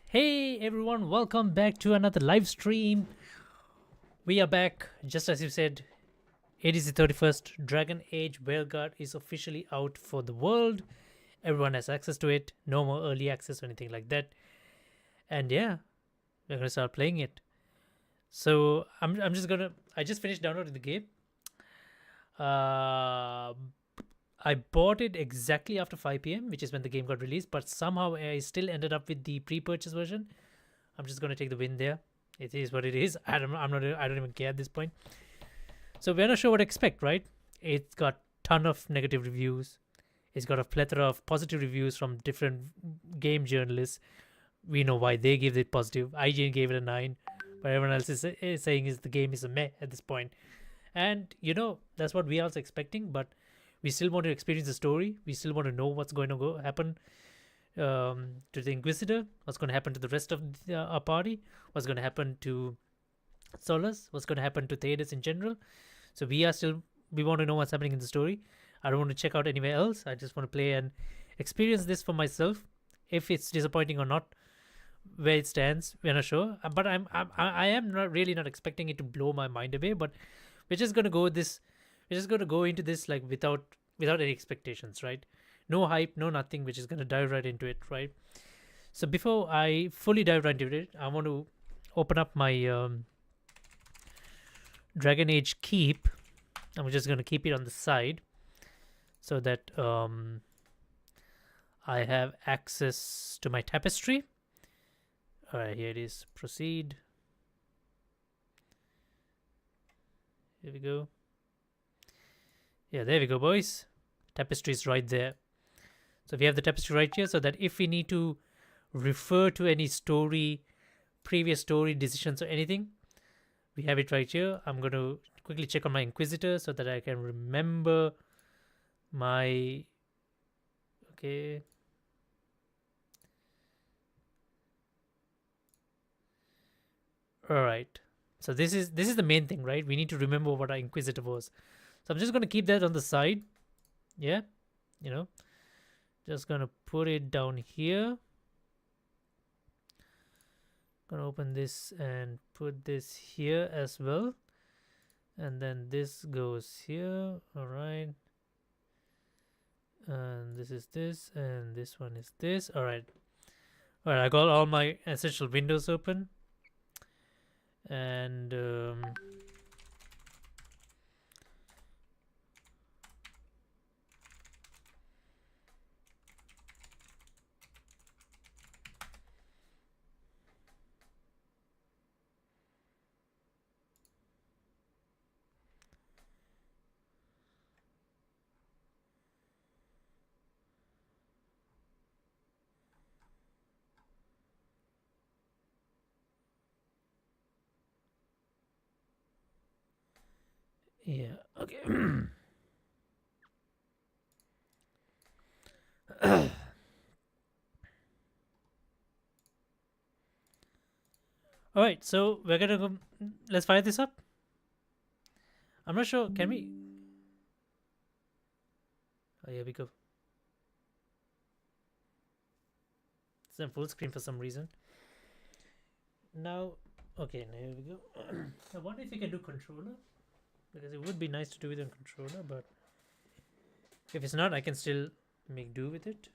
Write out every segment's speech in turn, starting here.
Hey everyone, welcome back to another live stream. We are back, just as you said. It is the 31st. Dragon Age Veilguard is officially out for the world. Everyone has access to it. No more early access or anything like that. And yeah, we're gonna start playing it. So I'm just gonna. I just finished downloading the game. Uh, I bought it exactly after 5 p.m., which is when the game got released. But somehow I still ended up with the pre-purchase version. I'm just gonna take the win there. It is what it is. I'm not. I don't even care at this point. So we're not sure what to expect, right? It's got ton of negative reviews. It's got a plethora of positive reviews from different game journalists. We know why they give it positive. IGN gave it a 9, but everyone else is saying is the game is a meh at this point. And that's what we are also expecting. But we still want to experience the story. We still want to know what's going to happen to the Inquisitor, what's going to happen to the rest of our party, what's going to happen to Solus, what's going to happen to Theodos in general. So we want to know what's happening in the story. I don't want to check out anywhere else. I just want to play and experience this for myself. If it's disappointing or not, where it stands, we're not sure. But I am not really not expecting it to blow my mind away. But we're just gonna go this. We're just gonna go into this like without any expectations, right? No hype, no nothing. We're just gonna dive right into it, right? So before I fully dive right into it, I want to open up my Dragon Age Keep. I'm just going to keep it on the side so that I have access to my tapestry. All right, here it is. Proceed. Here we go. Yeah, there we go, boys. Tapestry is right there. So we have the tapestry right here, so that if we need to refer to any story, previous story decisions or anything, we have it right here. I'm going to quickly check on my Inquisitor so that I can remember my. Okay. All right. So this is the main thing, right? We need to remember what our Inquisitor was. So I'm just going to keep that on the side. Yeah. Just going to put it down here. Gonna open this and put this here as well, and then this goes here. All right, and this is this, and this one is this. All right. I got all my essential windows open, and yeah, okay. All right, so we're gonna go. Let's fire this up. I'm not sure. Can we? Oh, here we go. It's in full screen for some reason. Now, okay, now here we go. I wonder if we can do controller, because it would be nice to do it on controller, but if it's not, I can still make do with it.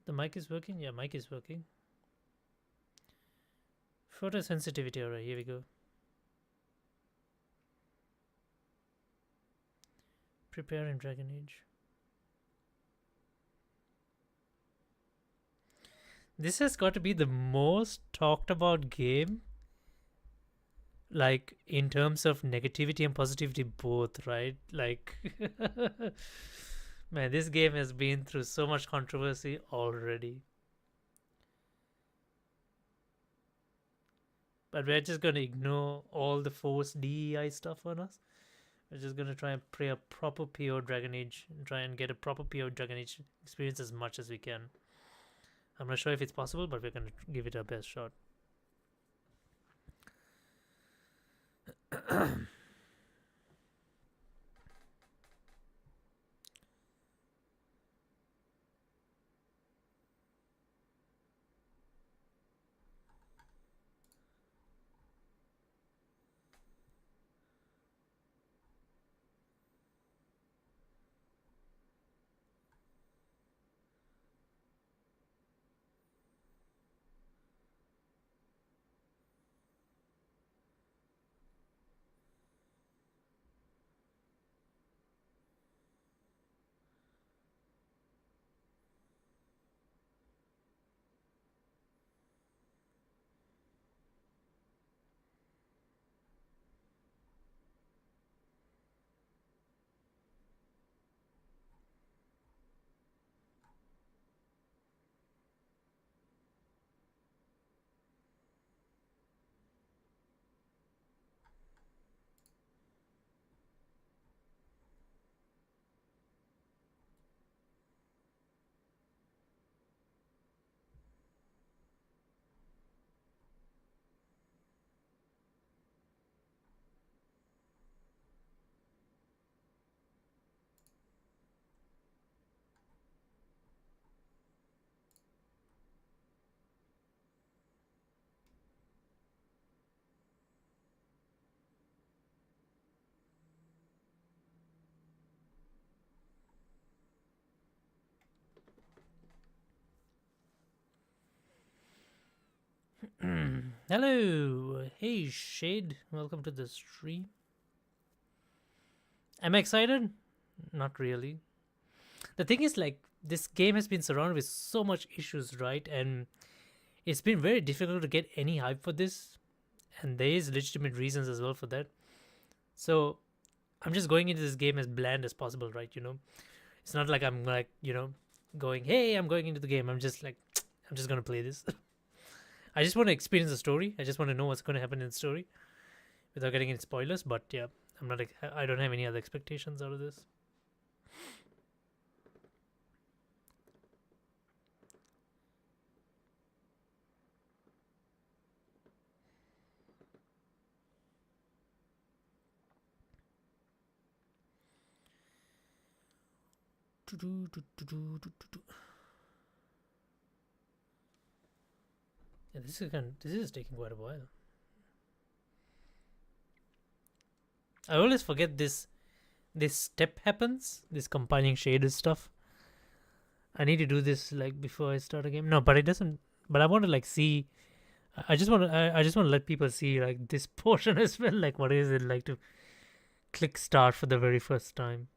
The mic is working? Yeah, mic is working. Photo sensitivity, alright, here we go. Prepare in Dragon Age. This has got to be the most talked about game, like in terms of negativity and positivity both, right? Like man, this game has been through so much controversy already. But we're just gonna ignore all the forced DEI stuff on us. We're just gonna try and play a proper PO Dragon Age and try and get a proper PO Dragon Age experience as much as we can. I'm not sure if it's possible, but we're gonna give it our best shot. Hello, hey Shade, welcome to the stream. Am I excited? Not really. The thing is, like, this game has been surrounded with so much issues, right? And it's been very difficult to get any hype for this, and there is legitimate reasons as well for that. So I'm just going into this game as bland as possible, right? It's not like I'm like going, hey, I'm going into the game. I'm just like, I'm just gonna play this. I just want to experience the story. I just want to know what's going to happen in the story without getting any spoilers. But yeah, I'm not. I don't have any other expectations out of this. Yeah, this is taking quite a while. I always forget this step happens. This compiling shaded stuff. I need to do this like before I start a game. No, but it doesn't. But I want to like see. I just want to. I just want to let people see like this portion as well. Like, what is it like to click start for the very first time?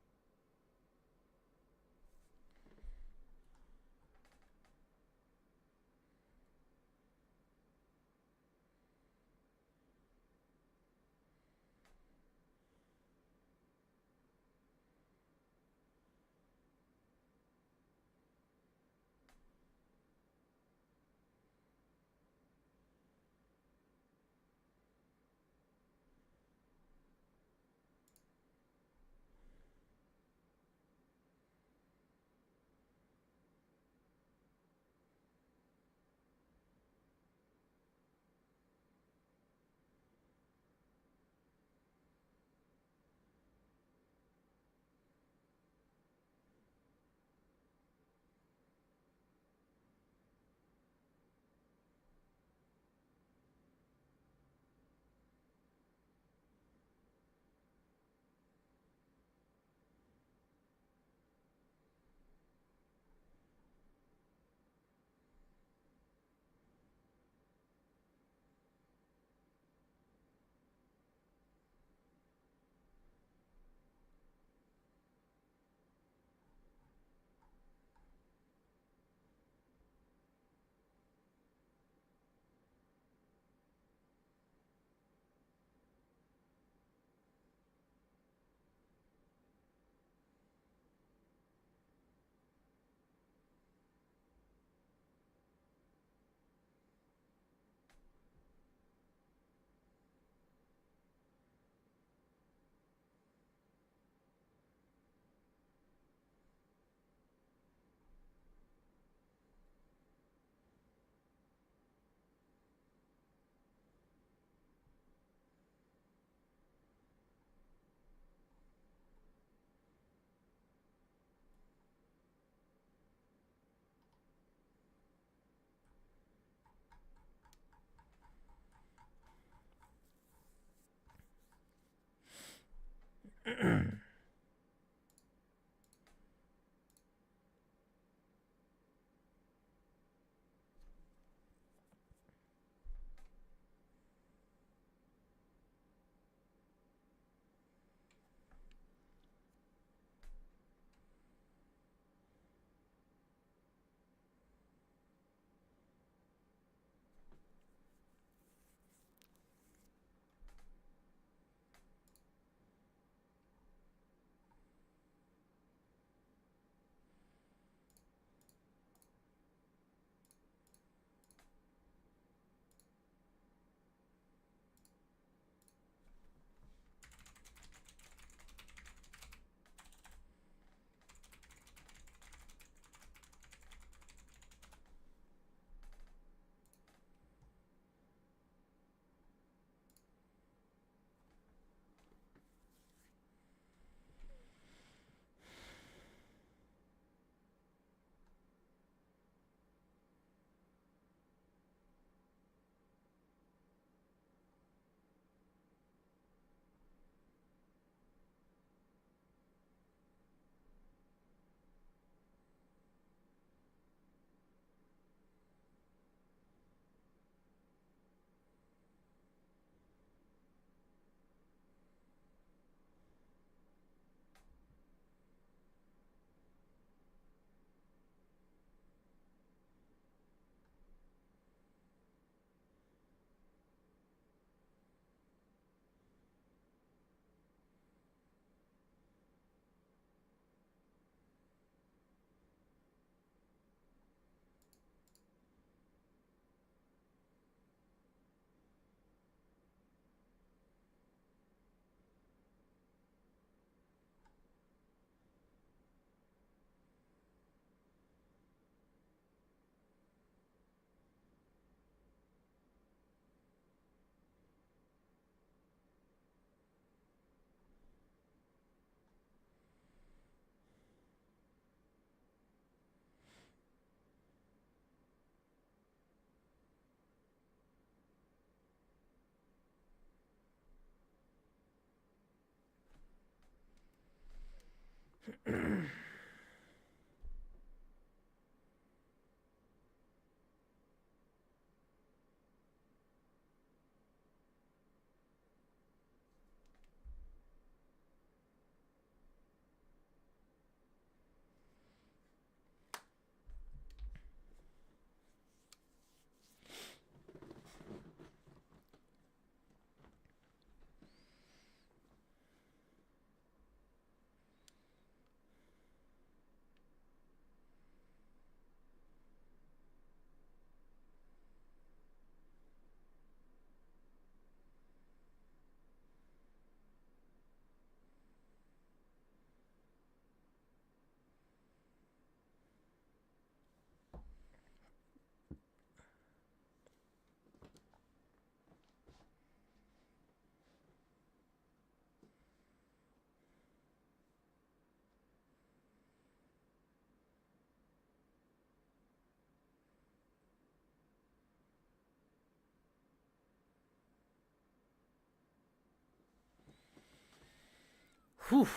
Whew.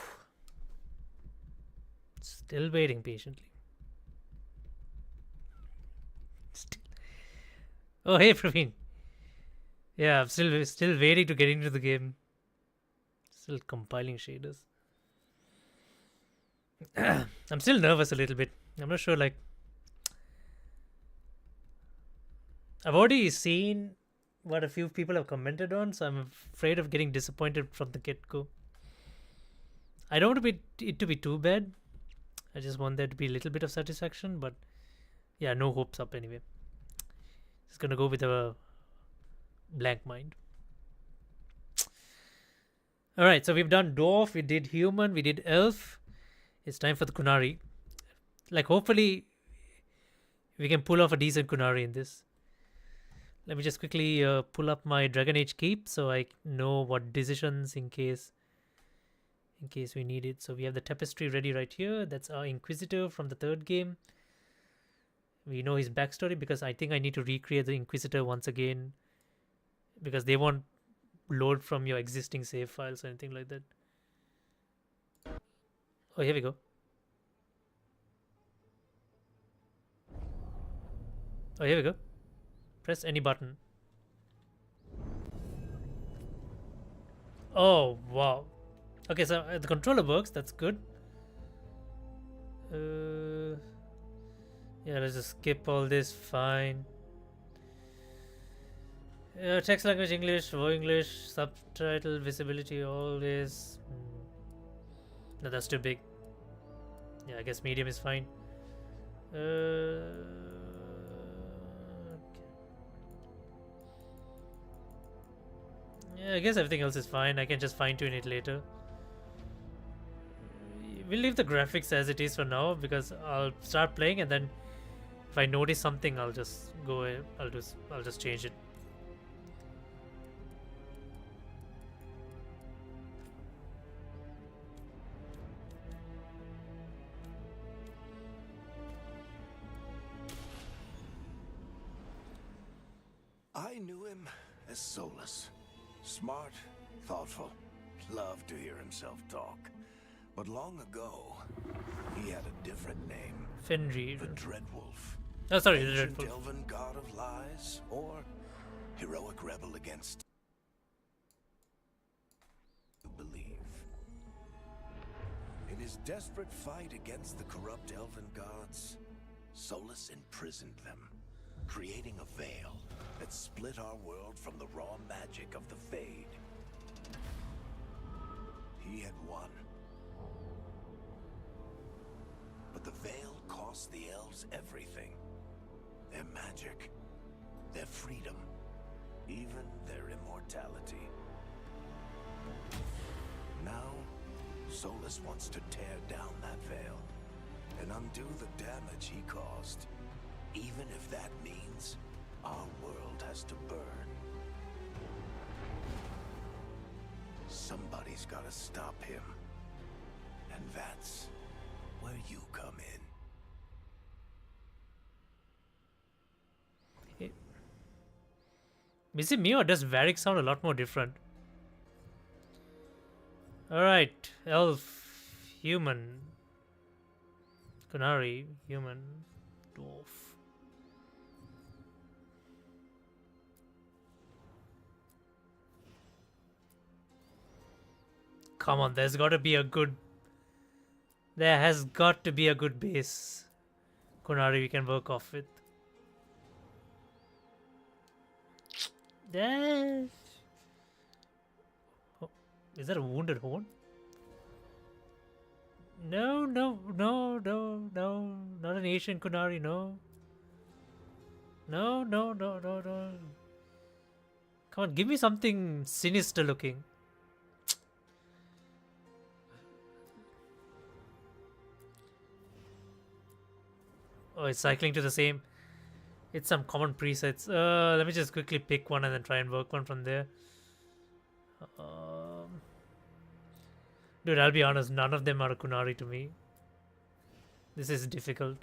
Still waiting patiently. Still. Oh, hey, Praveen. Yeah, I'm still waiting to get into the game. Still compiling shaders. I'm still nervous a little bit. I'm not sure. Like, I've already seen what a few people have commented on, so I'm afraid of getting disappointed from the get go. I don't want it to be too bad. I just want there to be a little bit of satisfaction, but yeah, no hopes up anyway. Just gonna go with a blank mind. Alright, so we've done dwarf, we did human, we did elf. It's time for the Kunari. Like, hopefully, we can pull off a decent Kunari in this. Let me just quickly pull up my Dragon Age keep so I know what decisions in case we need it. So we have the tapestry ready right here. That's our Inquisitor from the third game. We know his backstory because I think I need to recreate the Inquisitor once again because they won't load from your existing save files or anything like that. Oh, here we go. Oh, here we go. Press any button. Oh, wow. Okay, so the controller works. That's good. Yeah, let's just skip all this. Fine. Text language English, voice English, subtitle visibility always. No, that's too big. Yeah, I guess medium is fine. Okay. Yeah, I guess everything else is fine. I can just fine tune it later. We'll leave the graphics as it is for now because I'll start playing and then if I notice something, I'll just go. I'll just change it. I knew him as Solus. Smart, thoughtful, loved to hear himself talk. But long ago, he had a different name. Fenrir. The Dreadwolf. Oh, sorry, the Ancient Dreadwolf. elven god of lies, or heroic rebel against you believe. In his desperate fight against the corrupt elven gods, Solus imprisoned them, creating a veil that split our world from the raw magic of the Fade. He had won. But the veil cost the elves everything. Their magic, their freedom, even their immortality. Now, Solus wants to tear down that veil and undo the damage he caused, even if that means our world has to burn. Somebody's gotta stop him. And that's where you come in. Is it me or does Varric sound a lot more different? Alright, elf, human. Kunari, human, dwarf. Come on, there's got to be a good. There has got to be a good base. Kunari, we can work off with. There. Oh, is that a wounded horn? No, no, no, no, no. Not an Asian Kunari, no. No, no, no, no, no. Come on, give me something sinister looking. Oh, it's cycling to the same. It's some common presets. Let me just quickly pick one and then try and work one from there. Dude, I'll be honest, none of them are a Kunari to me. This is difficult.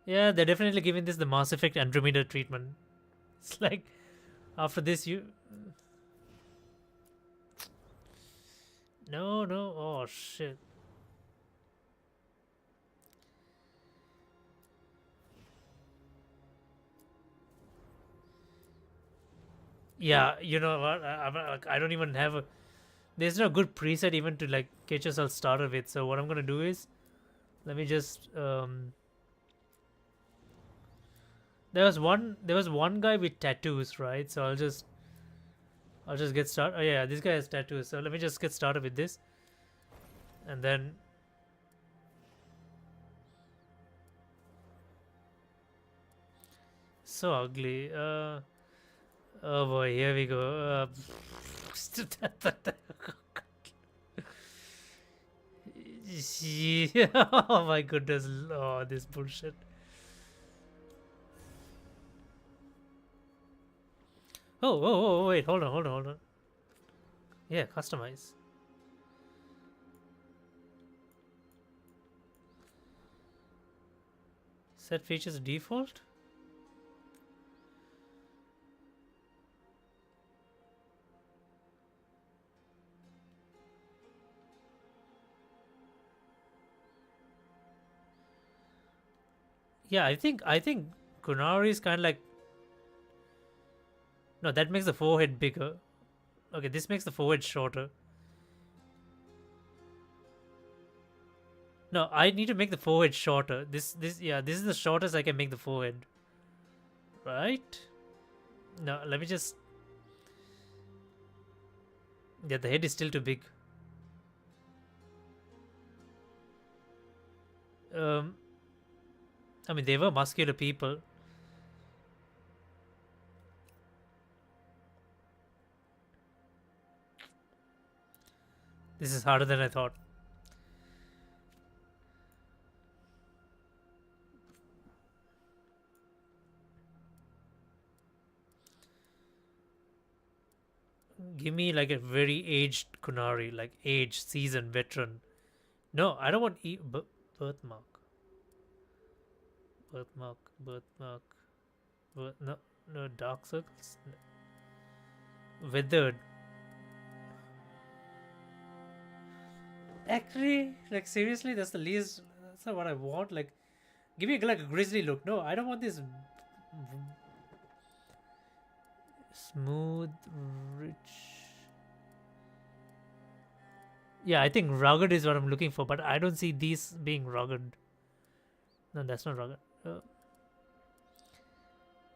Yeah, they're definitely giving this the Mass Effect Andromeda treatment. It's like, after this you... No, no, oh shit. Yeah, you know what? I don't even have a... There's no good preset even to like get yourself started with. So what I'm gonna do is, let me just there was one guy with tattoos, right? So I'll just get started. Oh yeah, this guy has tattoos. So let me just get started with this, and then so ugly. Oh boy, here we go. Yeah, oh my goodness. Oh, this bullshit. Oh, wait, hold on. Yeah, customize. Set features default? Yeah, I think Kunari is kind of like... No, that makes the forehead bigger. Okay, this makes the forehead shorter. No, I need to make the forehead shorter. This is the shortest I can make the forehead. Right? No, let me just... Yeah, the head is still too big. I mean, they were muscular people. This is harder than I thought. Give me like a very aged Kunari, like aged, seasoned, veteran. No, I don't want birthmark. No, dark circles. Weathered. Actually, like seriously, that's the least. That's not what I want. Like, give me like a grizzly look. No, I don't want this smooth, rich. Yeah, I think rugged is what I'm looking for, but I don't see these being rugged. No, that's not rugged.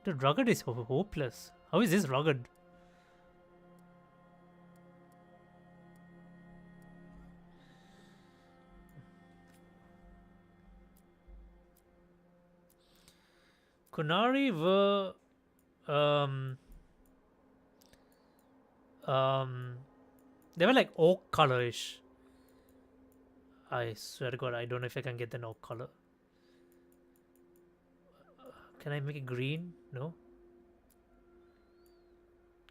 Dude, rugged is hopeless. How is this rugged? Kunari were they were like oak colorish. I swear to God, I don't know if I can get an oak color. Can I make it green? No.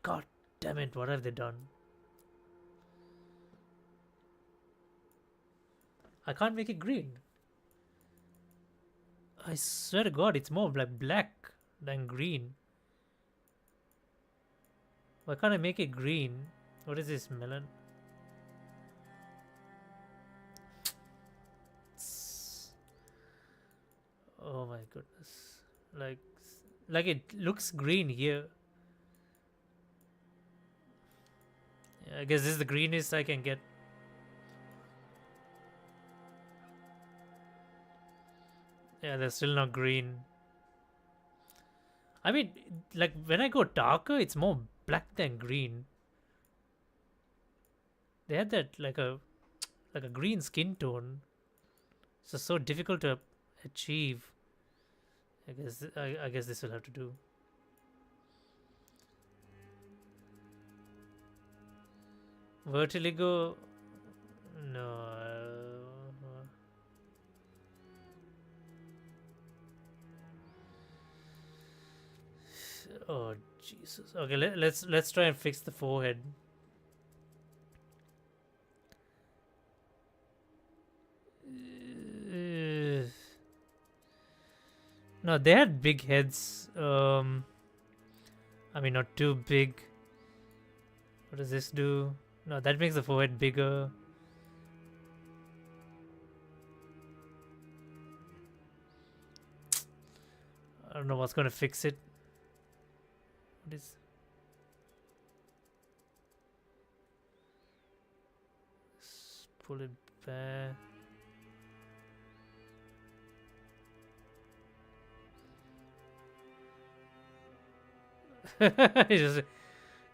God damn it! What have they done? I can't make it green. I swear to God, it's more like black than green. Why can't I make it green? What is this, melon? Oh my goodness. Like, like it looks green here. Yeah, I guess this is the greenest I can get. Yeah, they're still not green. I mean, like when I go darker, it's more black than green. They had that like a green skin tone. It's just so difficult to achieve. I guess this will have to do. Vertiligo, no. Oh Jesus. Okay, let's try and fix the forehead. No, they had big heads. I mean, not too big. What does this do? No, that makes the forehead bigger. I don't know what's gonna fix it. What is? Let's pull it back. Just,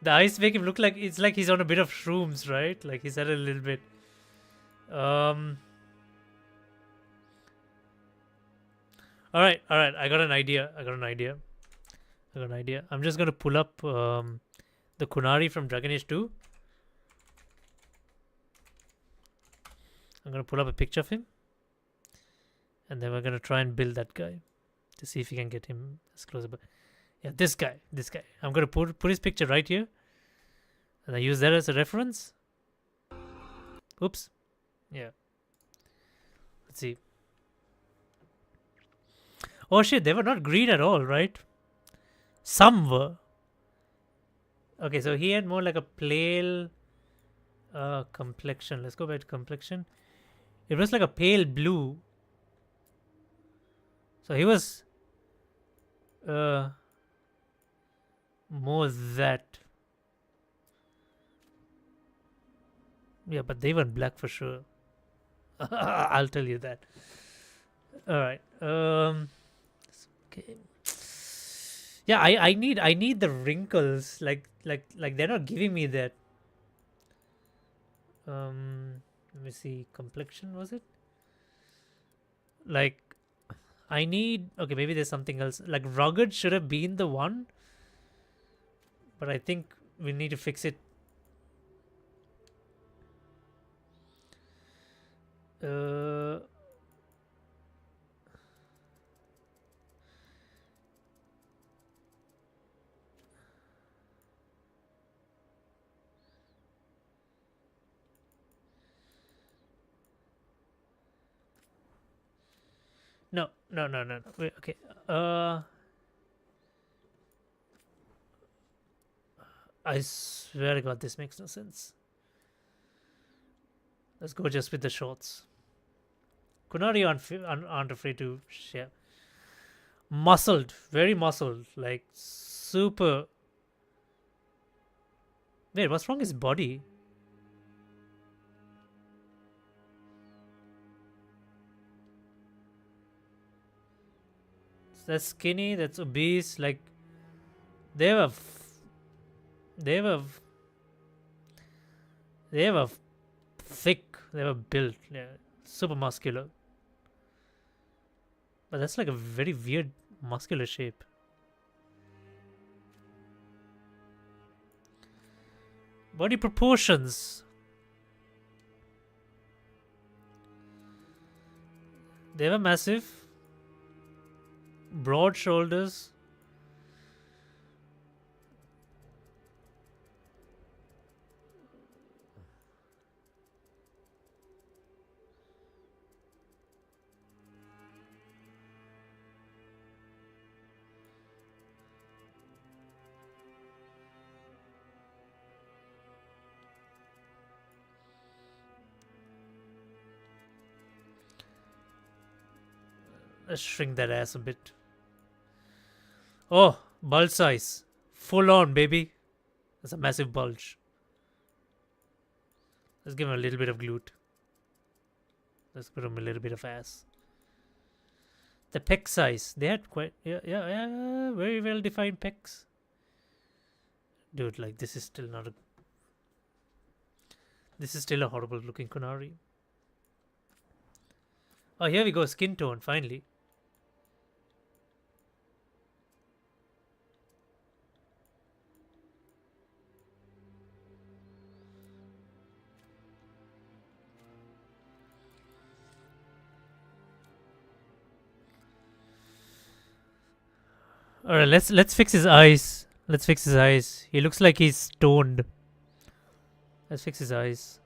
the eyes make him look like it's like he's on a bit of shrooms, right? Like he's had a little bit. All right. I got an idea. I'm just gonna pull up the Kunari from Dragon Age 2. I'm gonna pull up a picture of him, and then we're gonna try and build that guy to see if we can get him as close. Yeah, this guy. I'm gonna put his picture right here, and I use that as a reference. Oops. Yeah. Let's see. Oh shit, they were not green at all, right? Some were. Okay, so he had more like a pale complexion. Let's go back to complexion. It was like a pale blue. So he was more that. Yeah, but they weren't black for sure. I'll tell you that. All right. Okay. Yeah, I need the wrinkles. Like they're not giving me that. Let me see. Complexion, was it? Like I need, okay, maybe there's something else. Like rugged should have been the one. But I think we need to fix it. No. Wait, okay. I swear to God, this makes no sense. Let's go just with the shorts. Kunari aren't afraid to share. Muscled, very muscled, like super. Wait, what's wrong with his body? That's skinny, that's obese, like they were thick, they were built, yeah, super muscular. But that's like a very weird muscular shape. Body proportions. They were massive. Broad shoulders. Let's shrink that ass a bit. Oh, bulge size. Full on, baby. That's a massive bulge. Let's give him a little bit of glute. Let's put him a little bit of ass. The pec size. They had quite... Yeah. Very well defined pecs. Dude, like, this is still not a... This is still a horrible looking Kunari. Oh, here we go. Skin tone, finally. Alright, let's fix his eyes. Let's fix his eyes. He looks like he's stoned. Let's fix his eyes.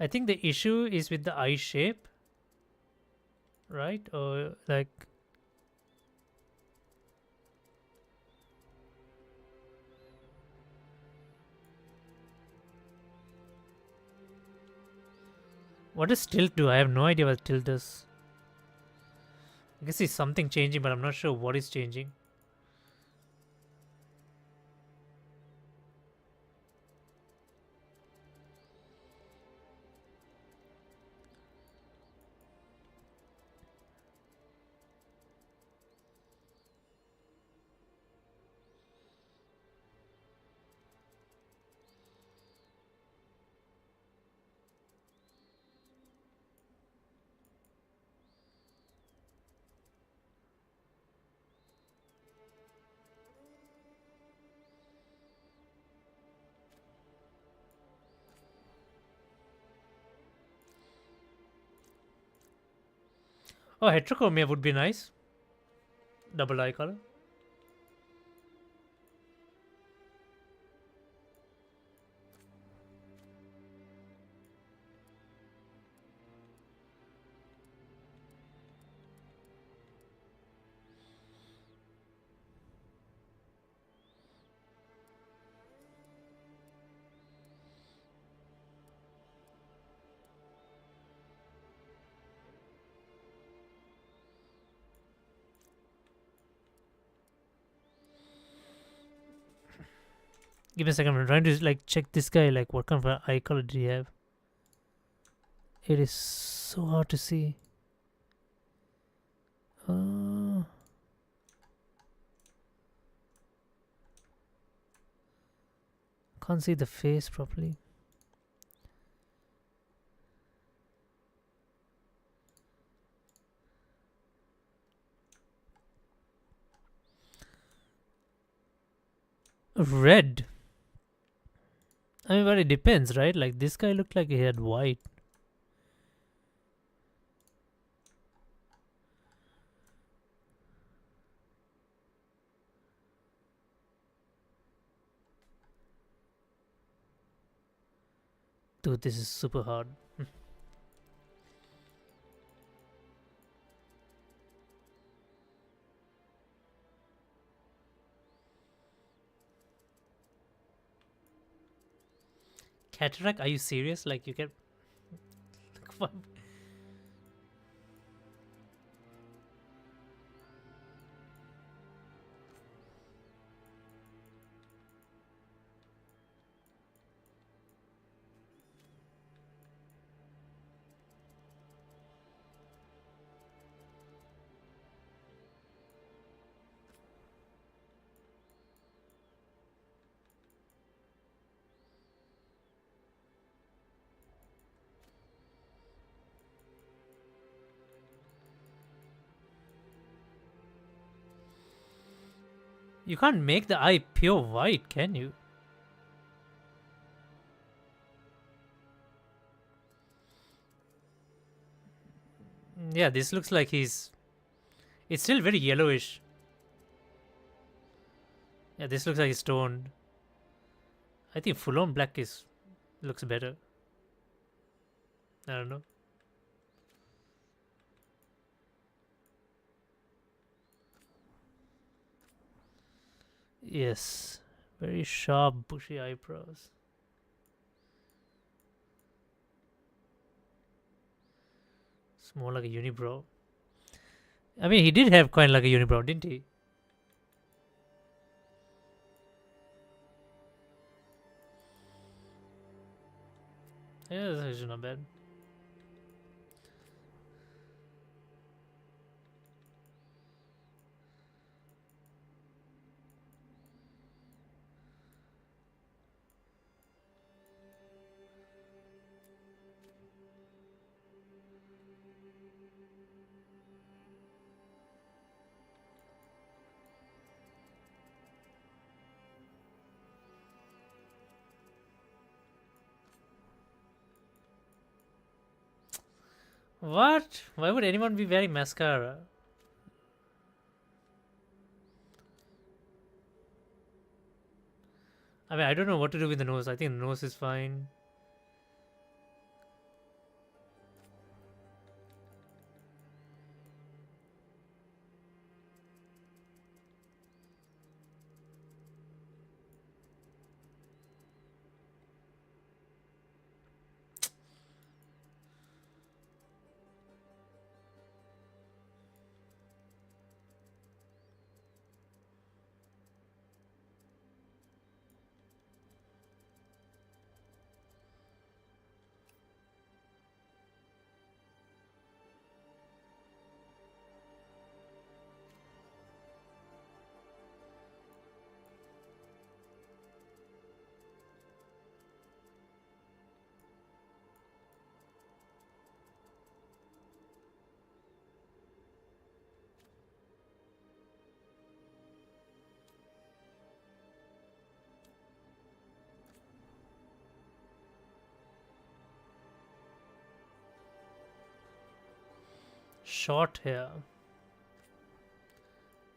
I think the issue is with the eye shape. Right? Or like... What does tilt do? I have no idea what tilt does. I guess it's something changing, but I'm not sure what is changing. Oh, heterochromia would be nice. Double eye color. Give me a second. I'm trying to like check this guy. Like, what kind of eye color did he have? It is so hard to see. Can't see the face properly. Red. I mean, but it depends, right? Like, this guy looked like he had white. Dude, this is super hard. Cataract? Are you serious? Like, you can... You can't make the eye pure white, can you? Yeah, this looks like he's... It's still very yellowish. Yeah, this looks like he's stoned. I think full-on black is... looks better. I don't know. Yes. Very sharp, bushy eyebrows. It's more like a unibrow. I mean, he did have quite like a unibrow, didn't he? Yeah, that's actually not bad. What? Why would anyone be wearing mascara? I mean, I don't know what to do with the nose. I think the nose is fine. Short hair.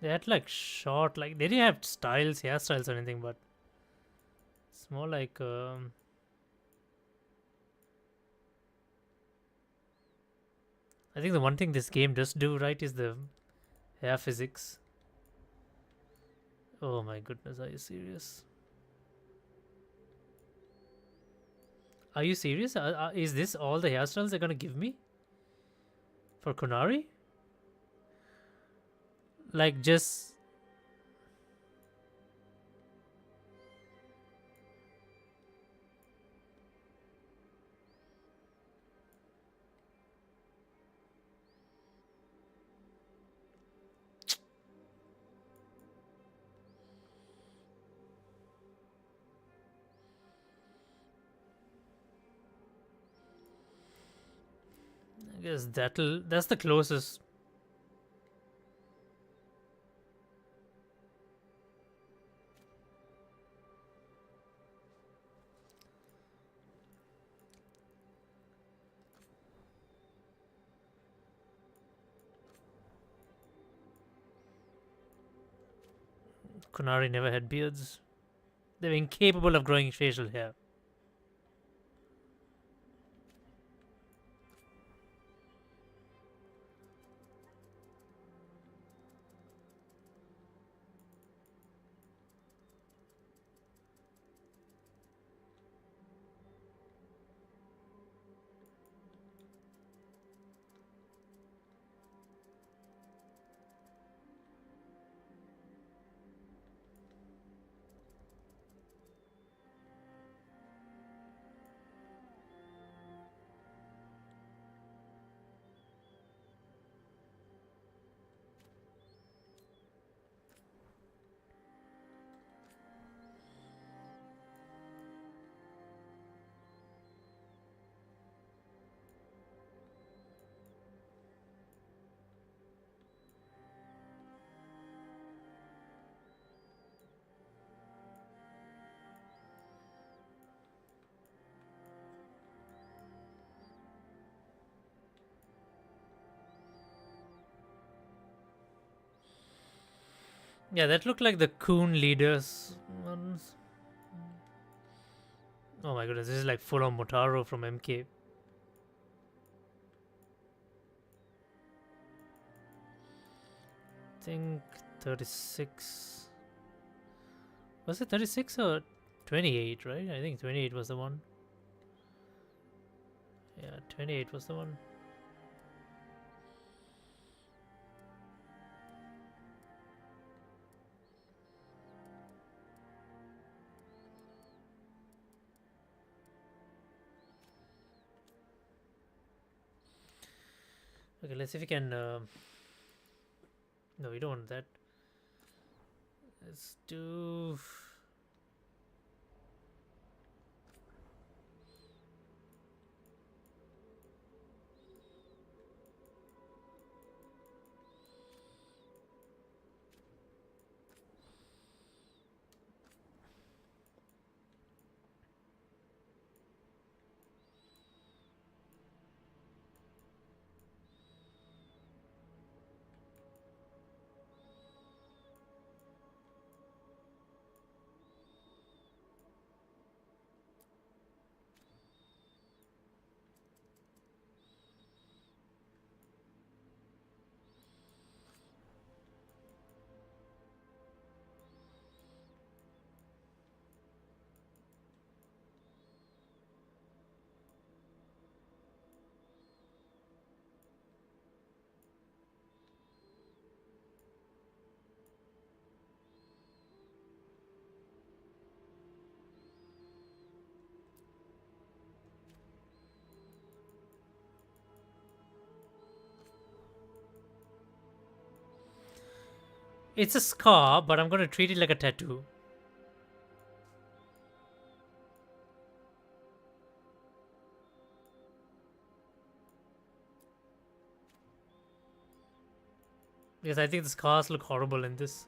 They had like short, like they didn't have styles, hairstyles or anything, but it's more like I think the one thing this game does do right is the hair physics. Oh my goodness, are you serious? Are you serious? Is this all the hairstyles they're gonna give me for Kunari? Like just I guess that's the closest. Kunari never had beards. They were incapable of growing facial hair. Yeah, that looked like the Coon leaders ones. Oh my goodness, this is like full on Motaro from MK. I think 36. Was it 36 or 28, right? I think 28 was the one. Yeah, 28 was the one. Okay, let's see if we can. No, we don't want that. Let's do. It's a scar, but I'm gonna treat it like a tattoo. Because I think the scars look horrible in this.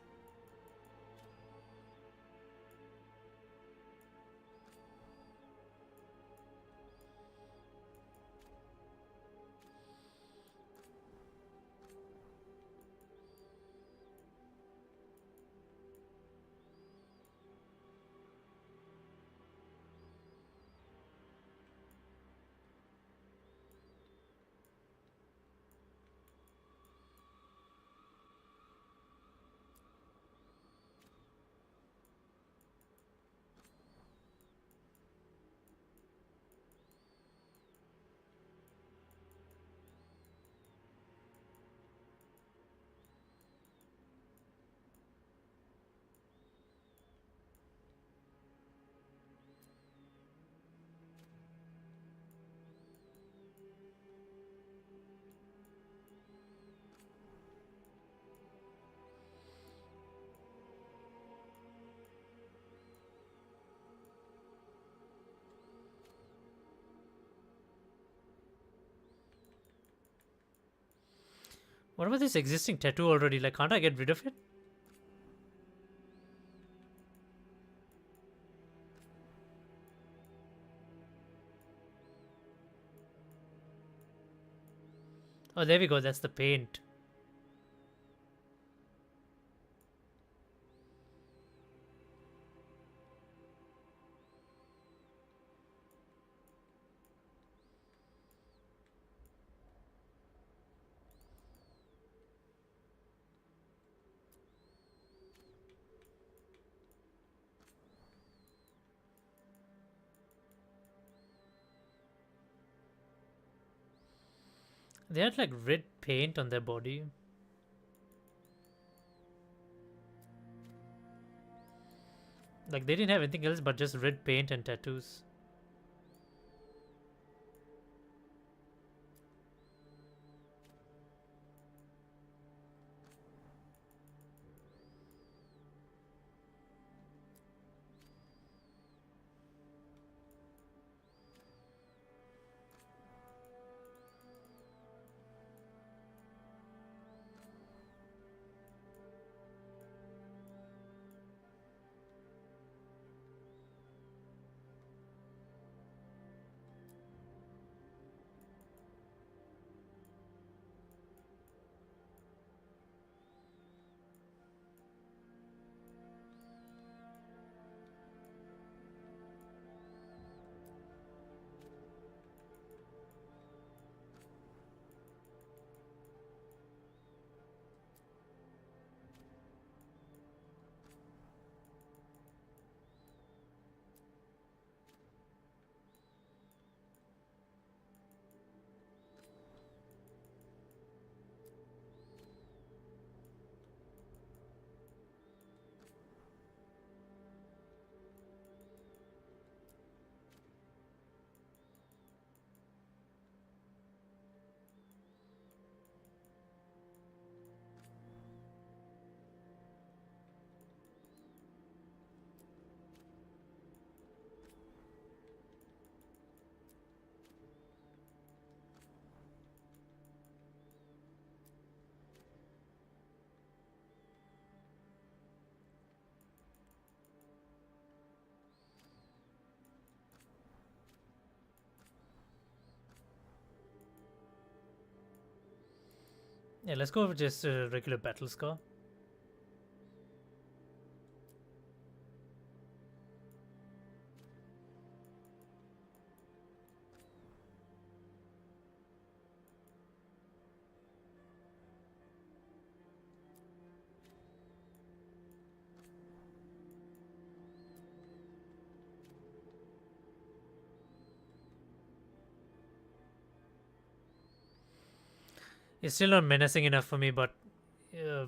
What about this existing tattoo already? Like, can't I get rid of it? Oh, there we go. That's the paint. They had like red paint on their body. Like, they didn't have anything else but just red paint and tattoos. Yeah, let's go with just a regular battle scar. It's still not menacing enough for me, but uh,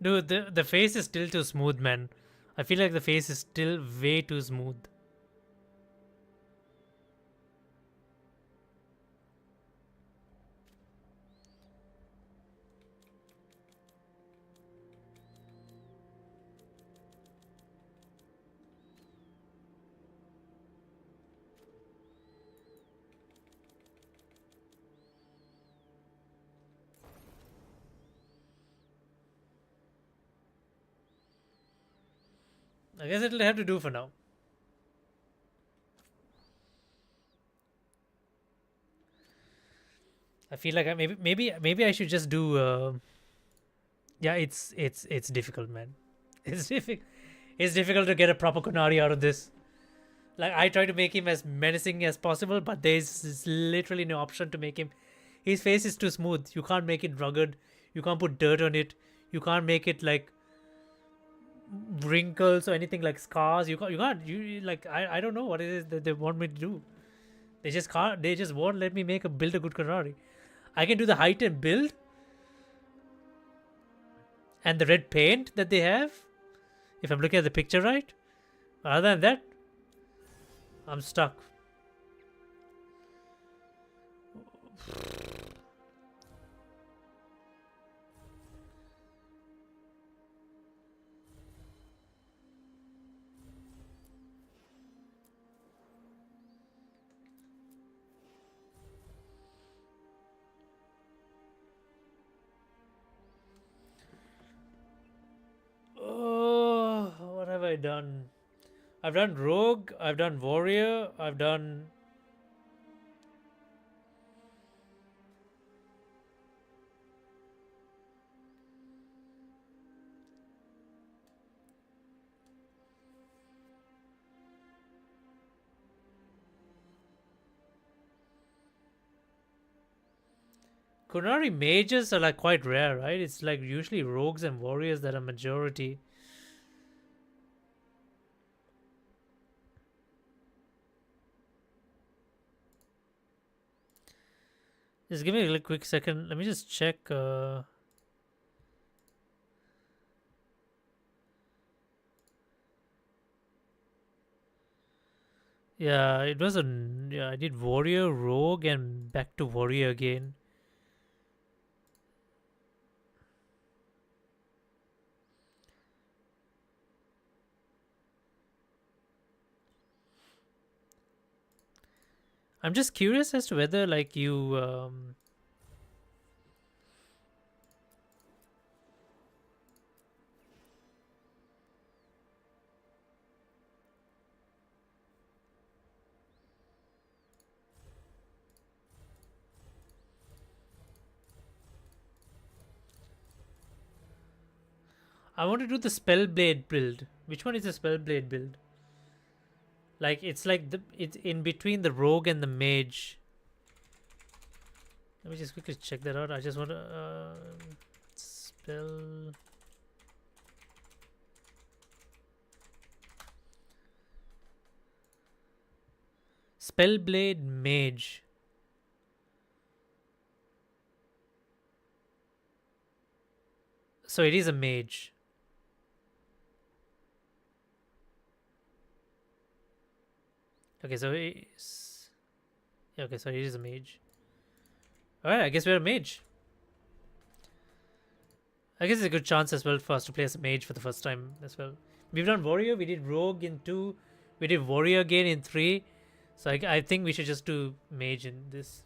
dude, the face is still too smooth, man. I feel like the face is still way too smooth. I guess it'll have to do for now. I feel like maybe I should just do. Yeah, it's difficult, man. It's difficult. It's difficult to get a proper Kunari out of this. Like I try to make him as menacing as possible, but there's literally no option to make him. His face is too smooth. You can't make it rugged. You can't put dirt on it. You can't make it like wrinkles or anything like scars. You can't. You can't. You like. I don't know what it is that they want me to do. They just can't. They just won't let me build a good Kunari. I can do the height and build and the red paint that they have. If I'm looking at the picture right. Other than that, I'm stuck. Oh, what have I done? I've done rogue, I've done warrior, I've done. Kunari mages are like quite rare, right? It's like usually rogues and warriors that are majority. Just give me a quick second. Let me just check. Yeah, it was a. Yeah, I did warrior, rogue, and back to warrior again. I'm just curious as to whether like you I want to do the spellblade build. Which one is the spellblade build? Like it's like it's in between the rogue and the mage. Let me just quickly check that out. I just want to spell. Spellblade mage. So it is a mage. Okay, so it's yeah, okay, so it is a mage. Alright, I guess we're a mage. I guess it's a good chance as well for us to play as a mage for the first time as well. We've done warrior, we did rogue in 2, we did warrior again in 3. So I think we should just do mage in this.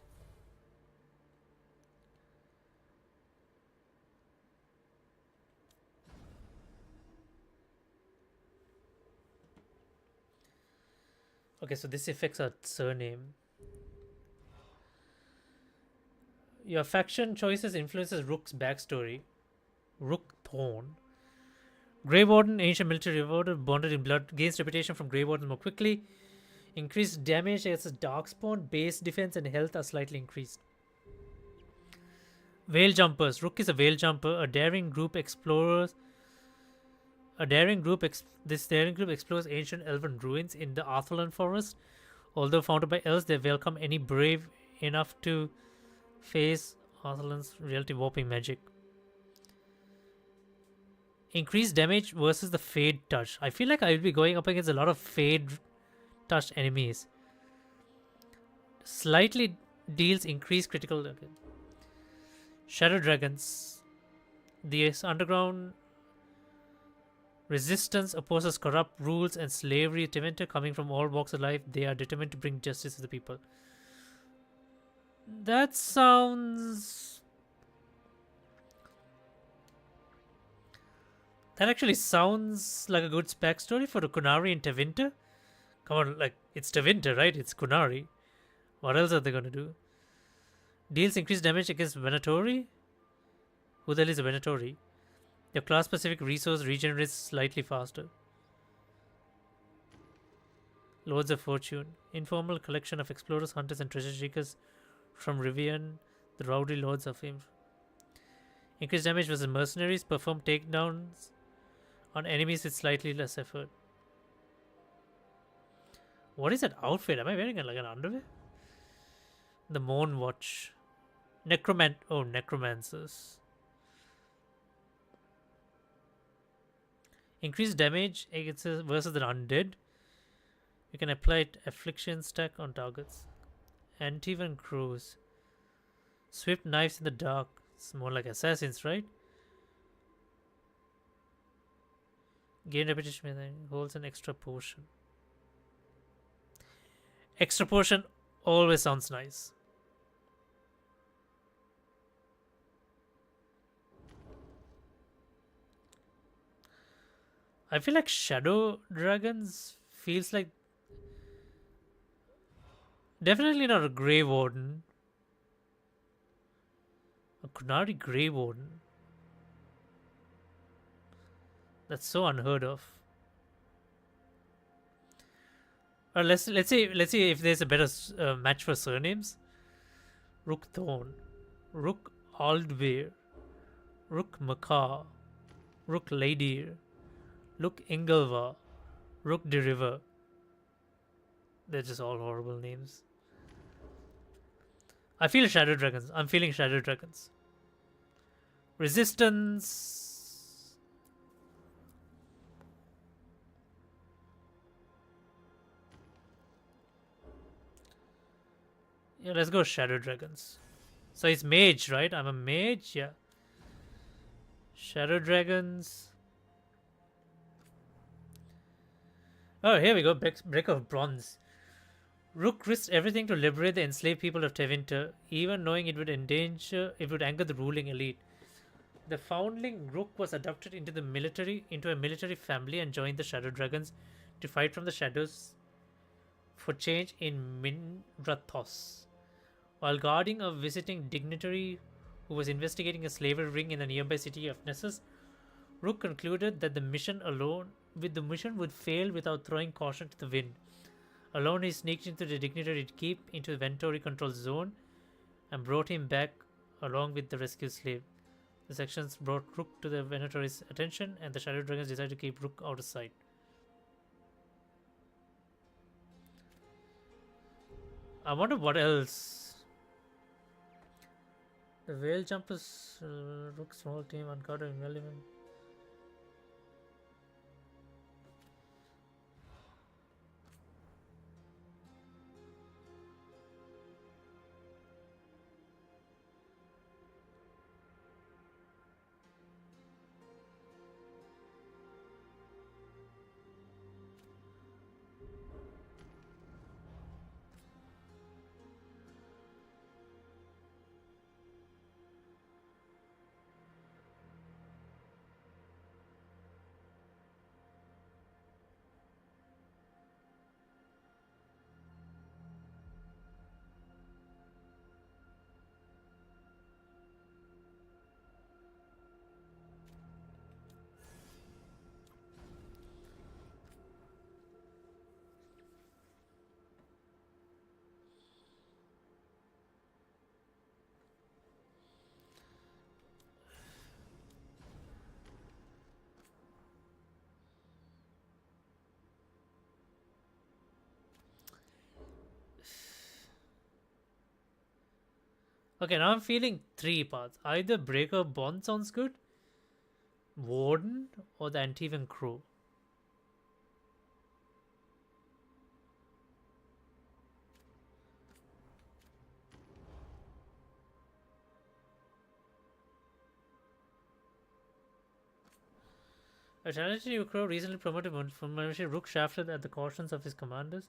Okay, so this affects our surname. Your faction choices influences Rook's backstory. Rook Thorn. Grey Warden, ancient military rewarder, bonded in blood, gains reputation from Grey Warden more quickly. Increased damage against Darkspawn, base defense and health are slightly increased. Veil Jumpers. Rook is a Veil Jumper, a daring group explorers. This daring group explores ancient elven ruins in the Arthurland forest. Although founded by elves, they welcome any brave enough to face Arthurland's reality warping magic. Increased damage versus the Fade Touch. I feel like I will be going up against a lot of Fade touched enemies. Slightly deals increased critical. Okay. Shadow Dragons. The underground resistance opposes corrupt rules and slavery. Tevinter, coming from all walks of life, they are determined to bring justice to the people. That sounds. That actually sounds like a good backstory for the Kunari and Tevinter. Come on, like, it's Tevinter, right? It's Kunari. What else are they gonna do? Deals increased damage against Venatori? Who the hell is a Venatori? Your class specific resource regenerates slightly faster. Lords of Fortune. Informal collection of explorers, hunters, and treasure seekers from Rivian. The rowdy lords of fame. Increased damage versus mercenaries. Perform takedowns on enemies with slightly less effort. What is that outfit? Am I wearing like an underwear? The Moon Watch. Necromancers. Increased damage against versus the undead. You can apply affliction stack on targets. Antivan Crows. Swift knives in the dark. It's more like assassins, right? Gain repetition holds an extra potion. Extra potion always sounds nice. I feel like Shadow Dragons feels like definitely not a Grey Warden. A Kunari Grey Warden. That's so unheard of. Or let's see if there's a better match for surnames. Rook Thorn, Rook Aldbeer, Rook Makar, Rook Ladir, Rook Ingelva, Rook de River. They're just all horrible names. I feel Shadow Dragons. I'm feeling Shadow Dragons. Resistance. Yeah, let's go Shadow Dragons. So it's mage, right? I'm a mage, yeah. Shadow Dragons. Oh, here we go. Break of Bronze. Rook risked everything to liberate the enslaved people of Tevinter, even knowing it would anger the ruling elite. The foundling Rook was adopted into a military family and joined the Shadow Dragons to fight from the shadows for change in Minrathos. While guarding a visiting dignitary who was investigating a slavery ring in the nearby city of Nessus, Rook concluded that the mission would fail without throwing caution to the wind. Alone, he sneaked into the dignitary keep into the Ventori control zone and brought him back along with the rescued slave. The sections brought Rook to the Venatori's attention, and the Shadow Dragons decided to keep Rook out of sight. I wonder what else. The Whale Jumpers, Rook small team, uncovered element. Okay, now I'm feeling three paths. Either Breaker Bond sounds good, Warden, or the Antivan Crew. A talented new crow recently promoted from membership Rook shafted at the cautions of his commanders,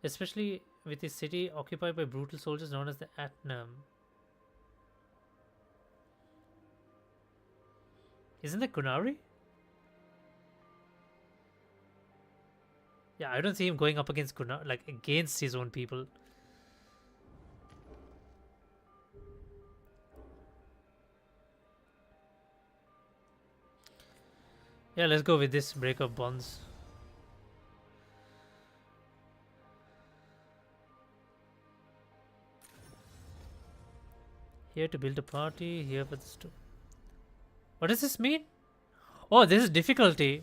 especially with his city occupied by brutal soldiers known as the Atnam. Isn't that Kunari? Yeah, I don't see him going up against Kunari, like against his own people. Yeah, let's go with this break of bonds. Here to build a party, here for this too. What does this mean? Oh, this is difficulty.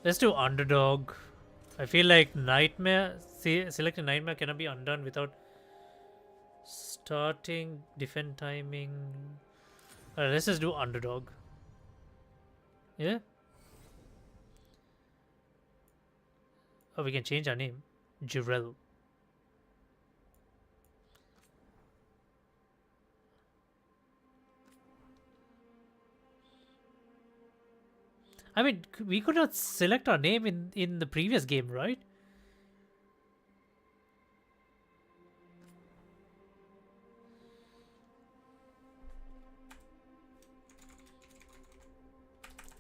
Let's do underdog. I feel like nightmare. Select a nightmare cannot be undone without starting defend timing. Alright, let's just do underdog. Yeah. Oh, we can change our name. Jirel. I mean, we could not select our name in the previous game, right?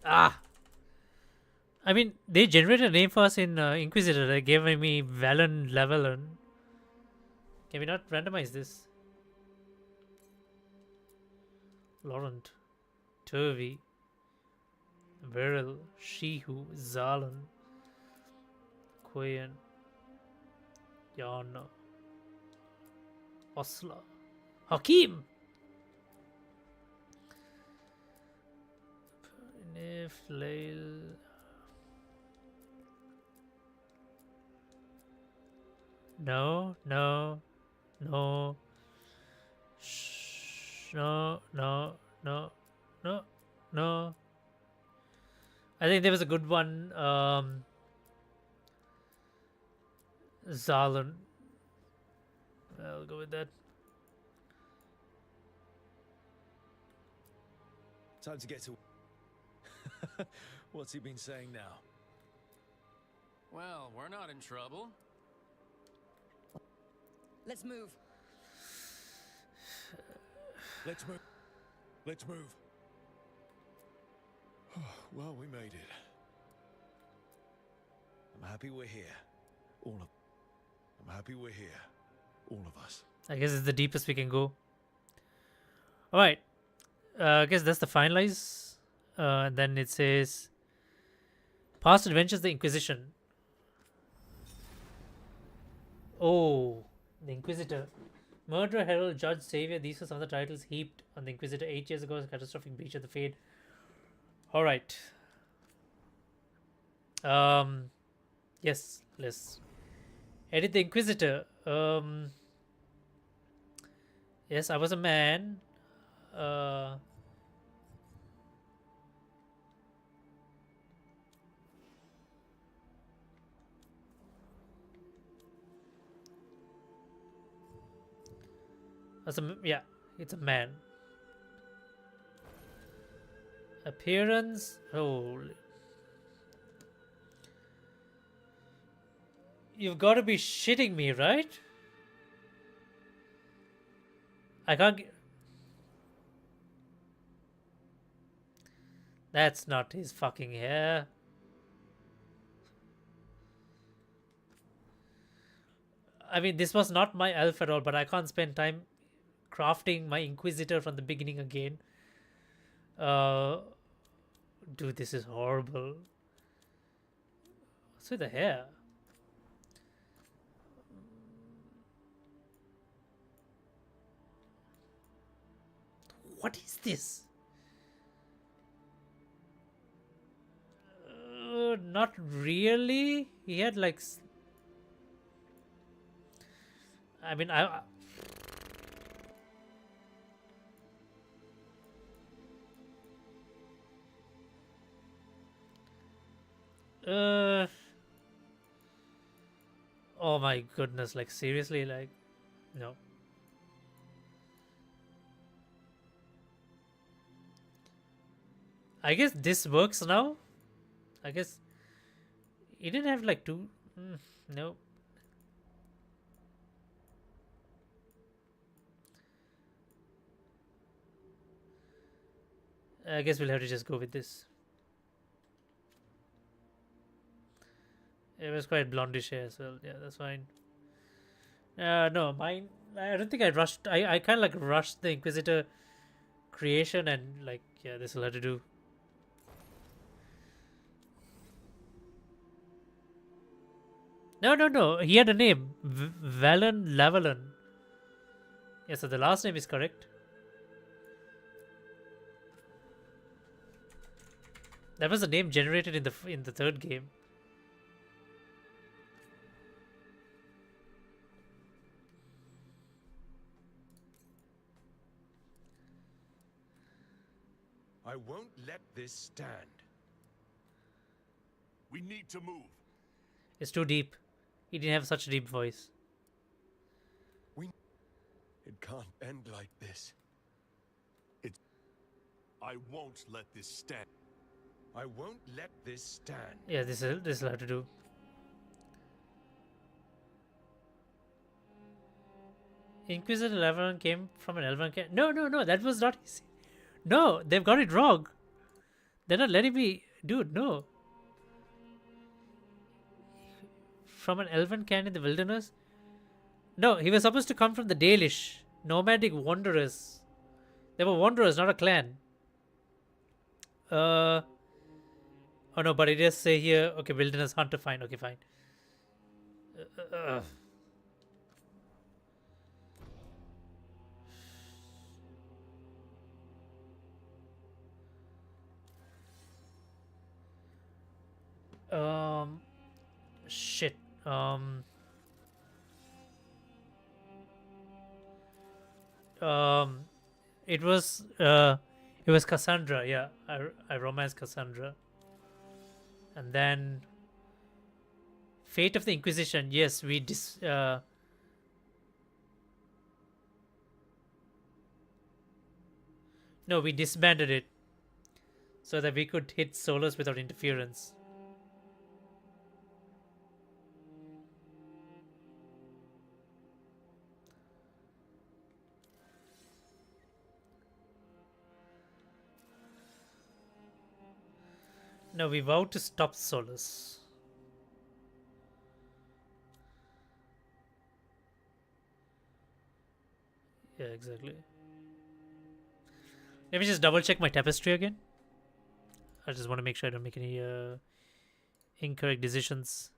Ah! I mean, they generated a name for us in Inquisitor. They gave me Valen level. And can we not randomize this? Laurent. Turvey. Beryl, Shihu, Zalan, Quayan, Yana, Osla, Hakim. Nif, Lail. No, no, no. Shh, no, no, no, no, no. I think there was a good one. Zalun. I'll go with that. Time to get to. What's he been saying now? Well, we're not in trouble. Let's move. Let's move. Let's move. Well, we made it. I'm happy we're here. I'm happy we're here. All of us. I guess it's the deepest we can go. Alright. I guess that's the finalize. And then it says Past Adventures of the Inquisition. Oh, the Inquisitor. Murderer, Herald, Judge, Savior. These are some of the titles heaped on the Inquisitor 8 years ago. Catastrophic breach of the Fade. Alright. Yes, let's edit the Inquisitor. Yes, I was a man. Yeah, it's a man. Appearance. Holy. You've got to be shitting me, right? I can't get... That's not his fucking hair. I mean, this was not my elf at all, but I can't spend time crafting my Inquisitor from the beginning again. Dude, this is horrible. What's with the hair? What is this? Not really. He had like... I mean, oh my goodness, like seriously, like, no. I guess this works now. I guess he didn't have like two. No. I guess we'll have to just go with this. It was quite blondish hair as well. Yeah, that's fine. No, mine. I don't think I rushed. I kind of like rushed the Inquisitor creation and like, yeah, this will have to do. No. He had a name. Valen Lavalon. Yeah, so the last name is correct. That was the name generated in the third game. I won't let this stand. We need to move. It's too deep. He didn't have such a deep voice. It can't end like this. I won't let this stand. I won't let this stand. Yeah, this will have to do. Inquisitor Lavalon came from an Elven camp. No, that was not easy. No, they've got it wrong. They're not letting me... Dude, no. From an elven camp in the wilderness? No, he was supposed to come from the Dalish. Nomadic wanderers. They were wanderers, not a clan. Oh no, but it does say here... Okay, wilderness hunter, fine. Okay, fine. Shit. It was Cassandra. Yeah, I romanced Cassandra, and then Fate of the Inquisition. Yes, we no, we disbanded it so that we could hit Solus without interference. No, we vowed to stop Solus. Yeah, exactly. Let me just double check my tapestry again. I just want to make sure I don't make any incorrect decisions.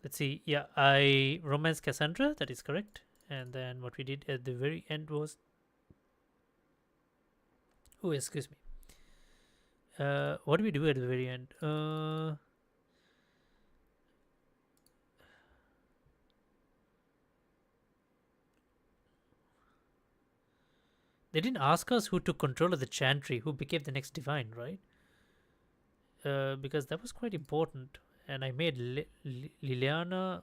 Let's see. Yeah, I romance Cassandra. That is correct. And then what we did at the very end was. Oh, excuse me. What do we do at the very end? They didn't ask us who took control of the chantry, who became the next divine, right? Because that was quite important. And I made Liliana.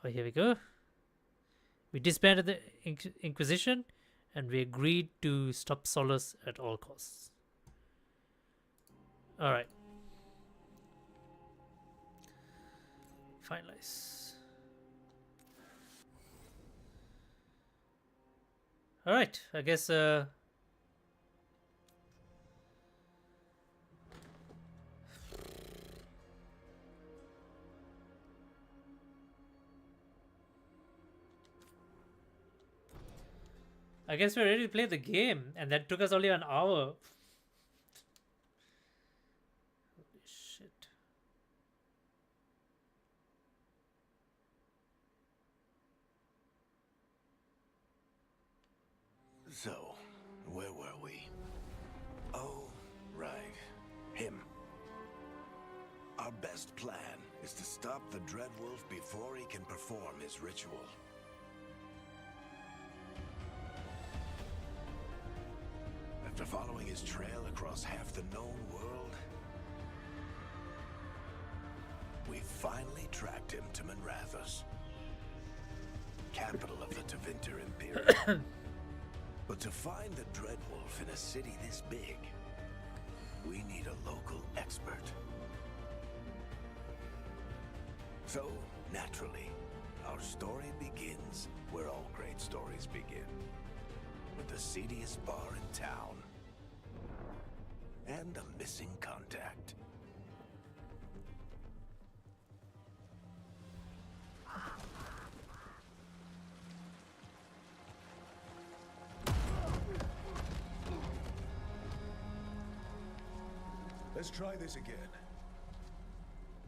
Oh, here we go. We disbanded the Inquisition, and we agreed to stop Solus at all costs. All right. Finalize. All right. I guess. I guess we're ready to play the game, and that took us only an hour. Holy shit. So, where were we? Oh, right. Him. Our best plan is to stop the Dreadwolf before he can perform his ritual. After following his trail across half the known world, we finally tracked him to Manrathus, capital of the Tevinter Imperium. But to find the Dreadwolf in a city this big, we need a local expert. So, naturally, our story begins where all great stories begin. With the seediest bar in town. And a missing contact. Let's try this again.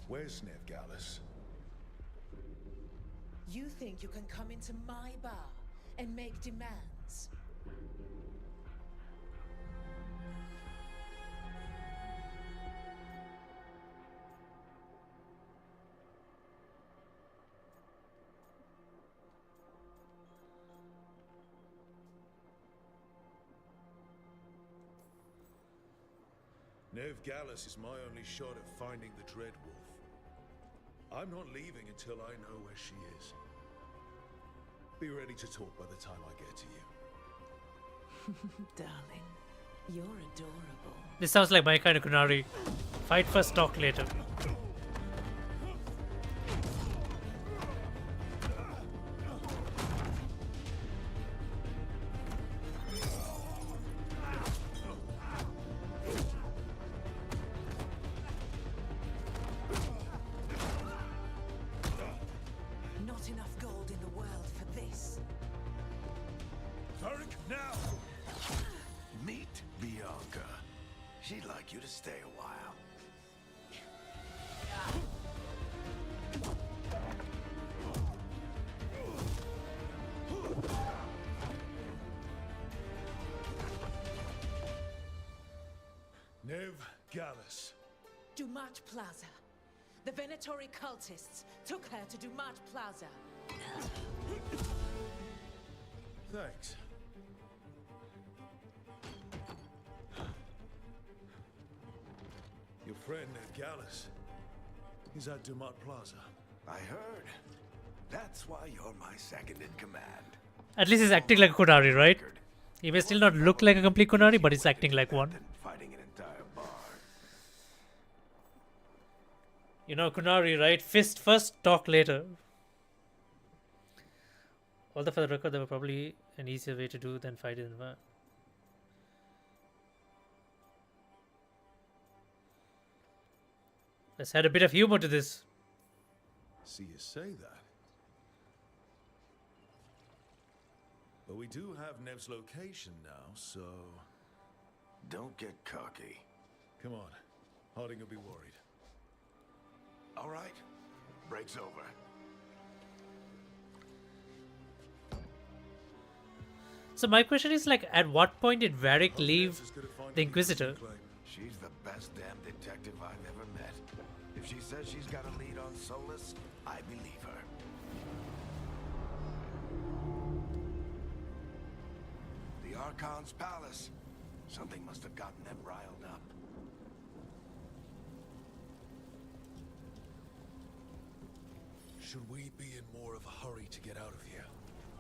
Where's Veilguard? You think you can come into my bar and make demands? Veilguard is my only shot at finding the Dreadwolf. I'm not leaving until I know where she is. Be ready to talk by the time I get to you. Darling, you're adorable. This sounds like my kind of Kunari. Fight first, talk later. Not enough gold in the world for this. Tarek, now! Meet Bianca. She'd like you to stay a while. Veilguard. Dumat Plaza. The Venatori cultists took her to Dumat Plaza. Thanks. friend Ned Gallus. He's at Dumont Plaza. I heard. That's why you're my second in command. At least he's acting like a Kunari, right? He may still not look like a complete Kunari, but he's acting like one. Fighting an entire bar. You know, Kunari, right? Fist first, talk later. Although for the record, there were probably an easier way to do than fight it in war. Let's add a bit of humor to this. See you say that. But we do have Nev's location now, so... Don't get cocky. Come on. Harding will be worried. All right. Break's over. So my question is, like, at what point did Varric leave the Inquisitor? She's the best damn detective I've ever met. If she says she's got a lead on Solus, I believe her. The Archon's palace. Something must have gotten them riled up. Should we be in more of a hurry to get out of here?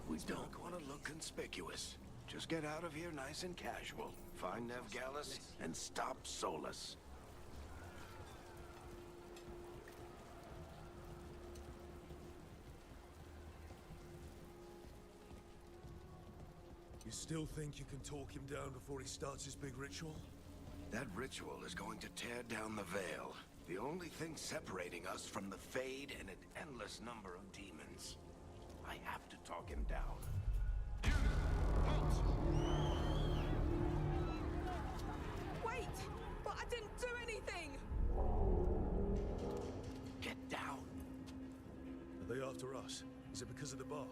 We don't want to look conspicuous. Just get out of here nice and casual. Find Nev Gallus and stop Solus. You still think you can talk him down before he starts his big ritual? That ritual is going to tear down the veil. The only thing separating us from the Fade and an endless number of demons. I have to talk him down. Wait! But I didn't do anything! Get down. Are they after us? Is it because of the bar?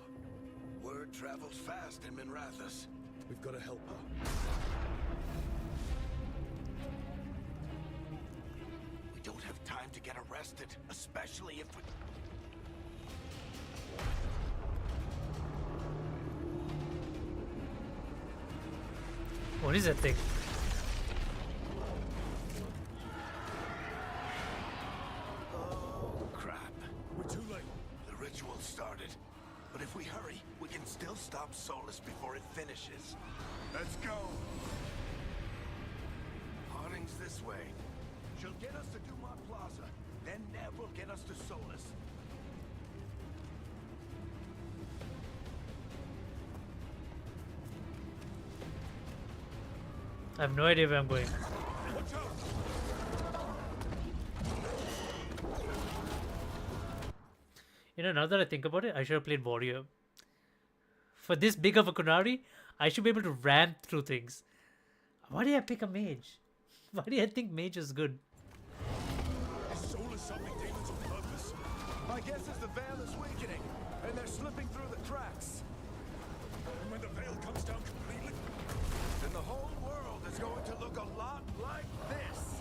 Word travels fast in Minrathous. We've got to help her. We don't have time to get arrested, especially if we... What is that thing? Oh, crap. We're too late. The ritual started. But if we hurry, we can still stop Solus before it finishes. Let's go! Harding's this way. She'll get us to Dumont Plaza. Then Nev will get us to Solus. I have no idea where I'm going. Watch out! You know, now that I think about it, I should have played Warrior. For this big of a Kunari, I should be able to ram through things. Why did I pick a mage? Why do I think mage is good? Is Solus summoning demons on purpose? My guess is the veil is weakening, and they're slipping through the cracks. And when the veil comes down completely? Then the whole world is going to look a lot like this.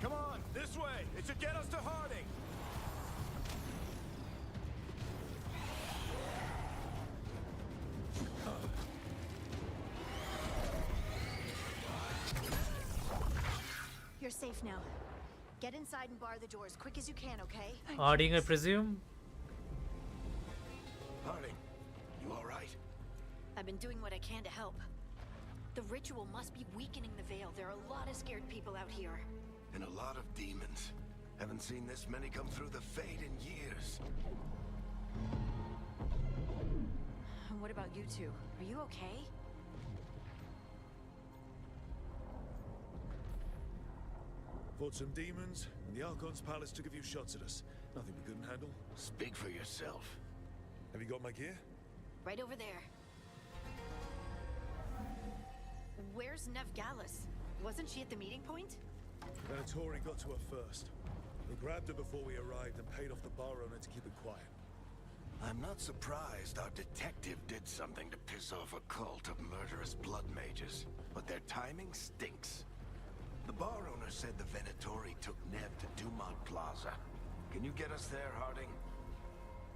Come on, this way. It should get us to Harding. You're safe now. Get inside and bar the door as quick as you can, okay? Harding, I presume? Harding, you all right? I've been doing what I can to help. The ritual must be weakening the veil. There are a lot of scared people out here. And a lot of demons. Haven't seen this many come through the Fade in years. And what about you two? Are you okay? Fought some demons, and the Archon's palace took a few shots at us. Nothing we couldn't handle. Speak for yourself. Have you got my gear? Right over there. Where's Nev Gallus? Wasn't she at the meeting point? Venatori got to her first. We grabbed her before we arrived and paid off the bar owner to keep it quiet. I'm not surprised our detective did something to piss off a cult of murderous blood mages, but their timing stinks. The bar owner said the Venatori took Nev to Dumont Plaza. Can you get us there, Harding?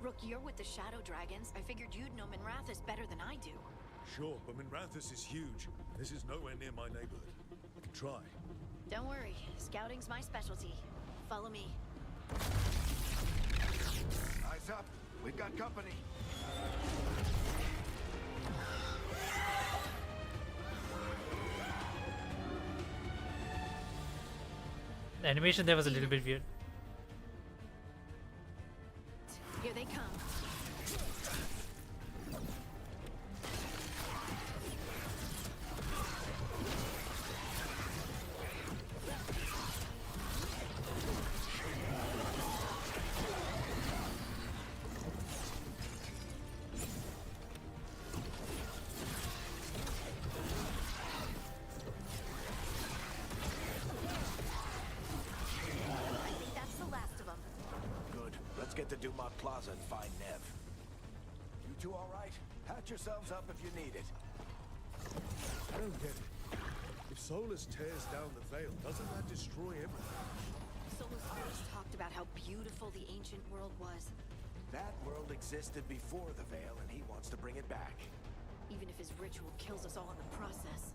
Rook, you're with the Shadow Dragons. I figured you'd know Minrathous better than I do. Sure, but Minrathous is huge. This is nowhere near my neighborhood. I can try. Don't worry, scouting's my specialty. Follow me. Eyes up. We've got company. The animation there was a little bit weird. Here they come. I think that's the last of them. Good. Let's get to Dumont Plaza and find Nev. You two all right? Patch yourselves up if you need it. I don't get it. If Solus tears down the veil, doesn't that destroy everything? Solus always talked about how beautiful the ancient world was, That world existed before the veil, and he wants to bring it back. even if his ritual kills us all in the process.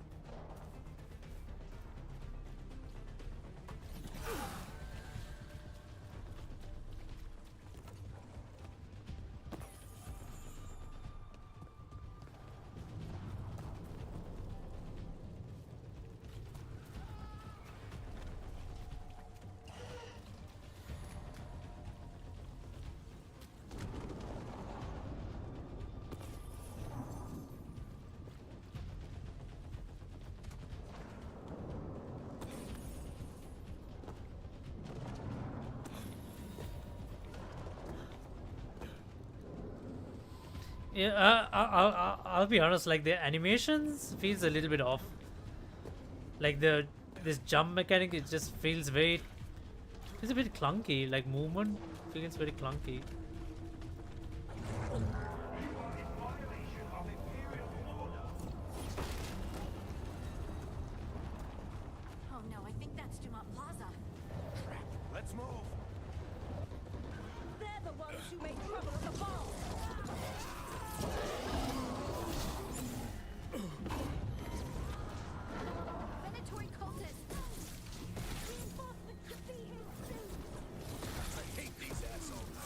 Yeah, I'll be honest. Like the animations feels a little bit off. Like this jump mechanic, it just feels very. It's a bit clunky. Like movement feels very clunky. Oh no, I think that's Dumont Plaza. Let's move. They're the ones who made trouble at the ball. Venatory cultists! Reinforcements should be here soon. I hate these assholes.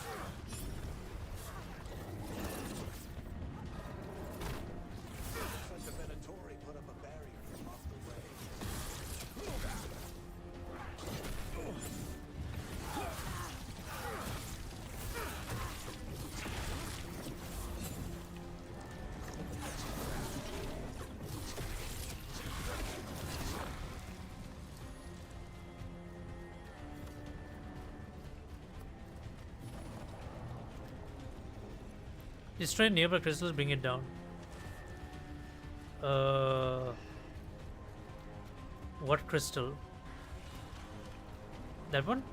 Looks like the Venatori put up a barrier to block the way. Destroy nearby crystals, bring it down. What crystal? That one?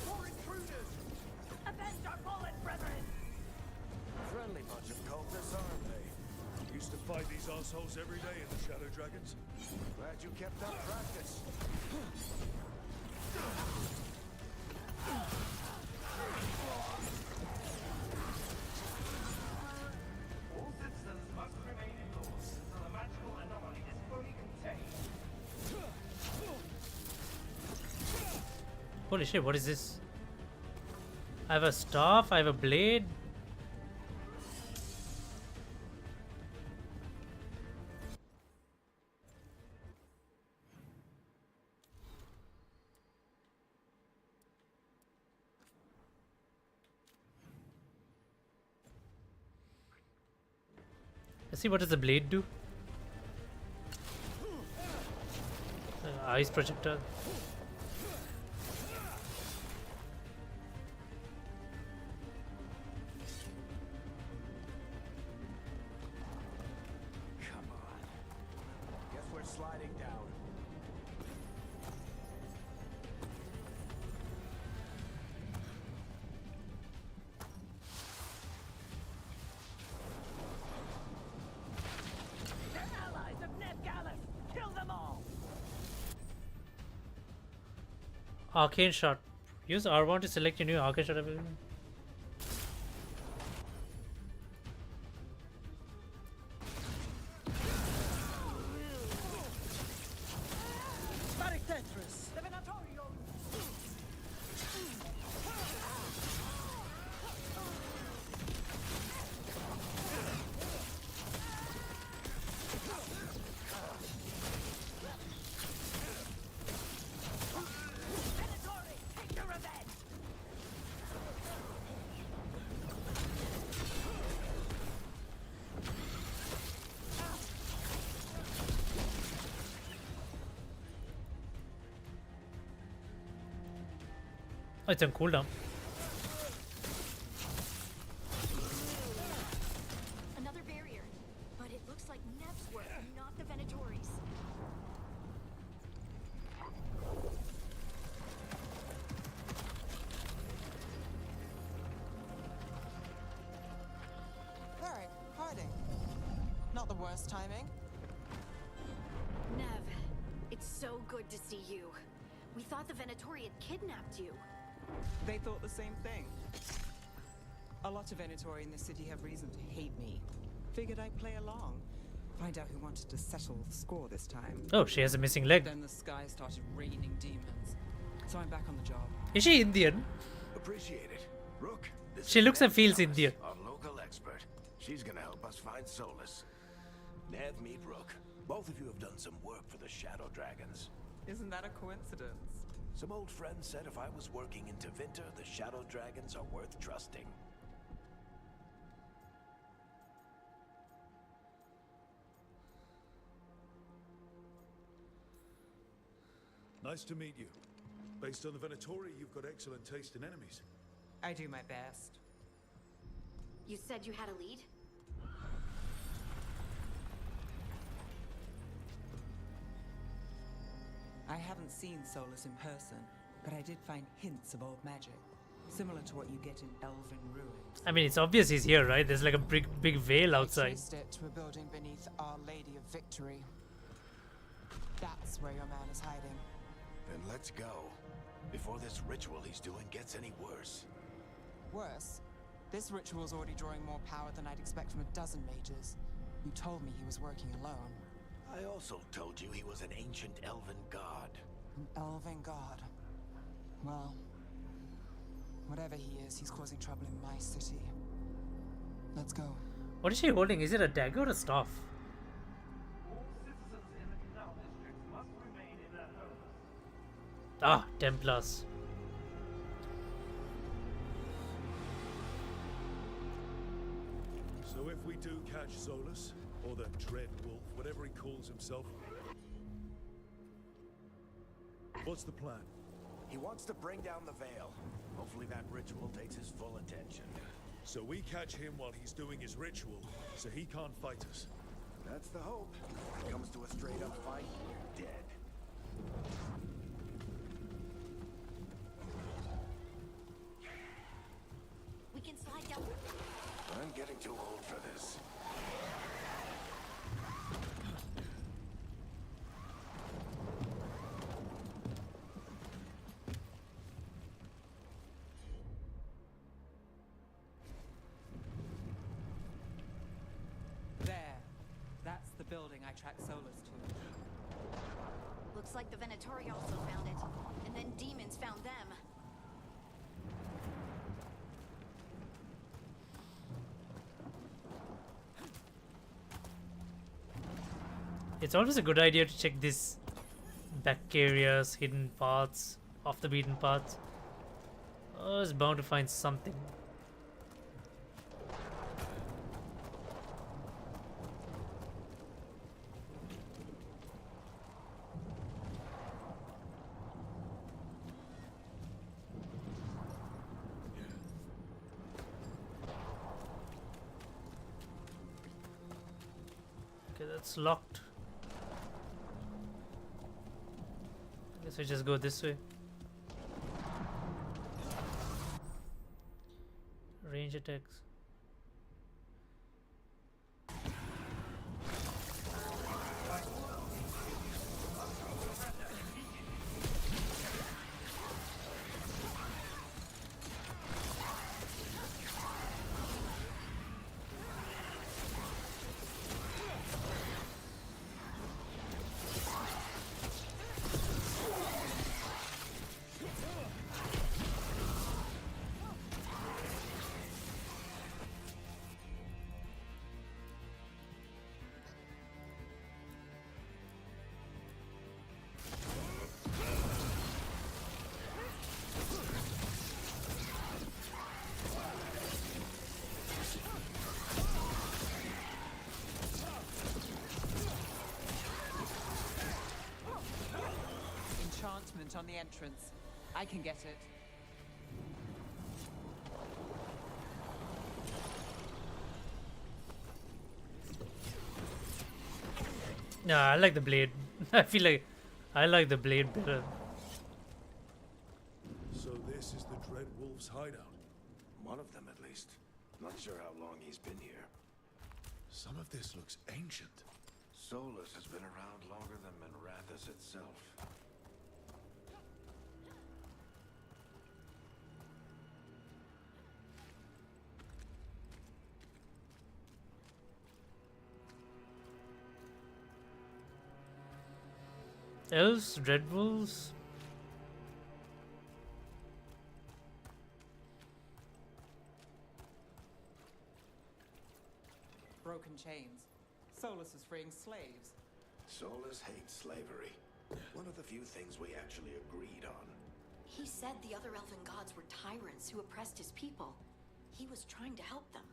More intruders! Avenge our fallen brethren! Friendly bunch of cultists, aren't they? Used to fight these assholes every day in the Shadow Dragons. Glad you kept up practice. All citizens must remain indoors until the magical anomaly is fully contained. Holy shit! What is this? I have a staff. I have a blade. Let's see, what does the blade do? Ice projectile. Come on. Guess we're sliding down. They're allies of Ned Gallus! Kill them all! Arcane shot. Use R1 to select your new arcane shot ability. Oh, it's on cooldown. Another barrier. But it looks like Nev's work, not the Venatori's. Alright, hiding. Not the worst timing. Nev, it's so good to see you. We thought the Venatori had kidnapped you. They thought the same thing. A lot of Venatori in the city have reason to hate me. Figured I'd play along. Find out who wanted to settle the score this time. Oh, she has a missing leg. Then the sky started raining demons. So I'm back on the job. Is she Indian? Appreciate it. Rook, this She is looks and Nev feels Thomas, Indian. Our local expert. She's gonna help us find Solus. Nev, meet Rook. Both of you have done some work for the Shadow Dragons. Isn't that a coincidence? Some old friends said if I was working in Tevinter, the Shadow Dragons are worth trusting. Nice to meet you. Based on the Venatori, you've got excellent taste in enemies. I do my best. You said you had a lead? I haven't seen Solus in person, but I did find hints of old magic. Similar to what you get in Elven ruins. I mean, it's obvious he's here, right? There's like a big veil outside. Traced it to a building beneath Our Lady of Victory. That's where your man is hiding. Then let's go. Before this ritual he's doing gets any worse. Worse, this ritual's already drawing more power than I'd expect from a dozen mages. You told me he was working alone. I also told you he was an ancient elven god. An elven god. Well, whatever he is, he's causing trouble in my city. Let's go. What is she holding? Is it a dagger or a staff? All citizens in the canal district must remain in their homes. Ah, Templars. So if we do catch Solus, or the Dread Wolf, whatever he calls himself, what's the plan? He wants to bring down the veil. Hopefully that ritual takes his full attention. So we catch him while he's doing his ritual, so he can't fight us. That's the hope. If it comes to a straight-up fight, you're dead. We can slide down. I'm getting too old for this. There. That's the building I tracked Solus to. Looks like the Venatori also found it. And then demons found them. It's always a good idea to check these back areas, hidden paths, off the beaten paths. Oh, it's bound to find something. Okay, that's locked. Guess we just go this way. Range attacks. it on the entrance. I can get it. No, I like the blade. I feel like I like the blade better. So this is the Dread Wolf's hideout. One of them, at least. Not sure how long he's been here. Some of this looks ancient. Solus has been around longer than Minrathous itself. Elves, Dreadwolves. Broken chains. Solus is freeing slaves. Solus hates slavery. One of the few things we actually agreed on. He said the other elven gods were tyrants who oppressed his people. He was trying to help them.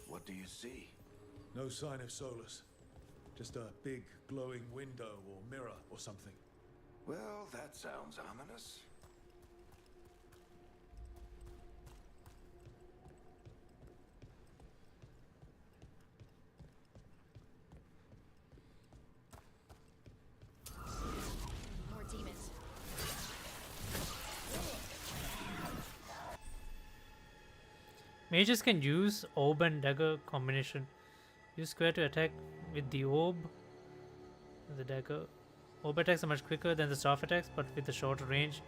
What do you see? No sign of Solus. Just a big glowing window or mirror or something. Well, that sounds ominous. More demons. Mages can use orb and dagger combination. Use square to attack with the orb and the dagger. Orb attacks are much quicker than the staff attacks, but with a shorter range.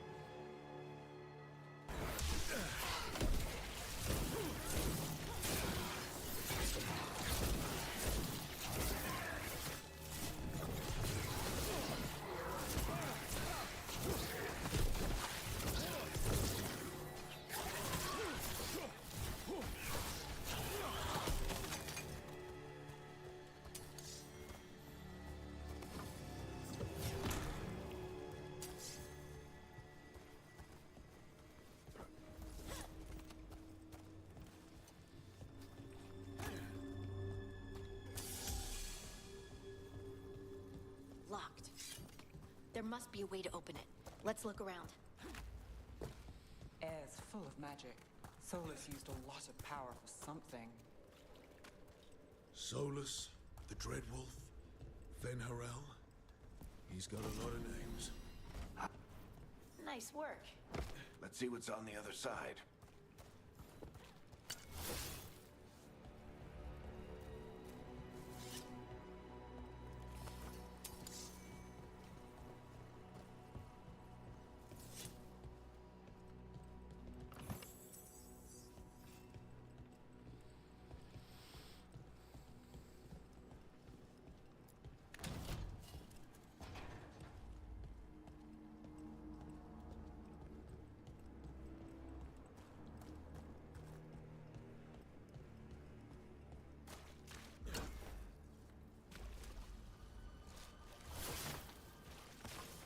Locked. There must be a way to open it. Let's look around. Air's full of magic. Solus used a lot of power for something. Solus, the Dread Wolf, Venharel. He's got a lot of names. Nice work. Let's see what's on the other side.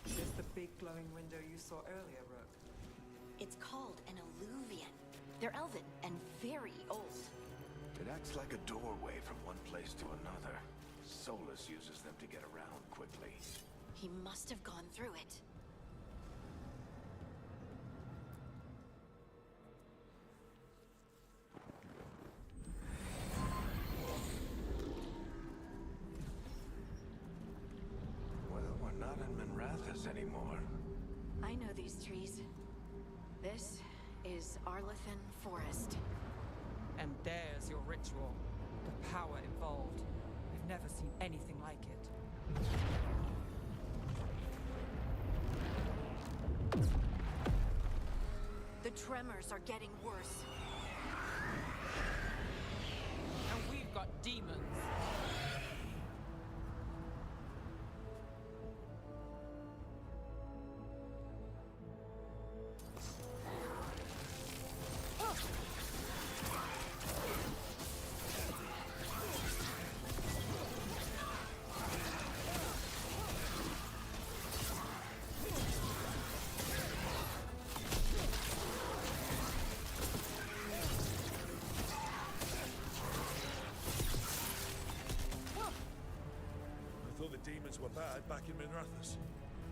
Is the big glowing window you saw earlier, Rook? It's called an alluvian. They're elven and very old. It acts like a doorway from one place to another. Solus uses them to get around quickly. He must have gone through it. Well, we're not in Minrathous anymore. I know these trees. This is Arlethan Forest. And there's your ritual. The power involved. I've never seen anything like it. The tremors are getting worse. And we've got demons. for bad back in Minrathous.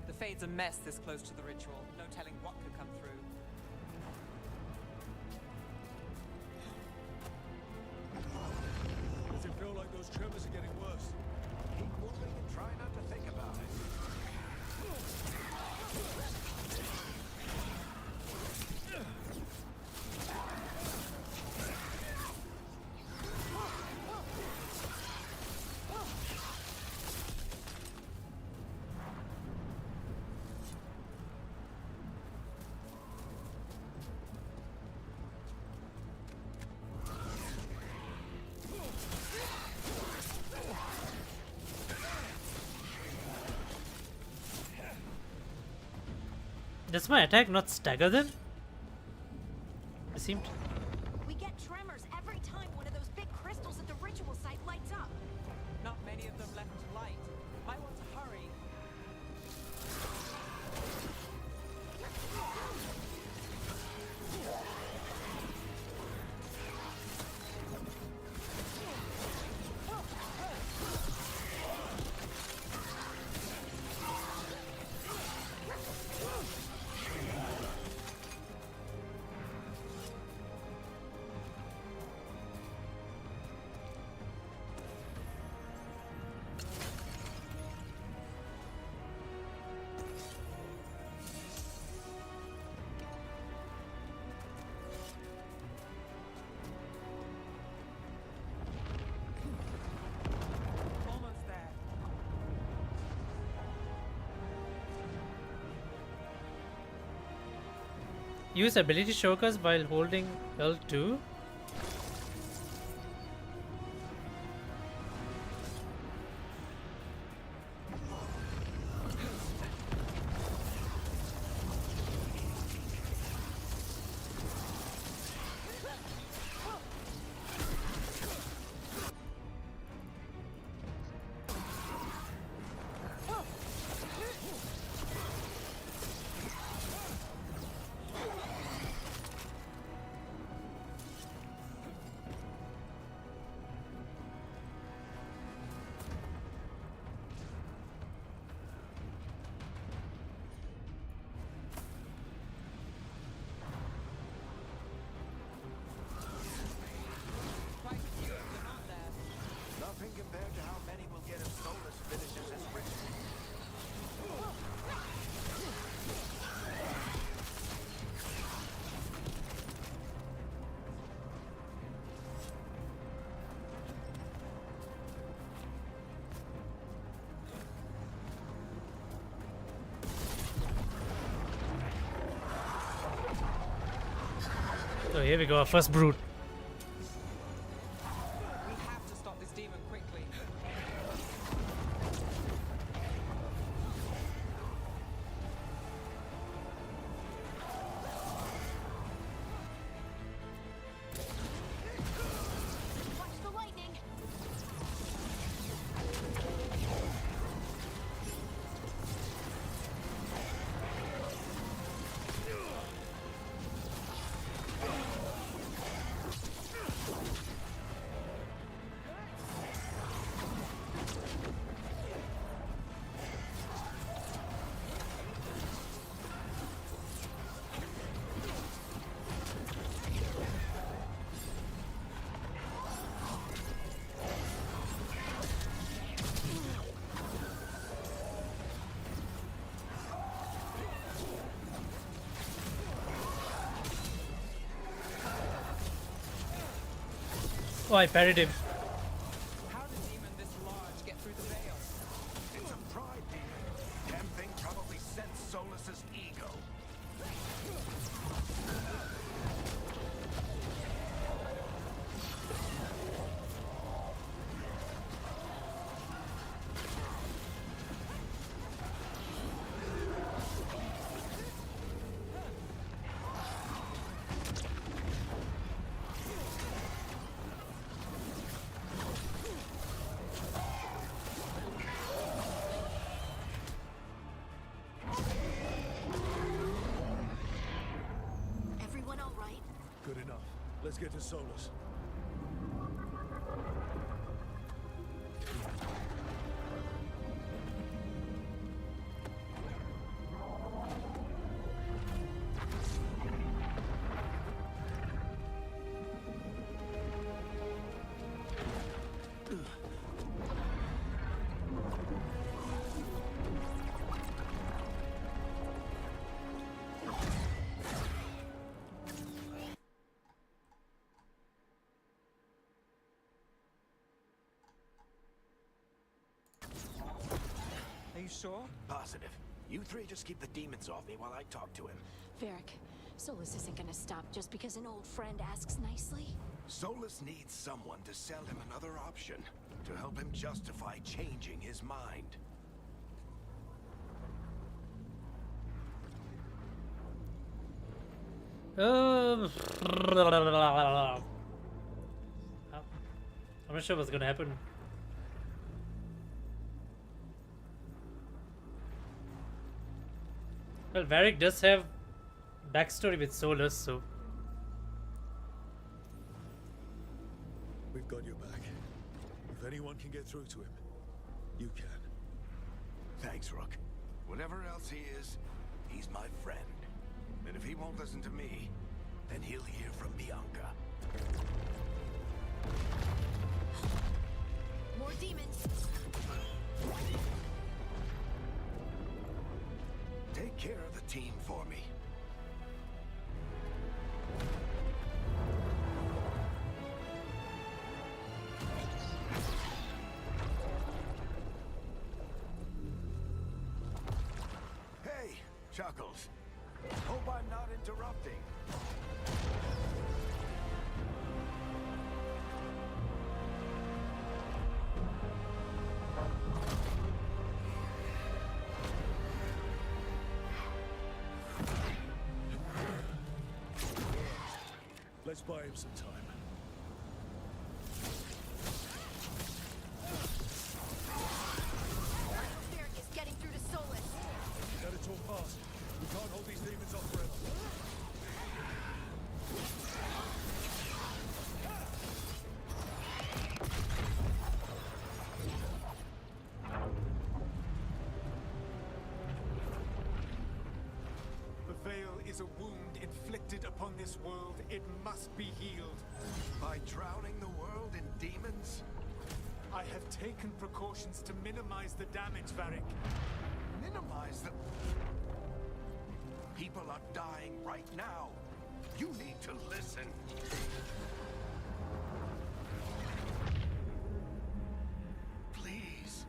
The Fade's a mess this close to the ritual. No telling what could come through. Does it feel like those tremors are getting worse? Keep moving and try not to think about it. Does my attack not stagger them? It seemed. We get tremors every time one of those big crystals at the ritual site lights up. Not many of them left to light. Might want to hurry. Almost there. Use ability shortcuts while holding L2. Quite a few of them, aren't there? Nothing compared to how many will get if Solus finishes his ritual. So here we go, our first brute. We have to stop this demon quickly. Watch the lightning. Oh, I parried him. How did a demon this large get through the veil? It's a pride demon. Damn thing probably sensed Solus's ego. Everyone all right? Good enough. Let's get to Solus. You sure? Positive. You three just keep the demons off me while I talk to him. Varric, Solus isn't gonna stop just because an old friend asks nicely. Solus needs someone to sell him another option, to help him justify changing his mind. I'm not sure what's gonna happen. Well, Varric does have backstory with Solus, so We've got your back. If anyone can get through to him, you can. Thanks, Rook. Whatever else he is, he's my friend. And if he won't listen to me, then he'll hear from Bianca. More demons. Take care of the team for me. Hey, Chuckles. Hope I'm not interrupting. Let's buy him some time. Varric is getting through to Solus. Gotta talk fast. We can't hold these demons off forever. The veil is a wound inflicted upon this world. It must be healed. By drowning the world in demons? I have taken precautions to minimize the damage, Varric. Minimize the... People are dying right now. You need to listen. Please.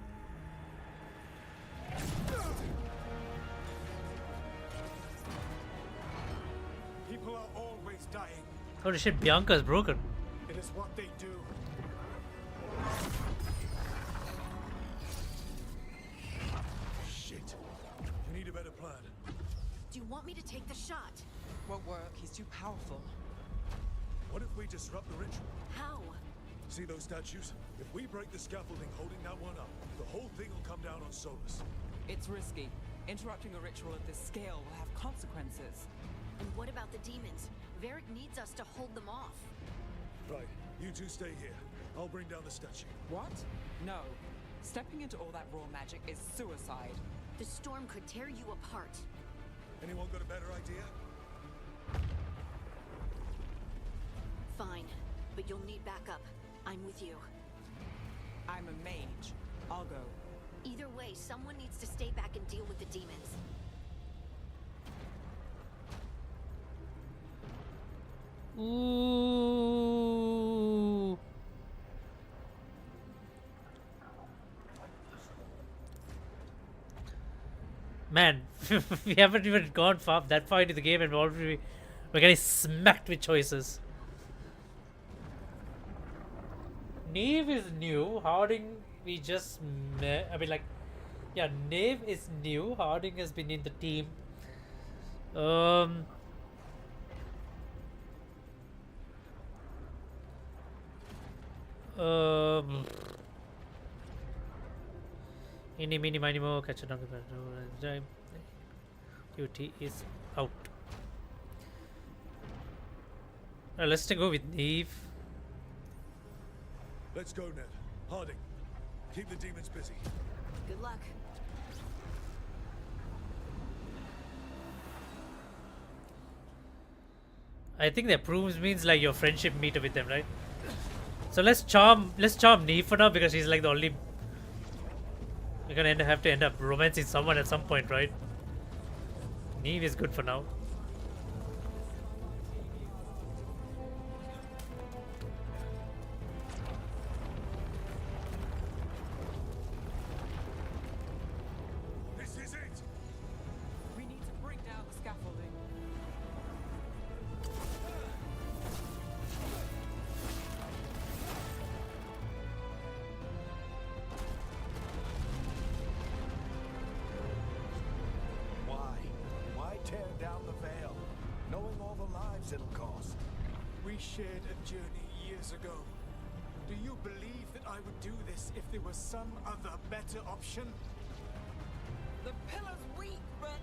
People are always dying. holy shit, Bianca's broken. It is what they do. Shit. We need a better plan. Do you want me to take the shot? Won't work. He's too powerful. What if we disrupt the ritual? How? See those statues? If we break the scaffolding holding that one up, the whole thing will come down on Solus. It's risky. Interrupting a ritual of this scale will have consequences. And what about the demons? Varric needs us to hold them off. Right, you two stay here. I'll bring down the statue. What? No. Stepping into all that raw magic is suicide. The storm could tear you apart. Anyone got a better idea? Fine, but you'll need backup. I'm with you. I'm a mage. I'll go. Either way, someone needs to stay back and deal with the demons. Ooh. Man, we haven't even gone that far into the game and we're getting smacked with choices. Nave is new. Harding, we just met. I mean, like, yeah, Nave is new. Harding has been in the team. Any mini mini mo catch a donkey time. QT is out. Let's go with Neve. Let's go, Ned. Harding, keep the demons busy. Good luck. I think that proves means like your friendship meter with them, right? So let's charm Neve for now because she's like the only. We're gonna have to end up romancing someone at some point, right? Neve is good for now. down the Veil, knowing all the lives it'll cost. We shared a journey years ago. Do you believe that I would do this if there was some other better option? The pillar's weak, but...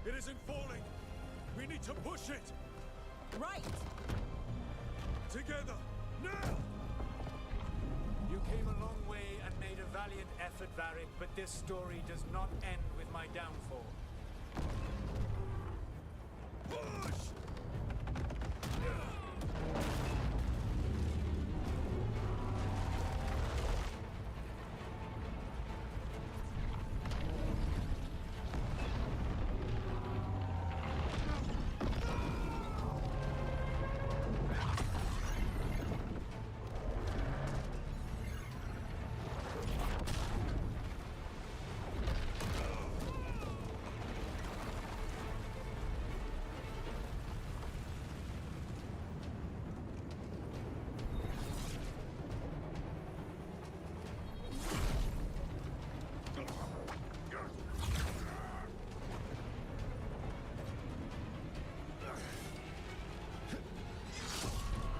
It isn't falling. We need to push it. Right! Together, now! You came a long way and made a valiant effort, Varric, but this story does not end with my downfall. Push!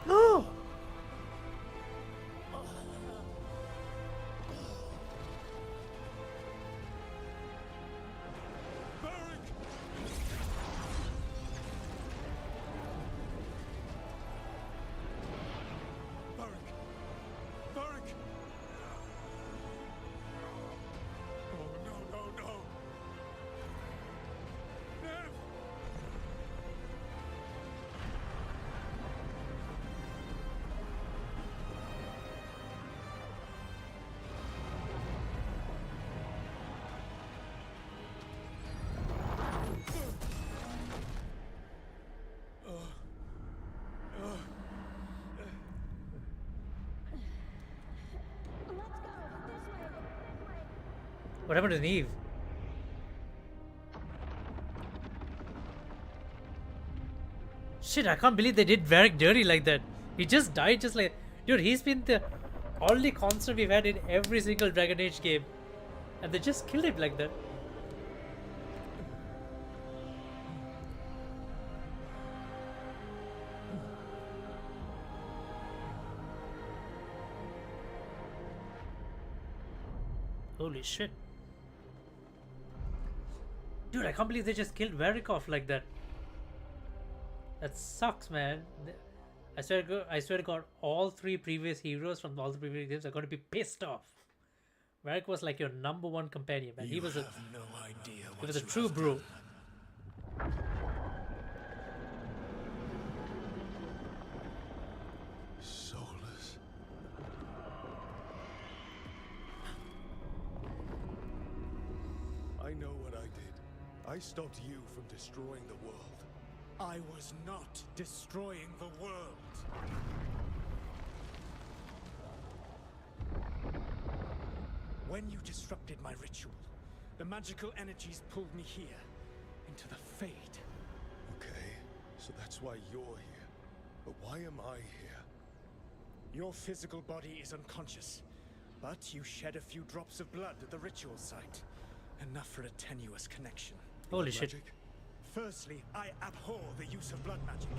No! Varric! Oh, no. Nev! What happened to Neve? Shit, I can't believe they did Varric dirty like that. He just died just like... Dude, he's been the only constant we've had in every single Dragon Age game. And they just killed him like that. Holy shit. Dude, I can't believe they just killed Varric off like that. That sucks, man. I swear to God, all three previous heroes from all the previous games are going to be pissed off. Varric was like your #1 companion, man. He was a true bro. Soulless. I know what I did. I stopped you from destroying the world. I was not destroying the world. When you disrupted my ritual, the magical energies pulled me here, into the Fade. Okay, so that's why you're here. But why am I here? Your physical body is unconscious, but you shed a few drops of blood at the ritual site. Enough for a tenuous connection. Holy shit. Magic? Firstly, I abhor the use of blood magic.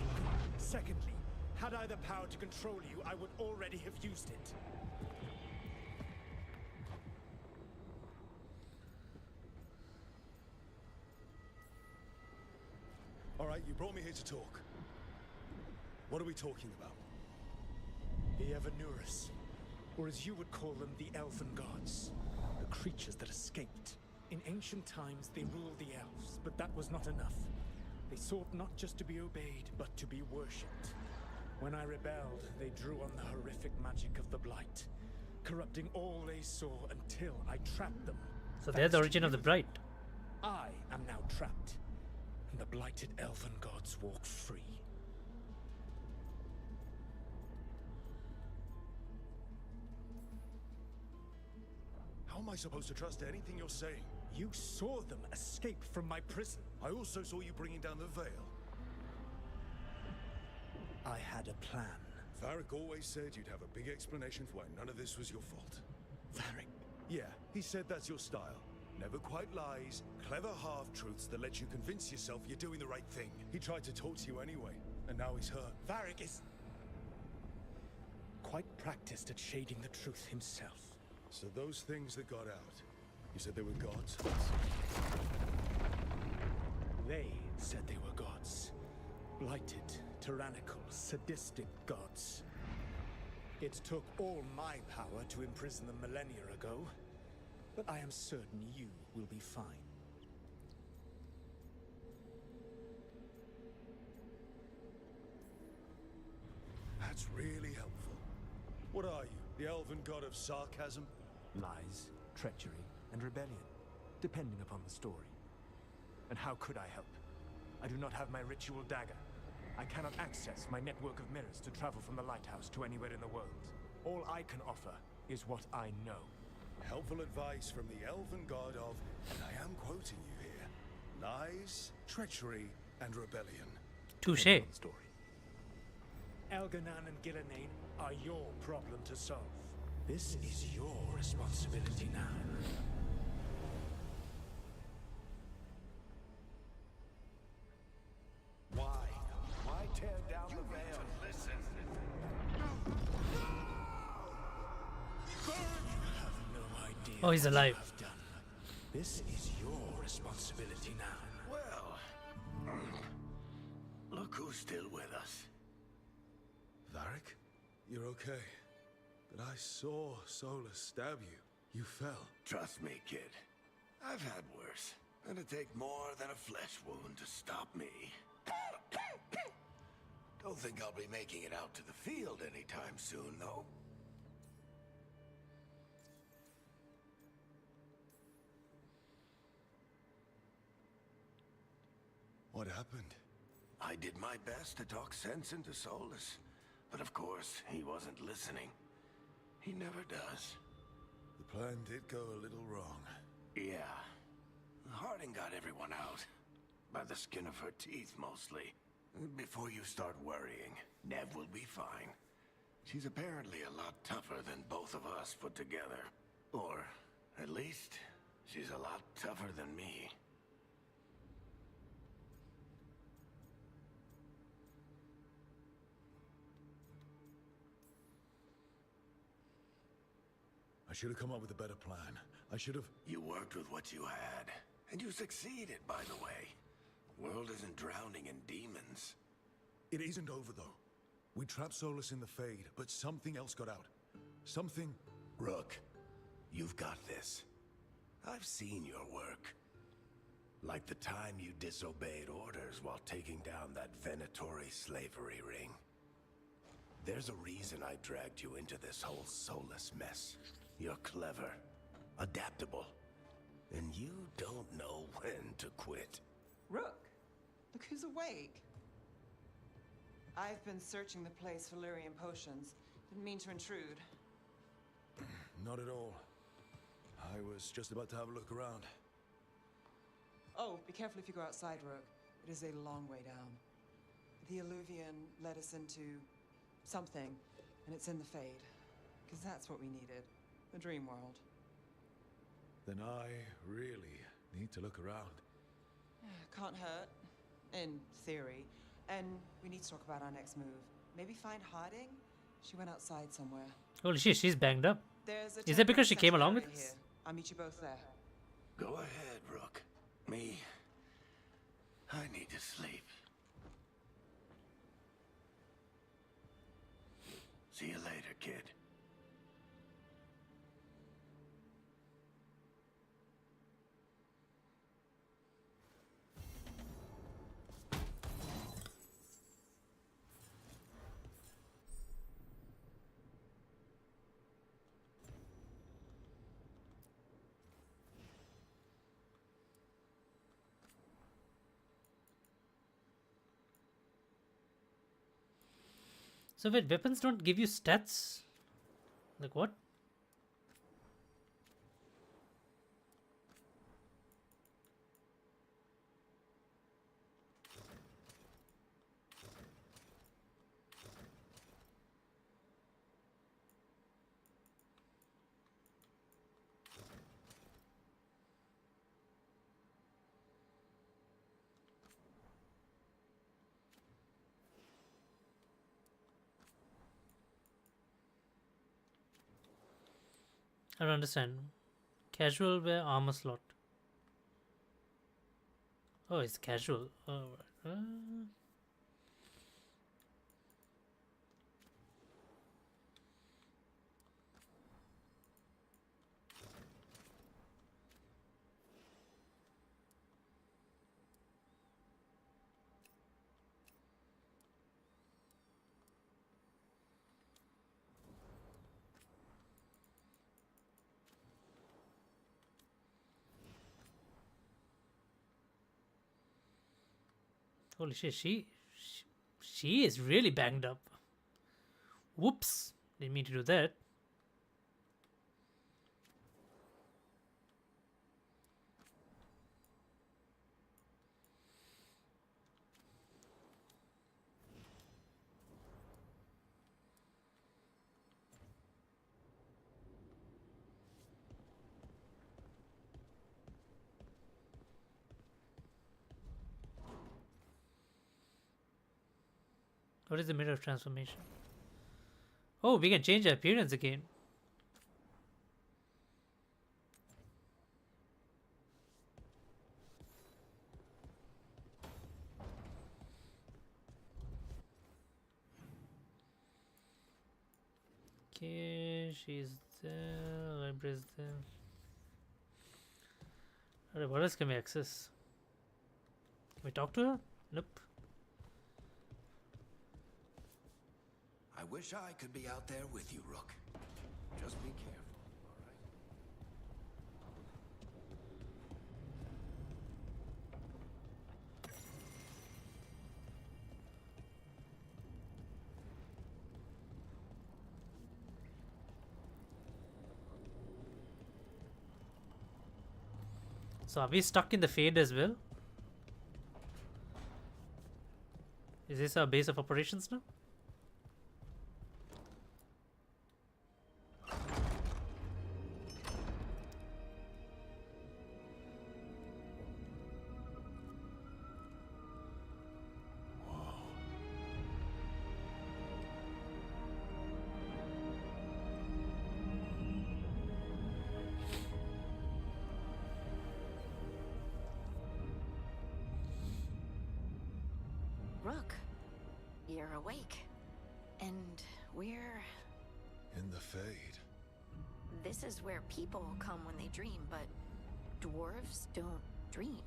Secondly, had I the power to control you, I would already have used it. All right, you brought me here to talk. What are we talking about? The Evanurus, or as you would call them, the Elven Gods. The creatures that escaped. In ancient times, they ruled the elves, but that was not enough. They sought not just to be obeyed, but to be worshipped. When I rebelled, they drew on the horrific magic of the Blight, corrupting all they saw until I trapped them. So they're the origin of the Blight. I am now trapped, and the blighted Elven Gods walk free. How am I supposed to trust anything you're saying? You saw them escape from my prison. I also saw you bringing down the Veil. I had a plan. Varric always said you'd have a big explanation for why none of this was your fault. Varric, Yeah, he said that's your style. Never quite lies, clever half-truths that let you convince yourself you're doing the right thing. He tried to talk to you anyway, and now he's hurt. Varric is quite practiced at shading the truth himself. So those things that got out, you said they were gods? They said they were gods. Blighted, tyrannical, sadistic gods. It took all my power to imprison them millennia ago, but I am certain you will be fine. That's really helpful. What are you, the elven god of sarcasm? Lies, treachery, and rebellion, depending upon the story. And how could I help? I do not have my ritual dagger. I cannot access my network of mirrors to travel from the lighthouse to anywhere in the world. All I can offer is what I know. Helpful advice from the elven god of, and I am quoting you here, lies, treachery, and rebellion. Touche. Depending on the story. Elganan and Gillenane are your problem to solve. This is your responsibility now. Why? Why tear down the veil? Listen. You have no idea Oh, he's what alive. you have done. This is your responsibility now. Well, look who's still with us. Varric, you're okay. But I saw Solus stab you. You fell. Trust me, kid. I've had worse. It'll take more than a flesh wound to stop me. Don't think I'll be making it out to the field anytime soon, though. What happened? I did my best to talk sense into Solus, but of course, he wasn't listening. He never does. The plan did go a little wrong. Yeah. Harding got everyone out. By the skin of her teeth, mostly. Before you start worrying, Nev will be fine. She's apparently a lot tougher than both of us put together. Or, at least, she's a lot tougher than me. I should have come up with a better plan. I should have... You worked with what you had. And you succeeded, by the way. World isn't drowning in demons. It isn't over, though. We trapped Solus in the Fade, but something else got out. Something... Rook, you've got this. I've seen your work. Like the time you disobeyed orders while taking down that Venatori slavery ring. There's a reason I dragged you into this whole Solus mess. You're clever, adaptable, and you don't know when to quit. Rook, look who's awake. I've been searching the place for Lyrian potions. Didn't mean to intrude. Not at all. I was just about to have a look around. Oh, be careful if you go outside, Rook. It is a long way down. The Alluvian led us into something, and it's in the Fade. Because that's what we needed. The dream world. Then I really need to look around. Can't hurt. In theory. And we need to talk about our next move. Maybe find Harding? She went outside somewhere. Holy shit, she's banged up. There's a Is it because she came central along with area us? here. I'll meet you both there. Go ahead, Rook. Me, I need to sleep. See you later, kid. So wait, weapons don't give you stats? Like what? I don't understand. Casual wear armor slot. Oh, it's casual. Oh, right. Holy shit, she is really banged up. Whoops, didn't mean to do that. What is the mirror of transformation? Oh, we can change our appearance again. Okay, she's there. Library's there. Alright, what else can we access? Can we talk to her? Nope. I wish I could be out there with you, Rook. Just be careful, all right? So are we stuck in the Fade as well? Is this our base of operations now? Rook, you're awake. And we're... In the Fade. This is where people come when they dream, but dwarves don't dream.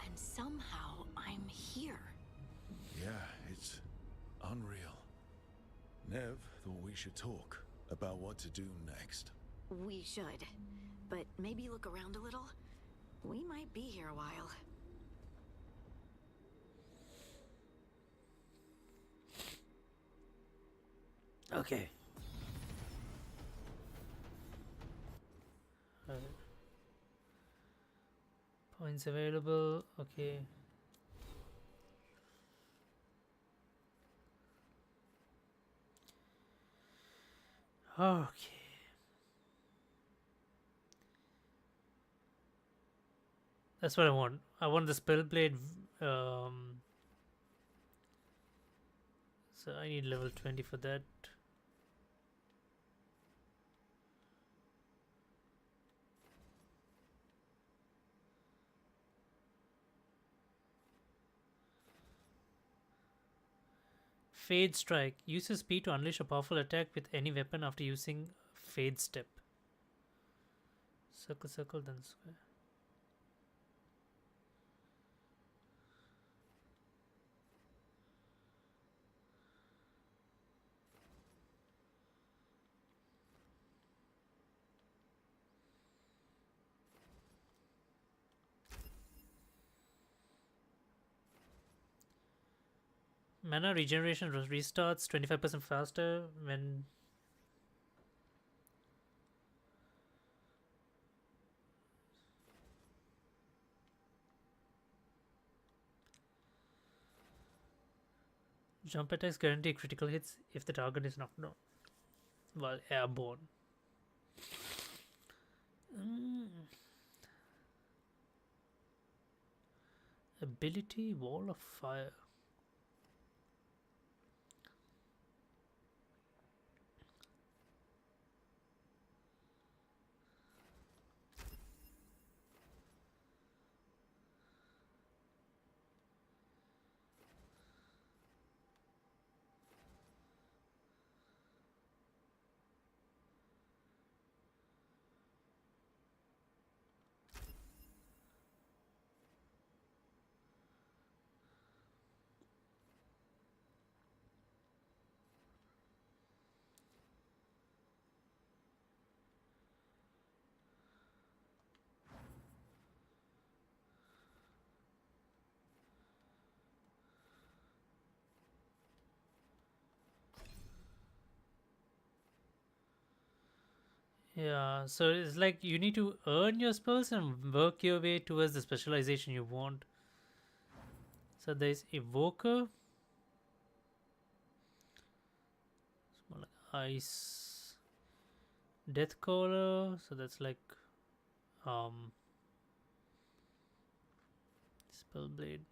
And somehow I'm here. Yeah, it's unreal. Nev thought we should talk about what to do next. We should. But maybe look around a little. We might be here a while. Okay. Points available. Okay. Okay. That's what I want. I want the spell blade. So I need level 20 for that. Fade Strike. Uses speed to unleash a powerful attack with any weapon after using Fade Step. Circle, circle, then square. Mana regeneration restarts 25% faster when jump attacks guarantee critical hits if the target is knocked down while airborne. Ability Wall of Fire. Yeah, so it's like you need to earn your spells and work your way towards the specialization you want. So there's Evoker, it's more like Ice, Death Caller. So that's like um Spellblade.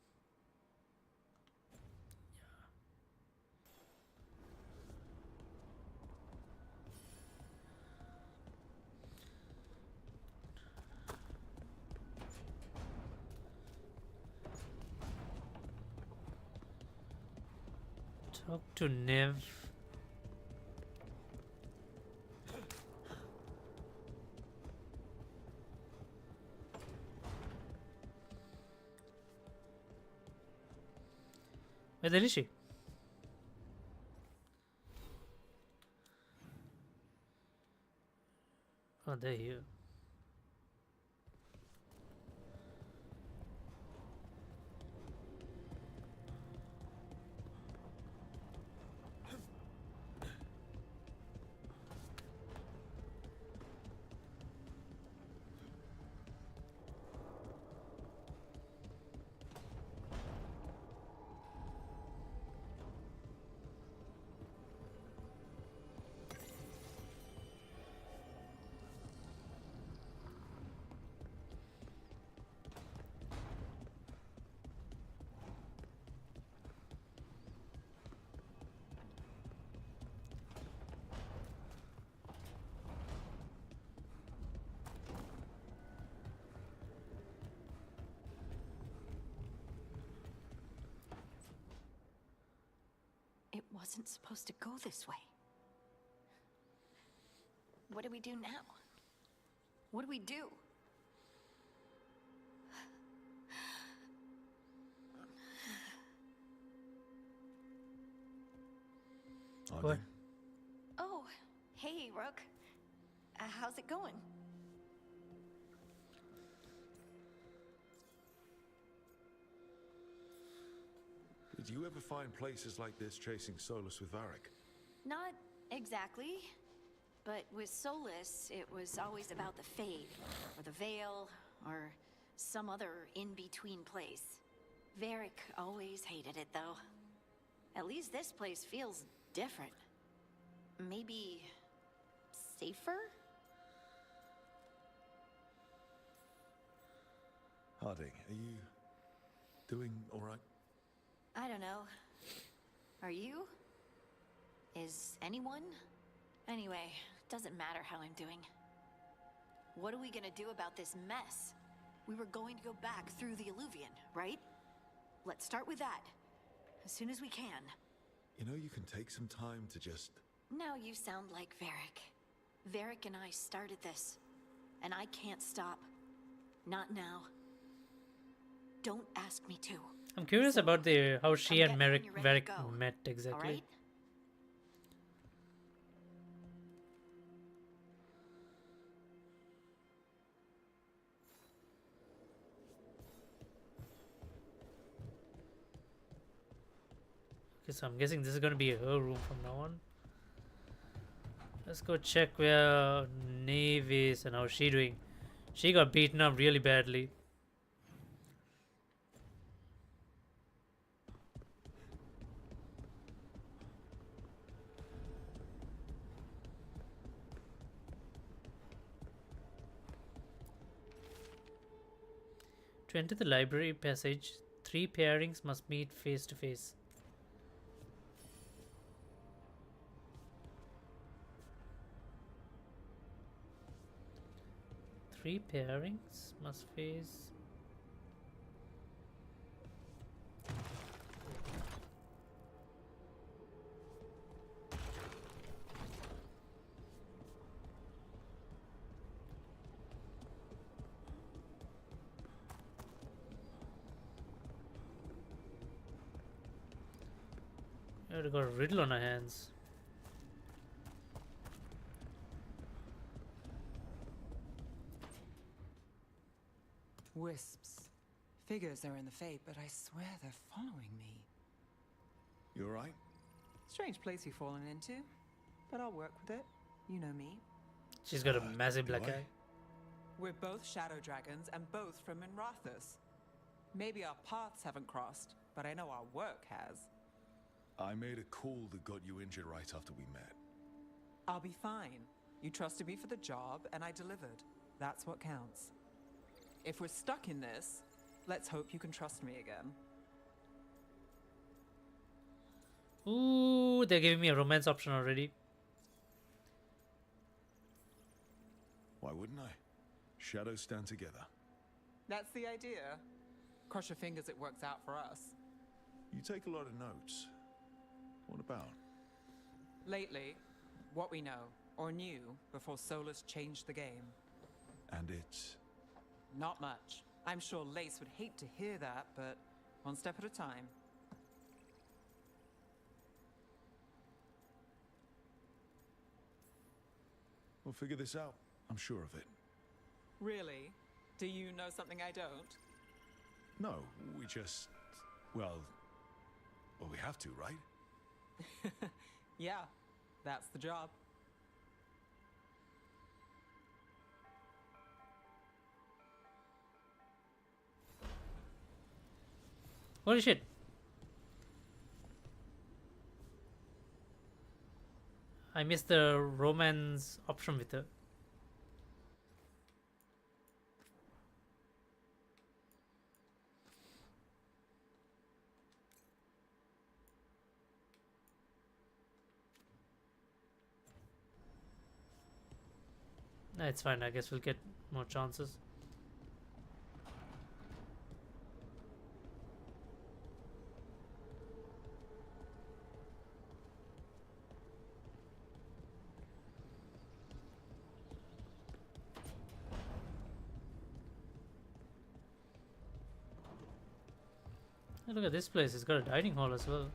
Talk to Nev. Where the hell is she? Oh, they're here. It wasn't supposed to go this way. What do we do now? What do we do? What? Oh, hey, Rook. How's it going? Did you ever find places like this chasing Solus with Varric? Not exactly. But with Solus, it was always about the Fade, or the Veil, or some other in-between place. Varric always hated it, though. At least this place feels different. Maybe safer? Harding, are you doing all right? I don't know. Are you? Is anyone? Anyway, doesn't matter how I'm doing. What are we gonna do about this mess? We were going to go back through the Illuvian, right? Let's start with that. As soon as we can. You know, you can take some time to just... Now you sound like Varric. Varric and I started this. And I can't stop. Not now. Don't ask me to. I'm curious So, about the how she come and get me when you're ready Varric to go. met exactly. Alright? Okay, so I'm guessing this is gonna be her room from now on. Let's go check where Nave is and how's she doing. She got beaten up really badly. To enter the library passage, 3 pairings must meet face to face. Three pairings must face. We got a riddle on our hands. Wisps. Figures are in the Fate, but I swear they're following me. You all right? Strange place you've fallen into, but I'll work with it. You know me. She's got a massive do black I? eye. We're both shadow dragons and both from Minrathous. Maybe our paths haven't crossed, but I know our work has. I made a call that got you injured right after we met. I'll be fine. You trusted me for the job, and I delivered. That's what counts. If we're stuck in this, let's hope you can trust me again. Ooh, they're giving me a romance option already. Why wouldn't I? Shadows stand together. That's the idea. Cross your fingers it works out for us. You take a lot of notes. What about? Lately, what we know, or knew, before Solus changed the game. And it's... Not much. I'm sure Lace would hate to hear that, but one step at a time. We'll figure this out. I'm sure of it. Really? Do you know something I don't? No, we just... Well, we have to, right? Yeah, that's the job. Holy shit. I missed the romance option with her. Nah, it's fine. I guess we'll get more chances. Hey, look at this place. It's got a dining hall as well.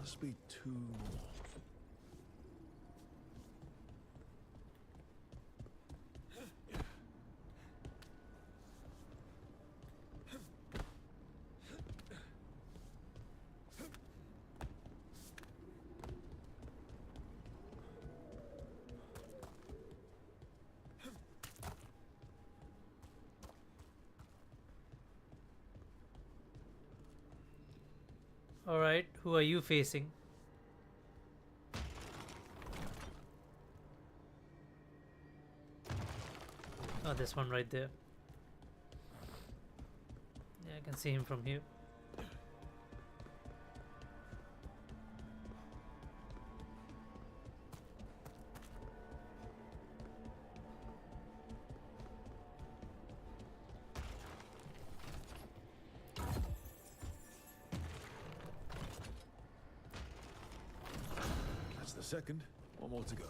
Must be two more. Alright, who are you facing? Oh, this one right there. Yeah, I can see him from here. That's the second. One more to go.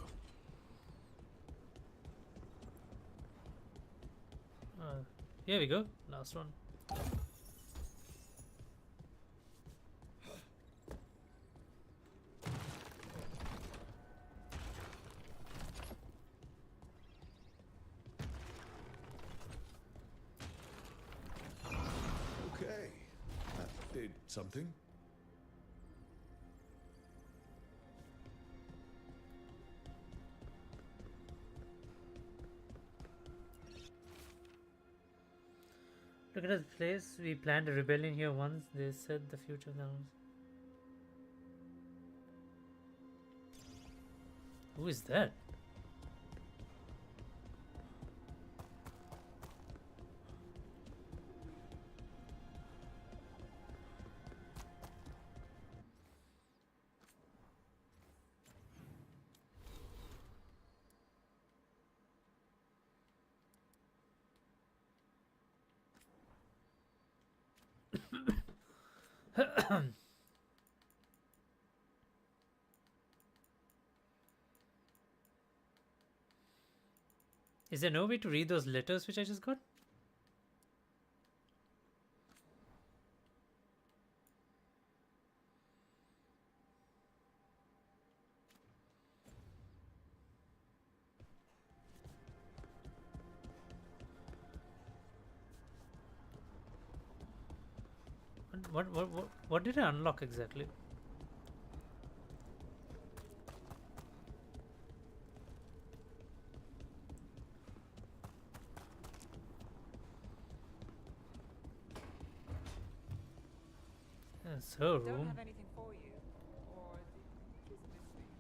Here we go. Last one. Okay. That did something. Look at this place. We planned a rebellion here once. They said the future comes. Who is that? Is there no way to read those letters which I just got? What did I unlock exactly? It's her Don't room. have anything for you, or did you just miss me?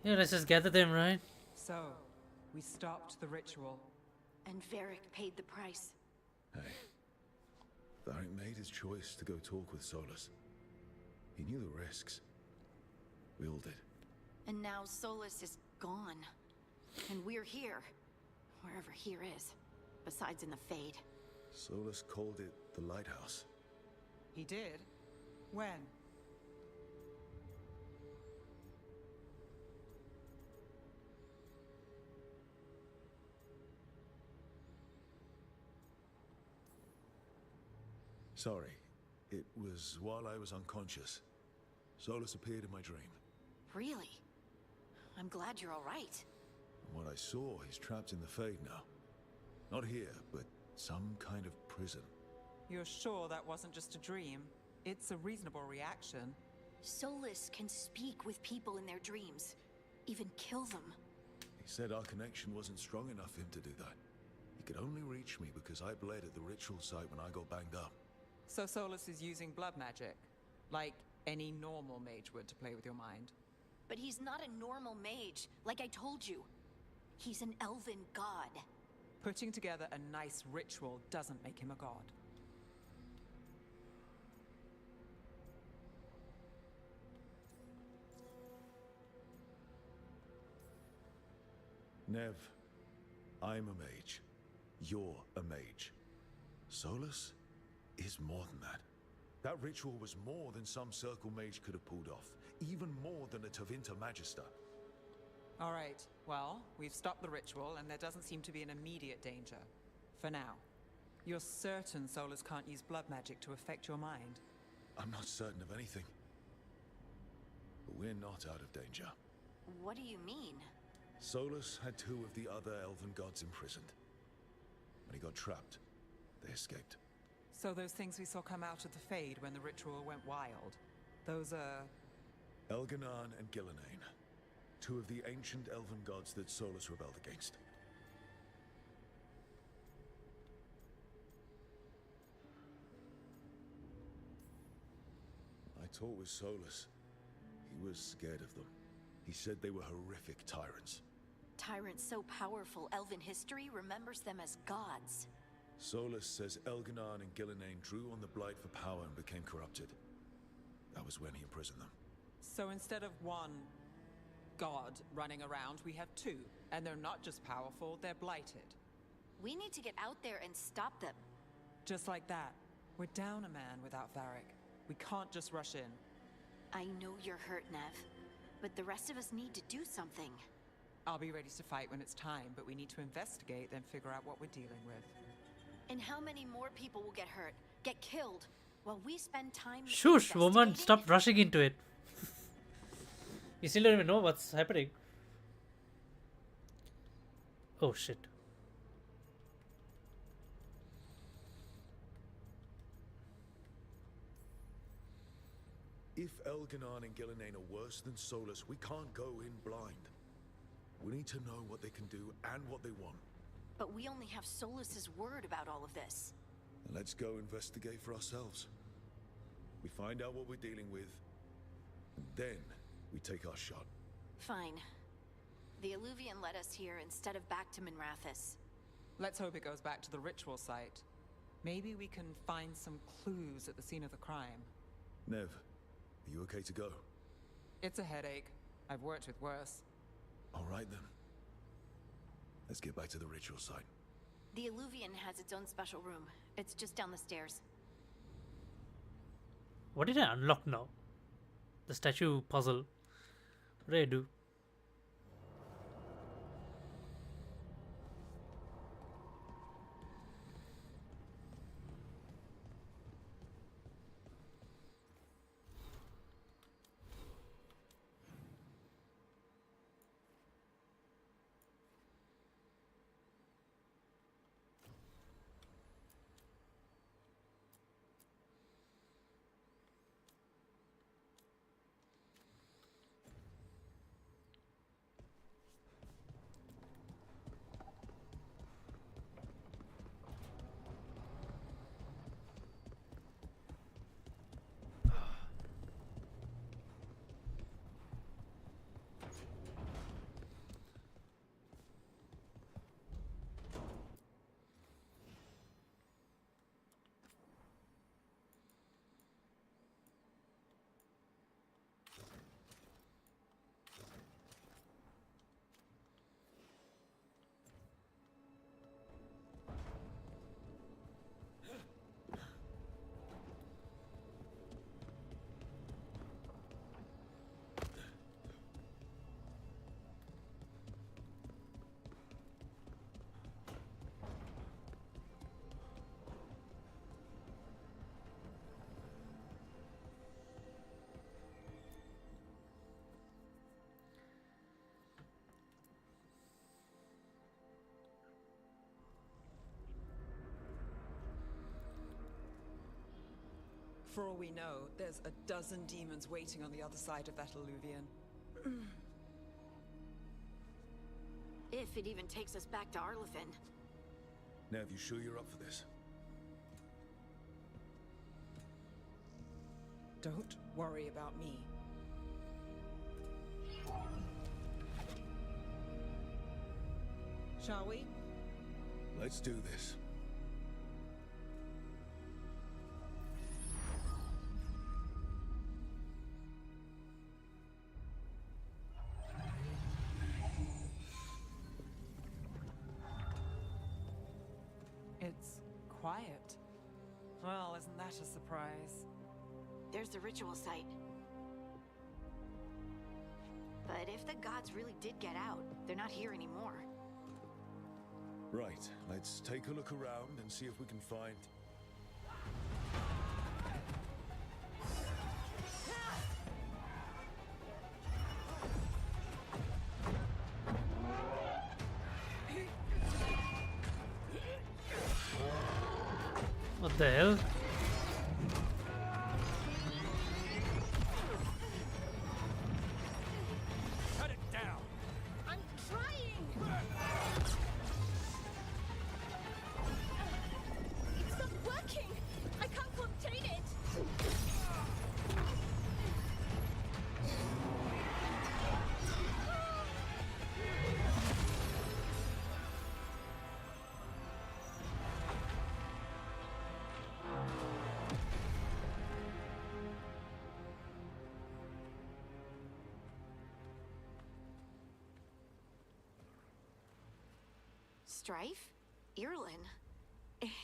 Yeah, let's just gather them, right? So, we stopped the ritual. And Varric paid the price. Hey, Varric made his choice to go talk with Solus. He knew the risks. We all did. And now Solus is gone. And we're here. Wherever here is. Besides in the Fade. Solus called it the Lighthouse. He did? When? Sorry, it was while I was unconscious. Solus appeared in my dream. Really? I'm glad you're all right. From what I saw, he's trapped in the Fade now. Not here, but some kind of prison. You're sure that wasn't just a dream? It's a reasonable reaction. Solus can speak with people in their dreams. Even kill them. He said our connection wasn't strong enough for him to do that. He could only reach me because I bled at the ritual site when I got banged up. So Solus is using blood magic? Like any normal mage would to play with your mind? But he's not a normal mage, like I told you. He's an elven god. Putting together a nice ritual doesn't make him a god. Nev, I'm a mage. You're a mage. Solus is more than that. That ritual was more than some circle mage could have pulled off. Even more than a Tevinter Magister. All right, well, we've stopped the ritual and there doesn't seem to be an immediate danger. For now. You're certain Solus can't use blood magic to affect your mind? I'm not certain of anything. But we're not out of danger. What do you mean? Solus had two of the other elven gods imprisoned. When he got trapped, they escaped. So those things we saw come out of the Fade when the ritual went wild, those are... Elganan and Gillenane. Two of the ancient elven gods that Solus rebelled against. I talked with Solus. He was scared of them. He said they were horrific tyrants. Tyrants so powerful, elven history remembers them as gods. Solus says Elganan and Gillenane drew on the Blight for power and became corrupted. That was when he imprisoned them. So instead of one god running around, we have two. And they're not just powerful, they're blighted. We need to get out there and stop them. Just like that. We're down a man without Varric. We can't just rush in. I know you're hurt, Nev. But the rest of us need to do something. I'll be ready to fight when it's time, but we need to investigate, then figure out what we're dealing with. And how many more people will get hurt, get killed, while we spend time Shush, woman, investigating? stop rushing into it. You still don't even know what's happening. Oh shit. If Elganon and Gillenane are worse than Solus, we can't go in blind. We need to know what they can do and what they want. But we only have Solus's word about all of this. Let's go investigate for ourselves. We find out what we're dealing with, and then we take our shot. Fine. The Illuvian led us here instead of back to Minrathous. Let's hope it goes back to the ritual site. Maybe we can find some clues at the scene of the crime. Nev, are you okay to go? It's a headache. I've worked with worse. All right then. Let's get back to the ritual site. The Illuvian has its own special room. It's just down the stairs. What did I unlock now? The statue puzzle. What did I do? For all we know, there's a dozen demons waiting on the other side of that Illuvian. If it even takes us back to Arlithin. Nev, you sure you're up for this? Don't worry about me. Shall we? Let's do this. It's quiet. Well, isn't that a surprise? There's the ritual site. But if the gods really did get out, they're not here anymore. Right, let's take a look around and see if we can find... What the hell? Cut it down! I'm trying! It's not working! I can't contain it! Strife? Irlin?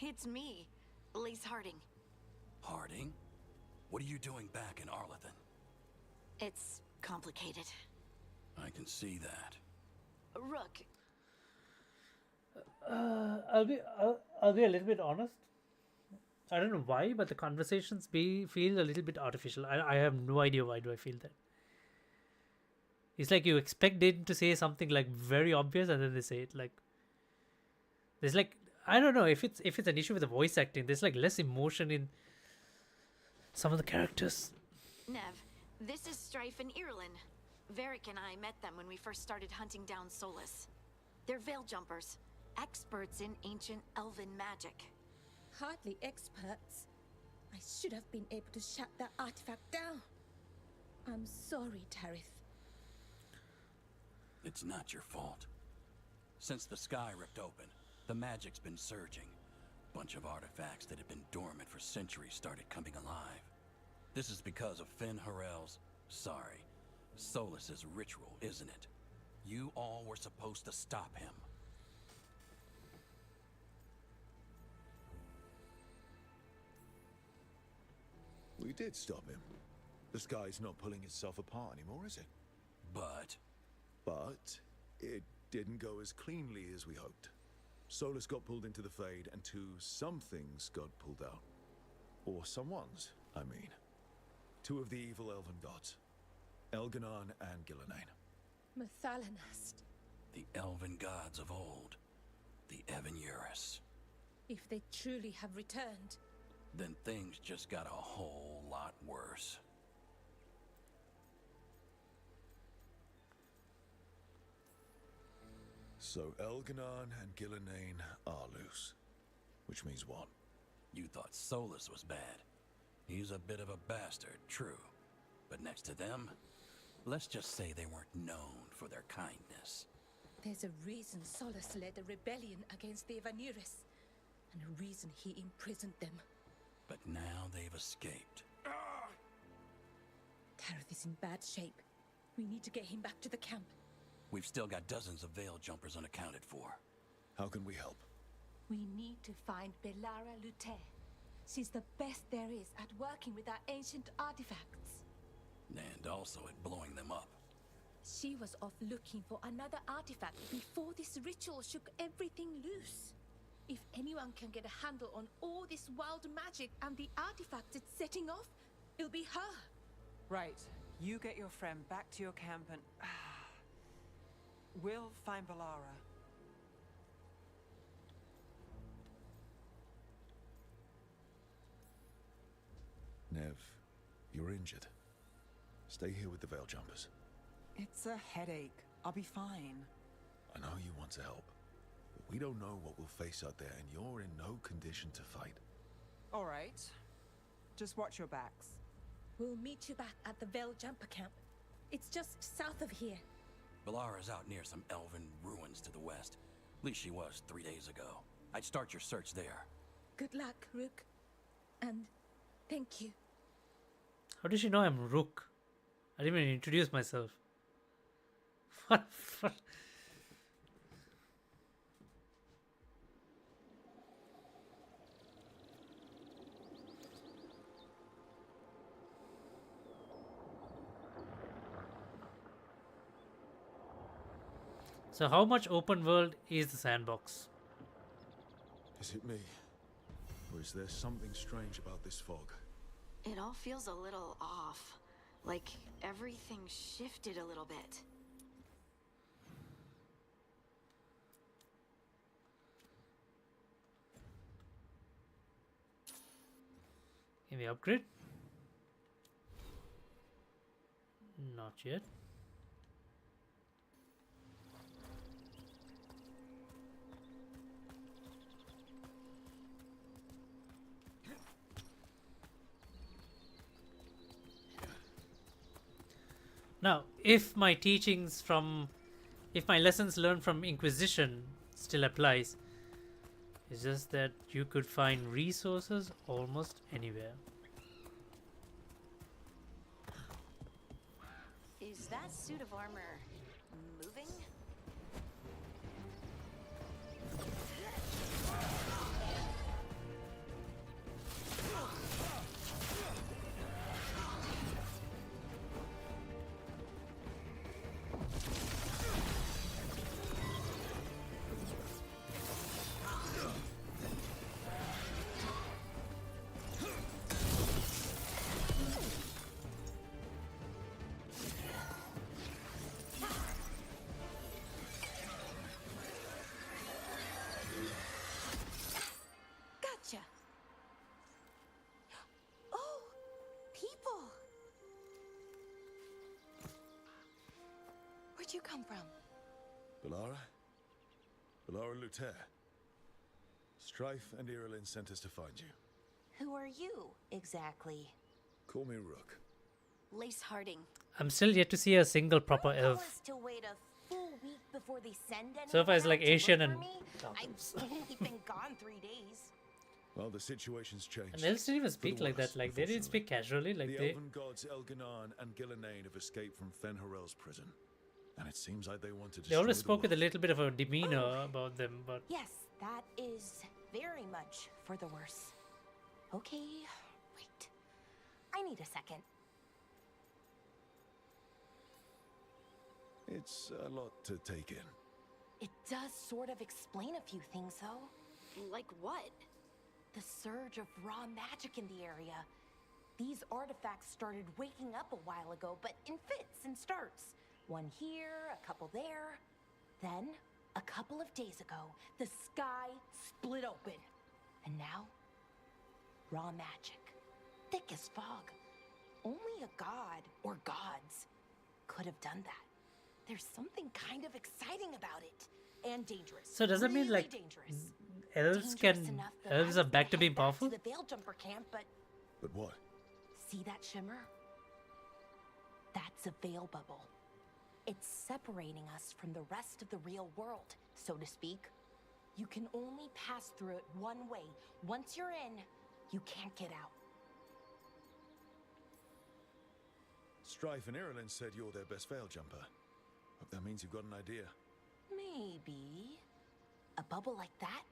It's me, Lace Harding. Harding? What are you doing back in Arlithin? It's complicated. I can see that. Rook, I'll be a little bit honest. I don't know why, but the conversations feel a little bit artificial. I have no idea why do I feel that. It's like you expect them to say something like very obvious, and then they say it like. There's like, I don't know if it's an issue with the voice acting. There's like less emotion in some of the characters. Nev, This is Strife and Irlin. Varric and I met them when we first started hunting down Solus. They're veil jumpers, experts in ancient elven magic. Hardly experts. I should have been able to shut that artifact down. I'm sorry, Tarith. It's not your fault. Since the sky ripped open, the magic's been surging. Bunch of artifacts that had been dormant for centuries started coming alive. This is because of Finn Harel's... sorry, Solus's ritual, isn't it? You all were supposed to stop him. We did stop him. The sky's not pulling itself apart anymore, is it? But But it didn't go as cleanly as we hoped. Solus got pulled into the Fade, and some things got pulled out. Or someone's, I mean. Two of the evil elven gods. Elganon and Gillenane. Mathalanast. the elven gods of old, the Evan-Urus. If they truly have returned. Then things just got a whole lot worse. So Elganon and Gillenane are loose. Which means what? You thought Solus was bad. He's a bit of a bastard, true. But next to them, let's just say they weren't known for their kindness. There's a reason Solus led a rebellion against the Evan-Urus, and a reason he imprisoned them. But now they've escaped. Tareth is in bad shape. We need to get him back to the camp. We've still got dozens of Veil Jumpers unaccounted for. How can we help? We need to find Belara Lute. She's the best there is at working with our ancient artifacts. And also at blowing them up. She was off looking for another artifact before this ritual shook everything loose. If anyone can get a handle on all this wild magic and the artifacts it's setting off, it'll be her. Right. You get your friend back to your camp and... we'll find Belara. Nev, you're injured. Stay here with the Veil Jumpers. It's a headache. I'll be fine. I know you want to help, but we don't know what we'll face out there, and you're in no condition to fight. All right. Just watch your backs. We'll meet you back at the Veil Jumper camp. It's just south of here. Belara's out near some elven ruins to the west. At least she was 3 days ago. I'd start your search there. Good luck, Rook. And thank you. How does she know I'm Rook? I didn't even introduce myself. What? So how much open world is the sandbox? Is it me? Or is there something strange about this fog? It all feels a little off. Like everything shifted a little bit. Can we upgrade? Not yet. Now, if my lessons learned from Inquisition still applies, it's just that you could find resources almost anywhere. Is that suit of armor moving? you come from? Balara? Balara Luther. Strife and Irilin sent us to find you. Who are you, exactly? Call me Rook. Lace Harding. I'm still yet to see a single proper Tell elf. us to wait a full week before they send anyone So far it's like out to Asian look and for me? darkness. I've only been gone 3 days. Well, the situation's changed. And elves didn't even speak the like that. worse, Like they didn't speak casually. Like The they. elven gods Elganan and Gillenane have escaped from Fen'Harel's prison. And it seems like they want to They destroy always the spoke with a world. little bit of a demeanor about them, but Yes, that is very much for the worse. Okay, wait. I need a second. It's a lot to take in. It does sort of explain a few things, though. Like what? The surge of raw magic in the area. These artifacts started waking up a while ago, but in fits and starts. One here, a couple there. Then, a couple of days ago, the sky split open. And now, raw magic. Thick as fog. Only a god, or gods, could have done that. There's something kind of exciting about it. And dangerous. so does that mean Really like dangerous. elves Dangerous can enough that elves I are was back gonna to being head back powerful? to the Veil Jumper camp, but But what? see that shimmer? That's a veil bubble. It's separating us from the rest of the real world, so to speak. You can only pass through it one way. Once you're in, you can't get out. Strife and Irilin said you're their best veil jumper. Hope that means you've got an idea. Maybe. A bubble like that?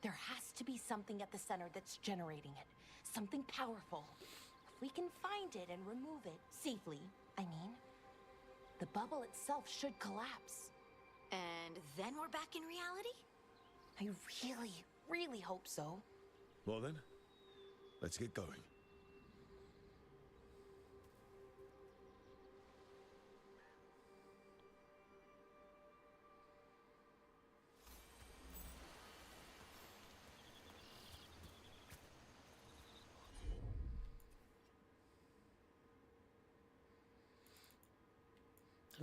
There has to be something at the center that's generating it. Something powerful. If we can find it and remove it safely, I mean, the bubble itself should collapse. And then we're back in reality? I really, really hope so. Well then, let's get going.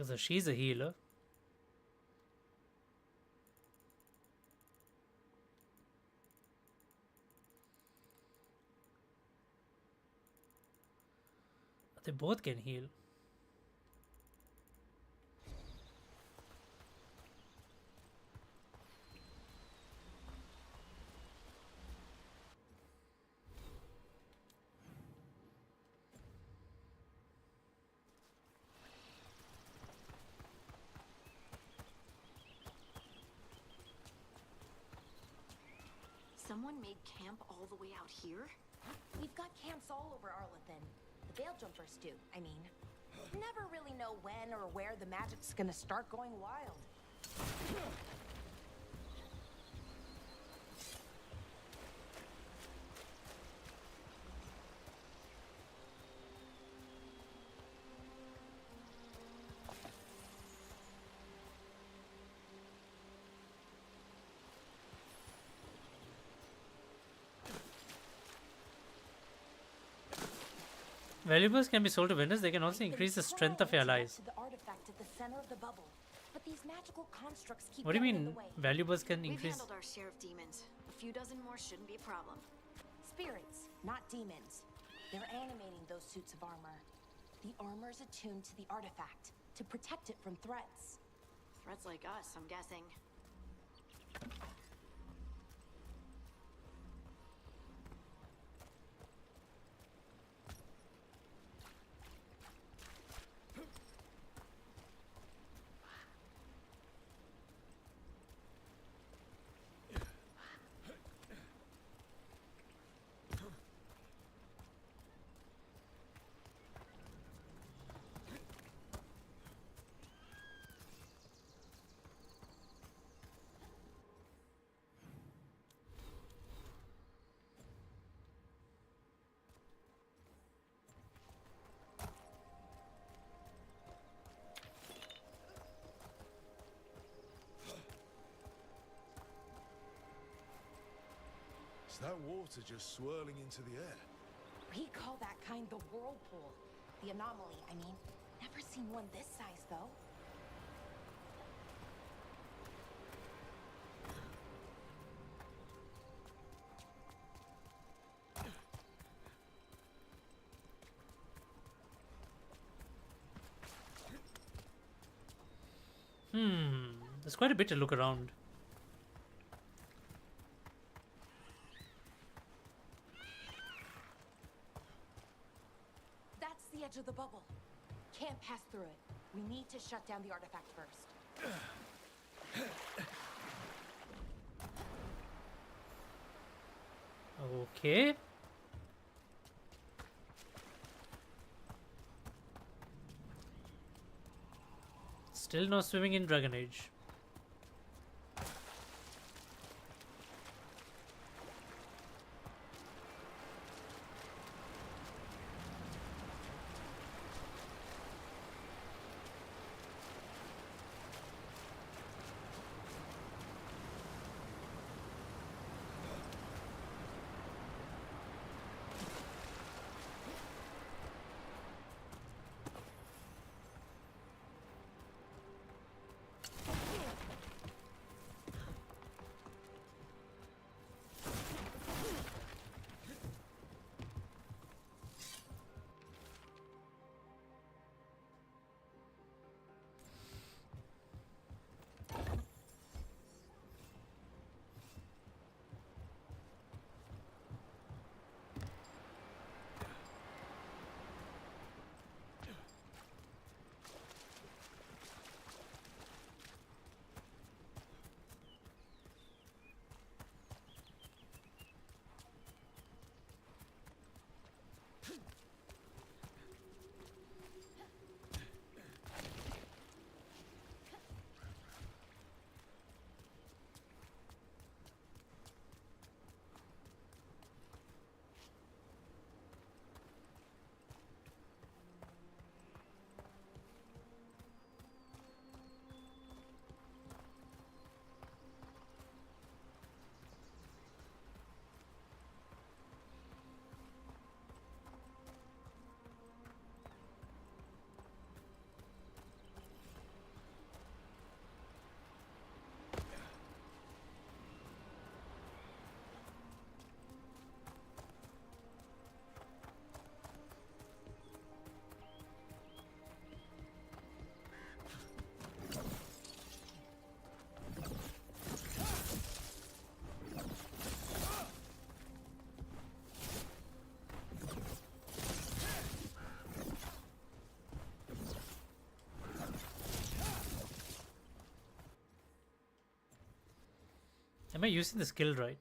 so she's a healer. They both can heal. Someone made camp all the way out here? We've got camps all over Arlathan. The Veil Jumpers do, I mean. Never really know when or where the magic's gonna start going wild. Valuables can be sold to vendors. They can also increase the strength of your allies. To the artifact at the center of the bubble, but these magical constructs keep What do you getting in mean the way. valuables can We've increase? handled our share of demons. A few dozen more shouldn't be a problem. Spirits, not demons. They're animating those suits of armor. The armor's attuned to the artifact to protect it from threats. Threats like us, I'm guessing. Is that water just swirling into the air? We call that kind the whirlpool. The anomaly, I mean. Never seen one this size, though. There's quite a bit to look around. That's the edge of the bubble. Can't pass through it. We need to shut down the artifact first. Okay. Still no swimming in Dragon Age. Am I using the skill right?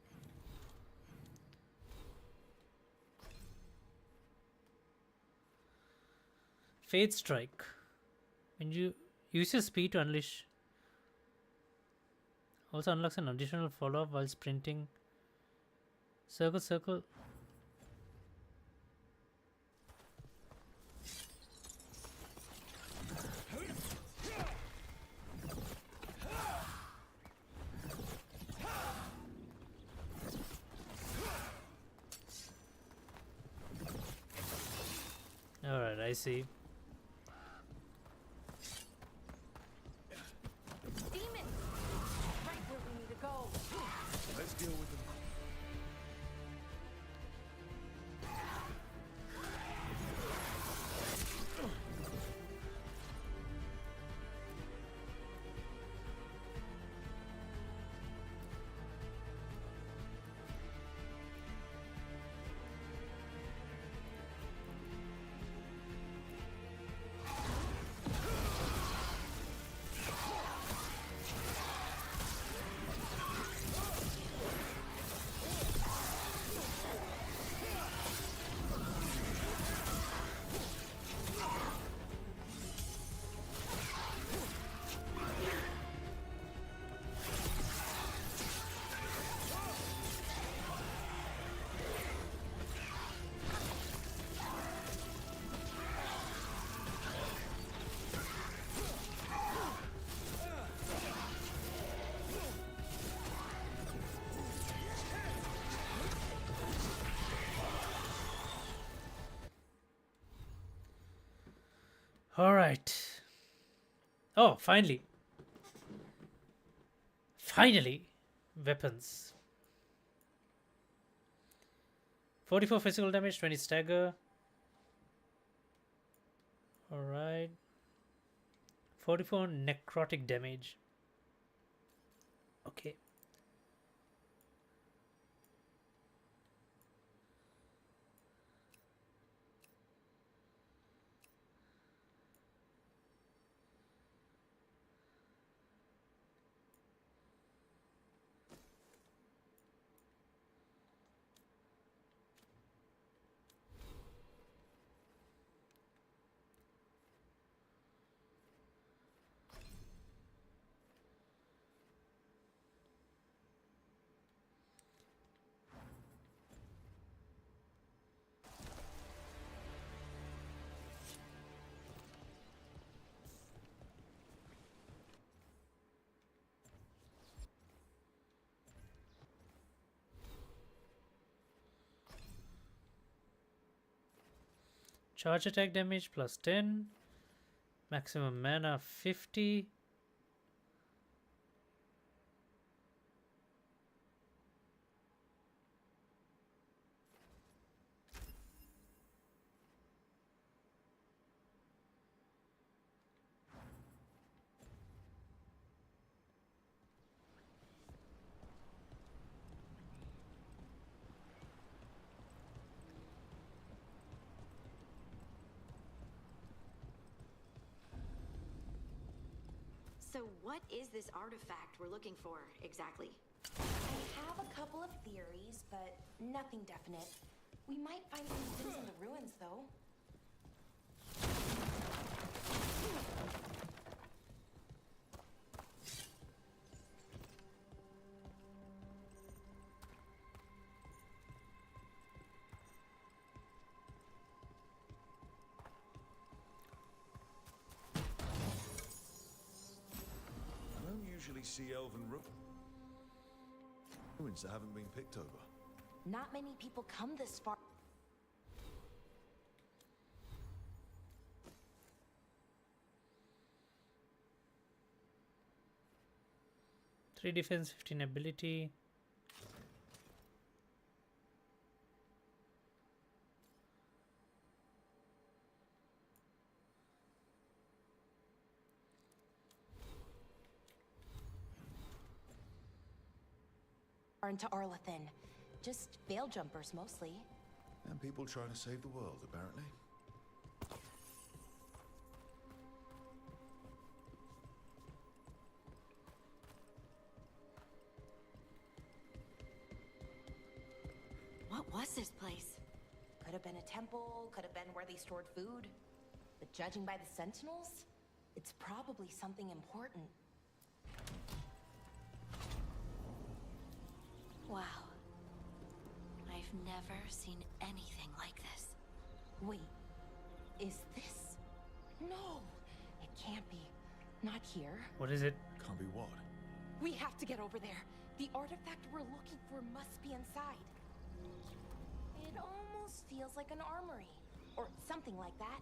Fade Strike. When you use your speed to unleash, also unlocks an additional follow-up while sprinting. Circle, circle. Alright, I see. Demon! Right where we need to go. Let's deal with them. Alright. Oh, finally. Finally. Weapons. 44 physical damage, 20 stagger. Alright. 44 necrotic damage. Okay. Charge attack damage plus 10. Maximum mana 50. So what is this artifact we're looking for, exactly? I have a couple of theories, but nothing definite. We might find some things in the ruins, though. I don't usually see elven ruins that haven't been picked over. Not many people come this far. 3 defense, 15 ability. Into Arlathan. Just veil jumpers, mostly. And people trying to save the world, apparently. What was this place? Could have been a temple, could have been where they stored food. But judging by the sentinels, it's probably something important. Wow. I've never seen anything like this. Wait, is this? No, it can't be. Not here. What is it? Can't be what? We have to get over there. The artifact we're looking for must be inside. It almost feels like an armory, or something like that.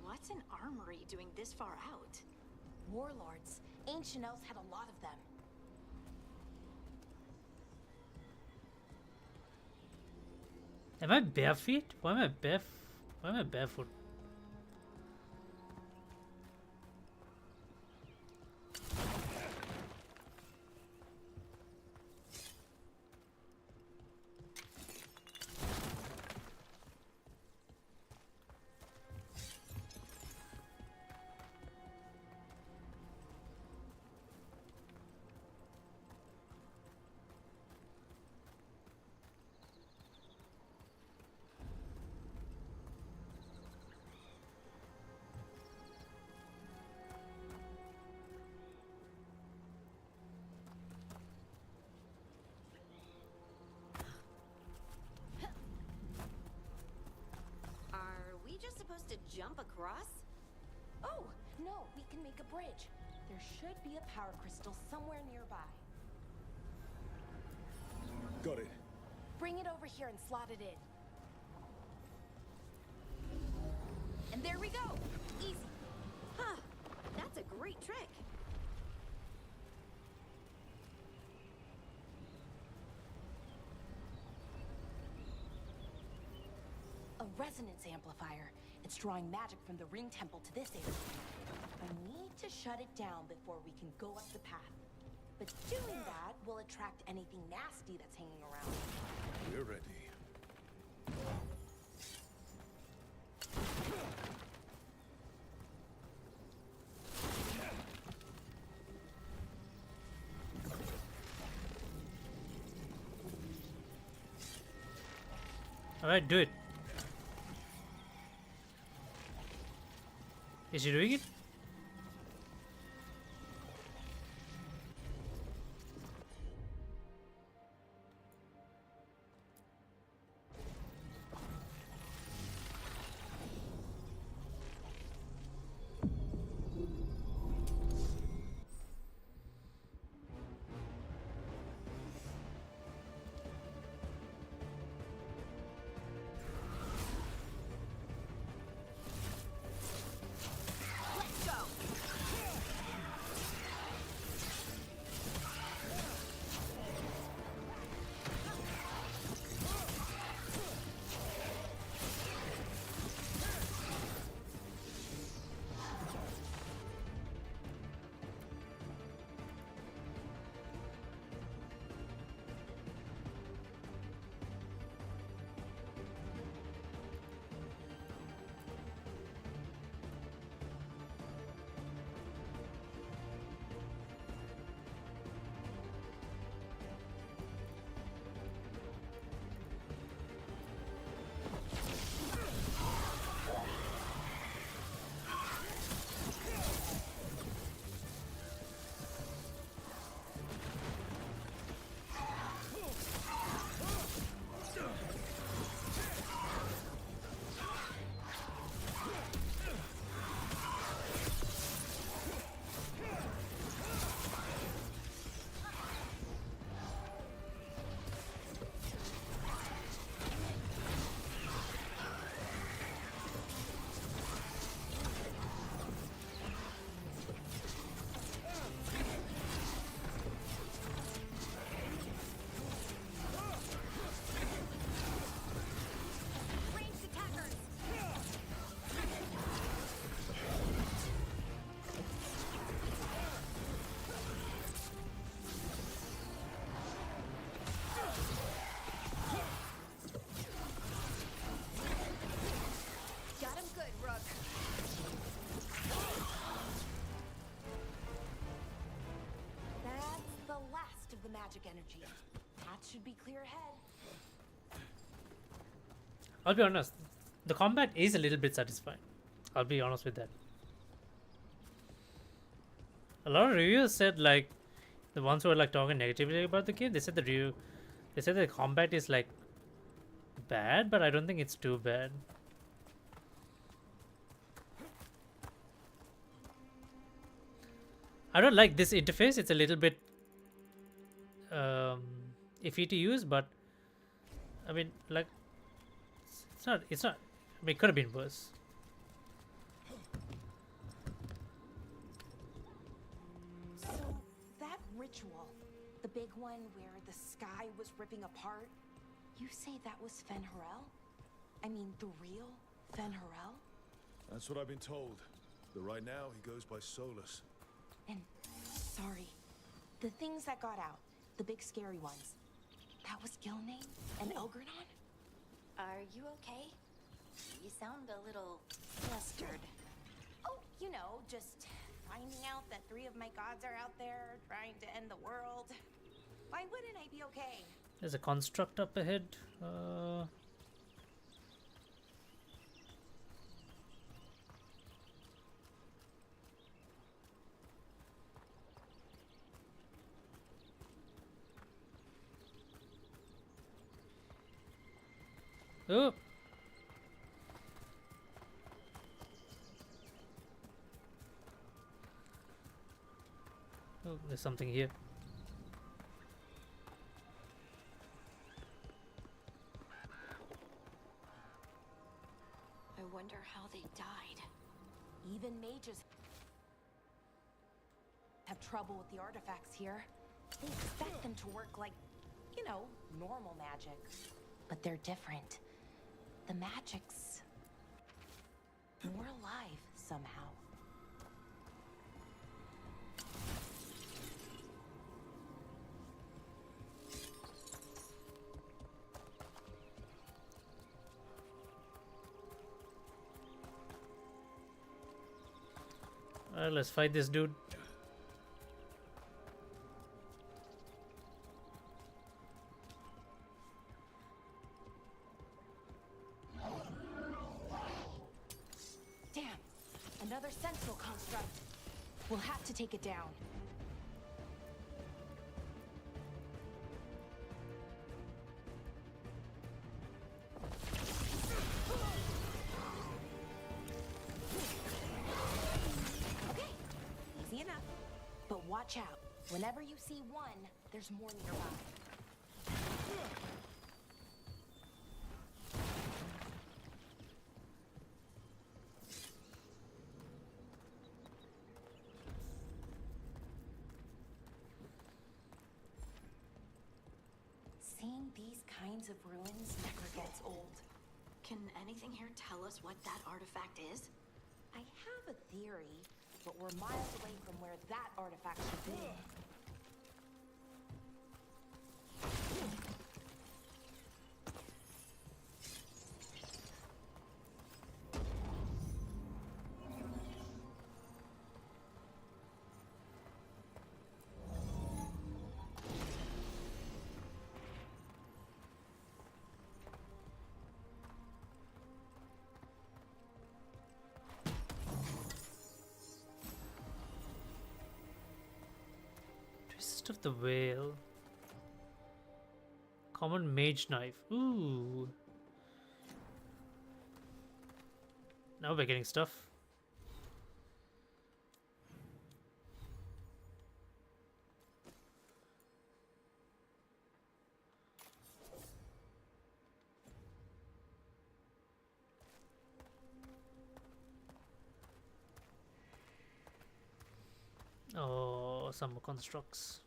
What's an armory doing this far out? Warlords. Ancient elves had a lot of them. Am I bare feet? Why am I barefoot? Just supposed to jump across? Oh, no, we can make a bridge. There should be a power crystal somewhere nearby. Got it. Bring it over here and slot it in. And there we go! Easy. Huh. That's a great trick. A resonance amplifier. It's drawing magic from the ring temple to this area. I need need to shut it down before we can go up the path. But doing that will attract anything nasty that's hanging around. We're ready. Alright, do it. Is she doing it? magic energy. That should be clear ahead. I'll be honest, the combat is a little bit satisfying. I'll be honest with that. A lot of reviewers said, like, the ones who are like talking negatively about the game, they said the combat is like bad, but I don't think it's too bad. I don't like this interface. It's a little bit iffy to use, but I mean, like, it's not, I mean, it could have been worse. So that ritual, the big one where the sky was ripping apart, you say that was Fen Harel? I mean, the real Fen Harel? That's what I've been told. But right now, he goes by Solus. And, sorry, the things that got out, the big scary ones, that was Gilnane and Elgernon? Are you okay? You sound a little flustered. Oh, you know, just finding out that 3 of my gods are out there trying to end the world. Why wouldn't I be okay? There's a construct up ahead. Oh. Oh, there's something here. I wonder how they died. Even mages have trouble with the artifacts here. They expect them to work like, you know, normal magic. But they're different. The magic's more alive somehow. Alright, let's fight this dude. Damn, another sentinel construct. We'll have to take it down. Okay, easy enough. But watch out. Whenever you see one, there's more nearby. Seeing these kinds of ruins never gets old. Can anything here tell us what that artifact is? I have a theory, but we're miles away from where that artifact should be. Twist of the Veil. Common mage knife. Ooh. Now we're getting stuff. Oh, some constructs.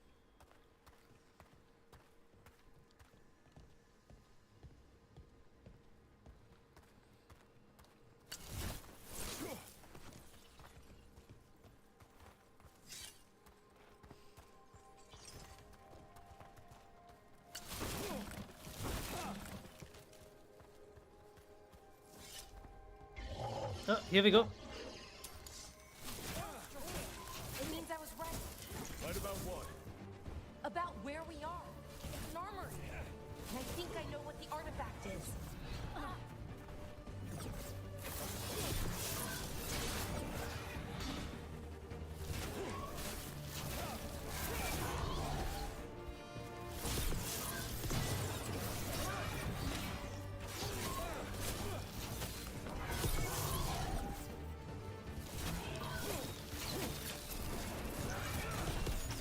Oh, here we go. It means I was right. Right about what? About where we are. It's an armory. And I think I know what the artifact is.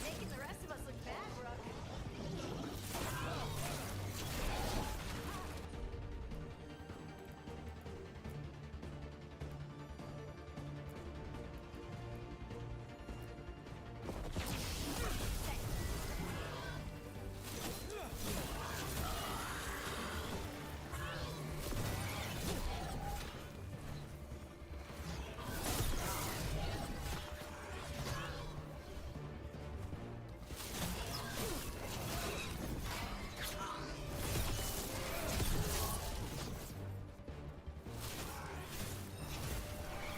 Making the rest of us look bad, Rook.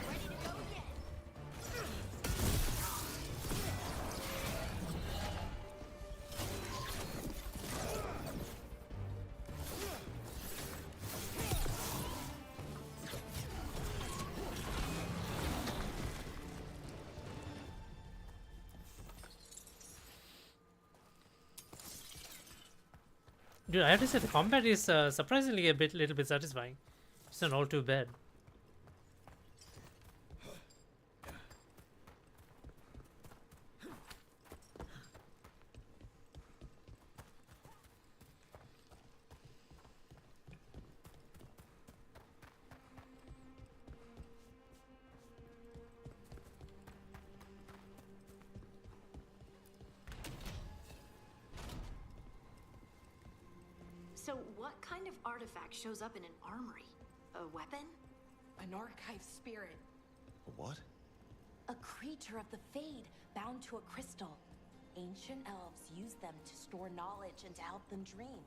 Ready to go again. Dude, I have to say the combat is surprisingly little bit satisfying. It's not all too bad. So what kind of artifact shows up in an armory? A weapon? An archive spirit. What? A creature of the Fade, bound to a crystal. Ancient elves use them to store knowledge and to help them dream.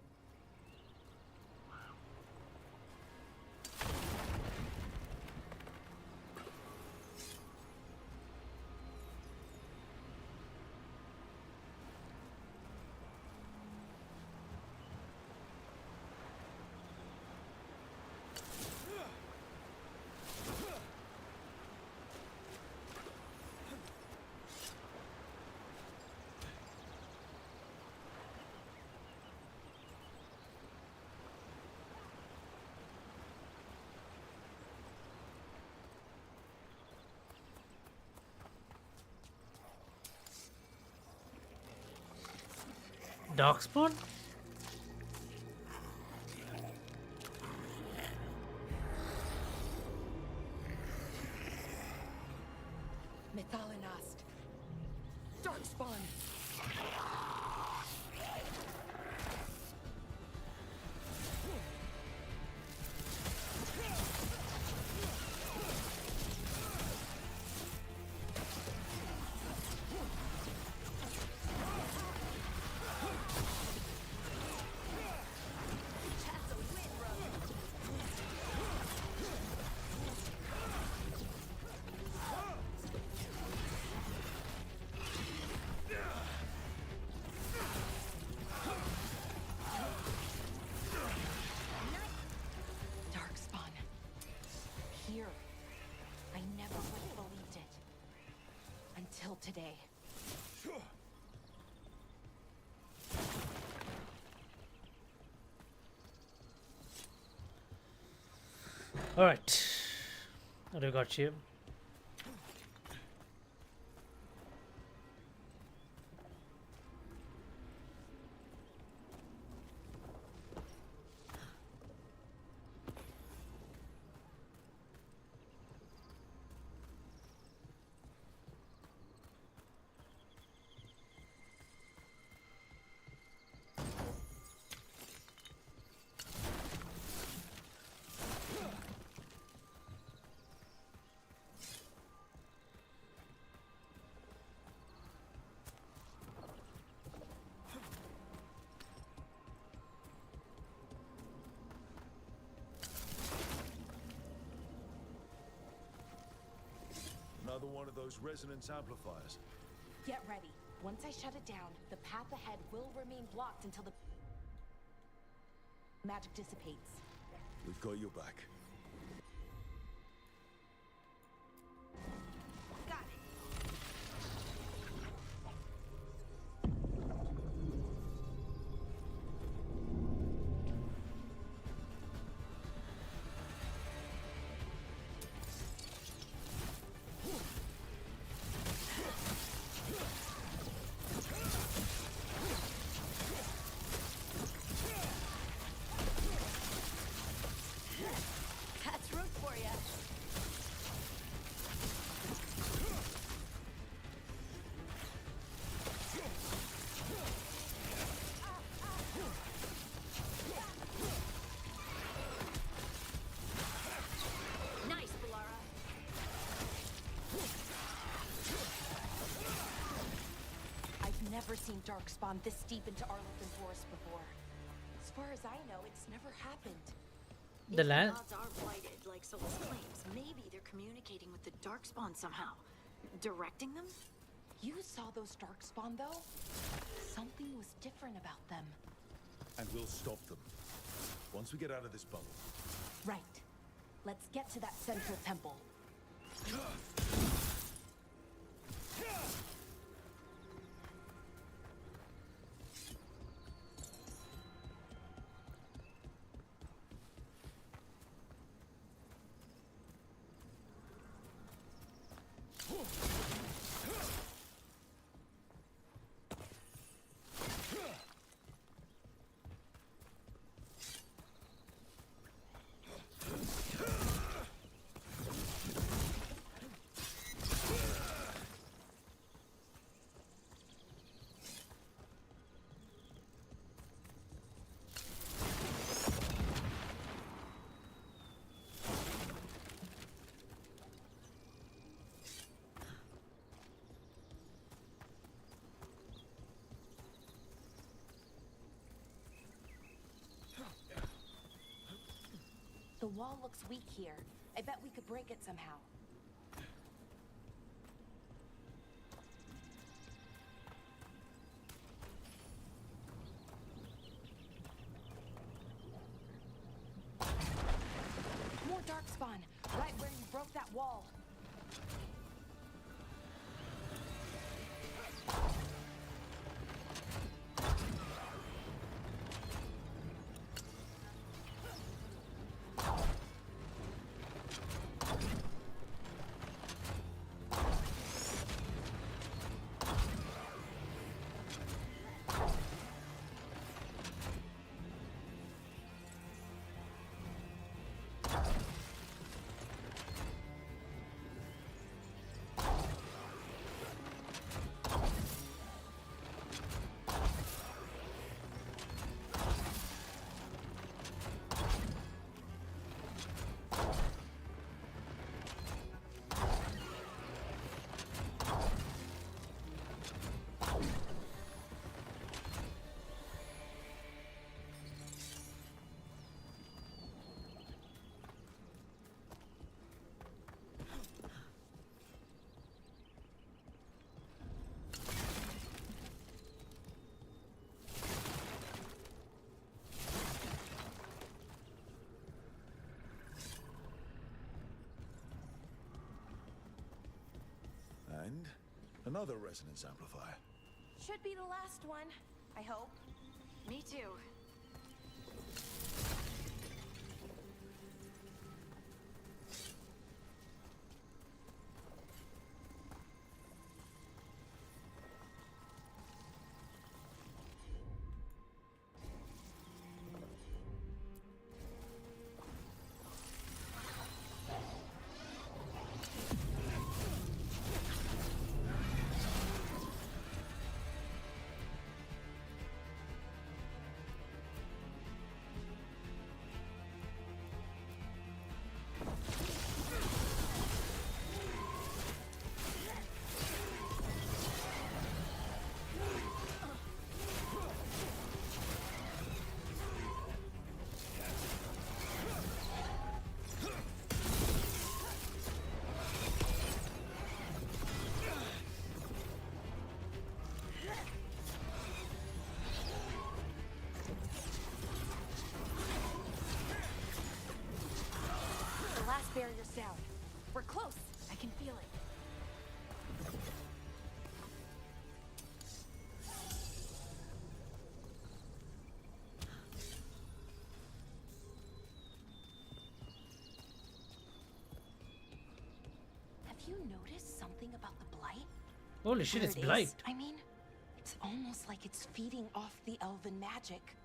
Darkspawn? Methalinast. Darkspawn. Darkspawn. Here. I never would have believed it. Until today. Alright. What do we got you? Another one of those resonance amplifiers. Get ready. Once I shut it down, the path ahead will remain blocked until the magic dissipates. We've got your back. Got it. That's root for ya. Nice, Balara. I've never seen Darkspawn this deep into Arlington Forest before. As far as I know, it's never happened. The If land. gods are blighted, like Solus claims, maybe they're communicating with the Darkspawn somehow. Directing them? You saw those Darkspawn, though? Something was different about them. And we'll stop them. Once we get out of this bubble. Right. Let's get to that central temple. The wall looks weak here. I bet we could break it somehow. More Darkspawn, right where you broke that wall. another resonance amplifier. Should be the last one, I hope. Me too. The last barrier's down. We're close. I can feel it. Have you noticed something about the blight? Holy shit, Where it's it is? blight. I mean, it's almost like it's feeding off the elven magic.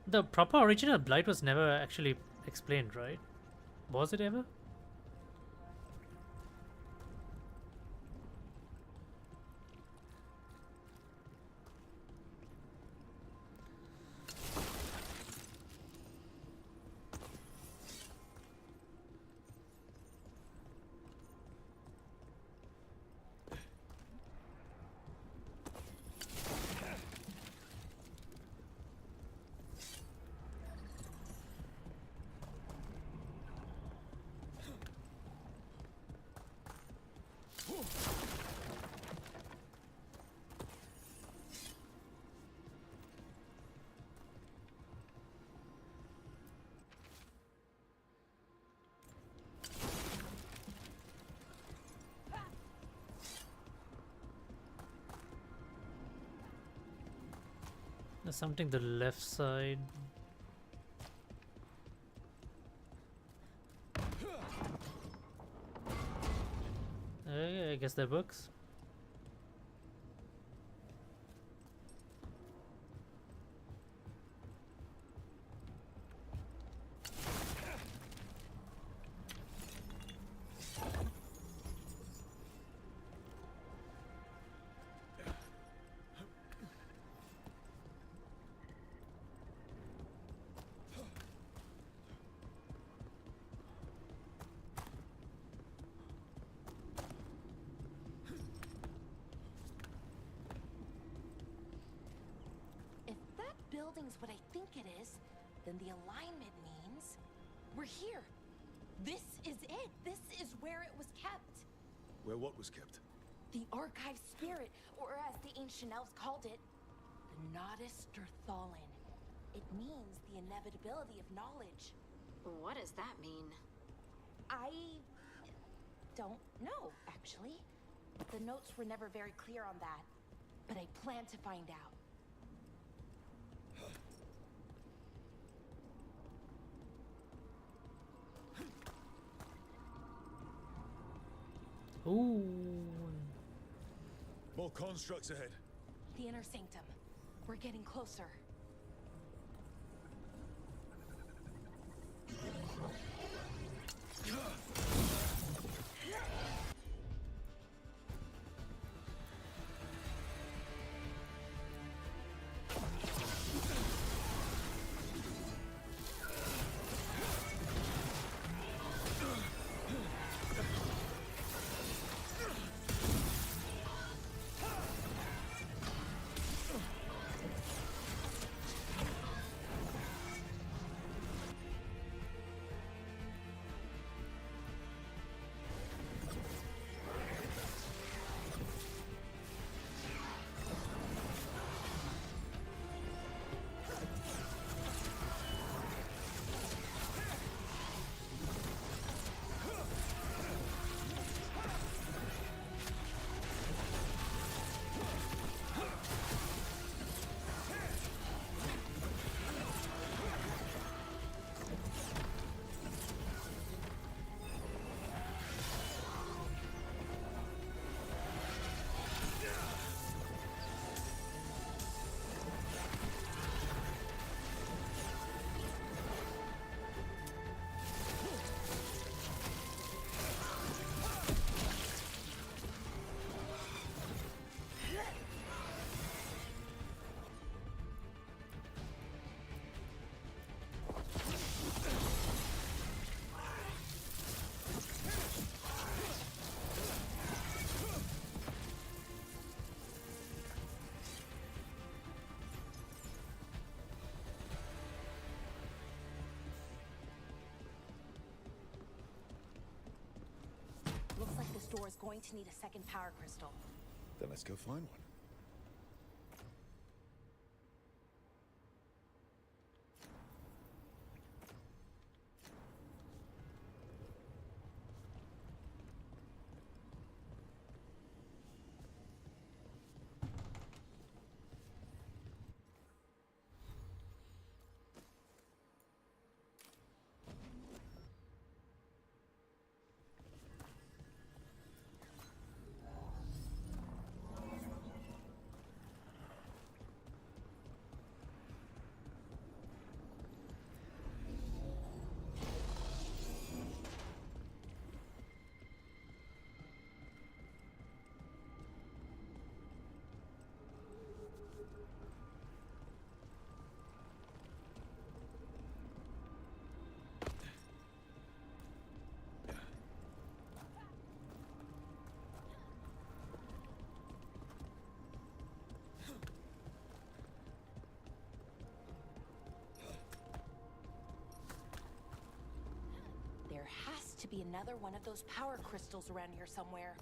The proper original blight was never actually explained, right? Was it ever? There's something the left side. I guess that works. If that building's what I think it is, then the alignment means we're here. This is it. This is where it was kept. Where what was kept? The archive spirit, or as the ancient elves called it, the Nodus Derthalin. It means the inevitability of knowledge. What does that mean? I don't know, actually. The notes were never very clear on that, but I plan to find out. Ooh. More constructs ahead. The inner sanctum. We're getting closer. door is going to need a second power crystal. Then let's go find one. There has to be another one of those power crystals around here somewhere.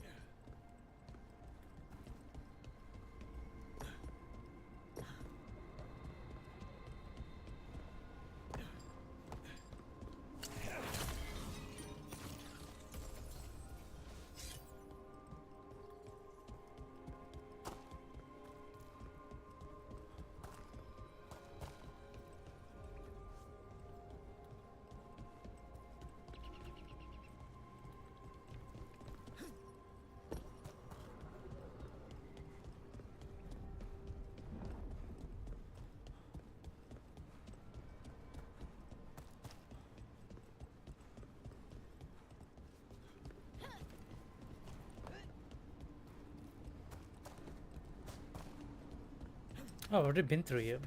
Oh, I've already been through here.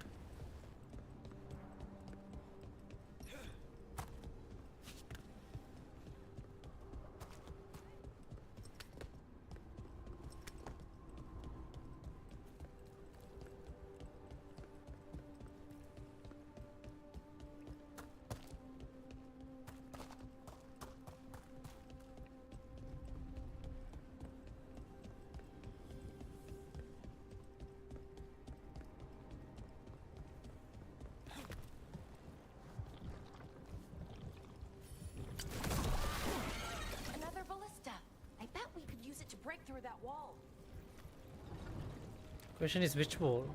Another ballista. I bet we could use it to break through that wall. Question is which wall?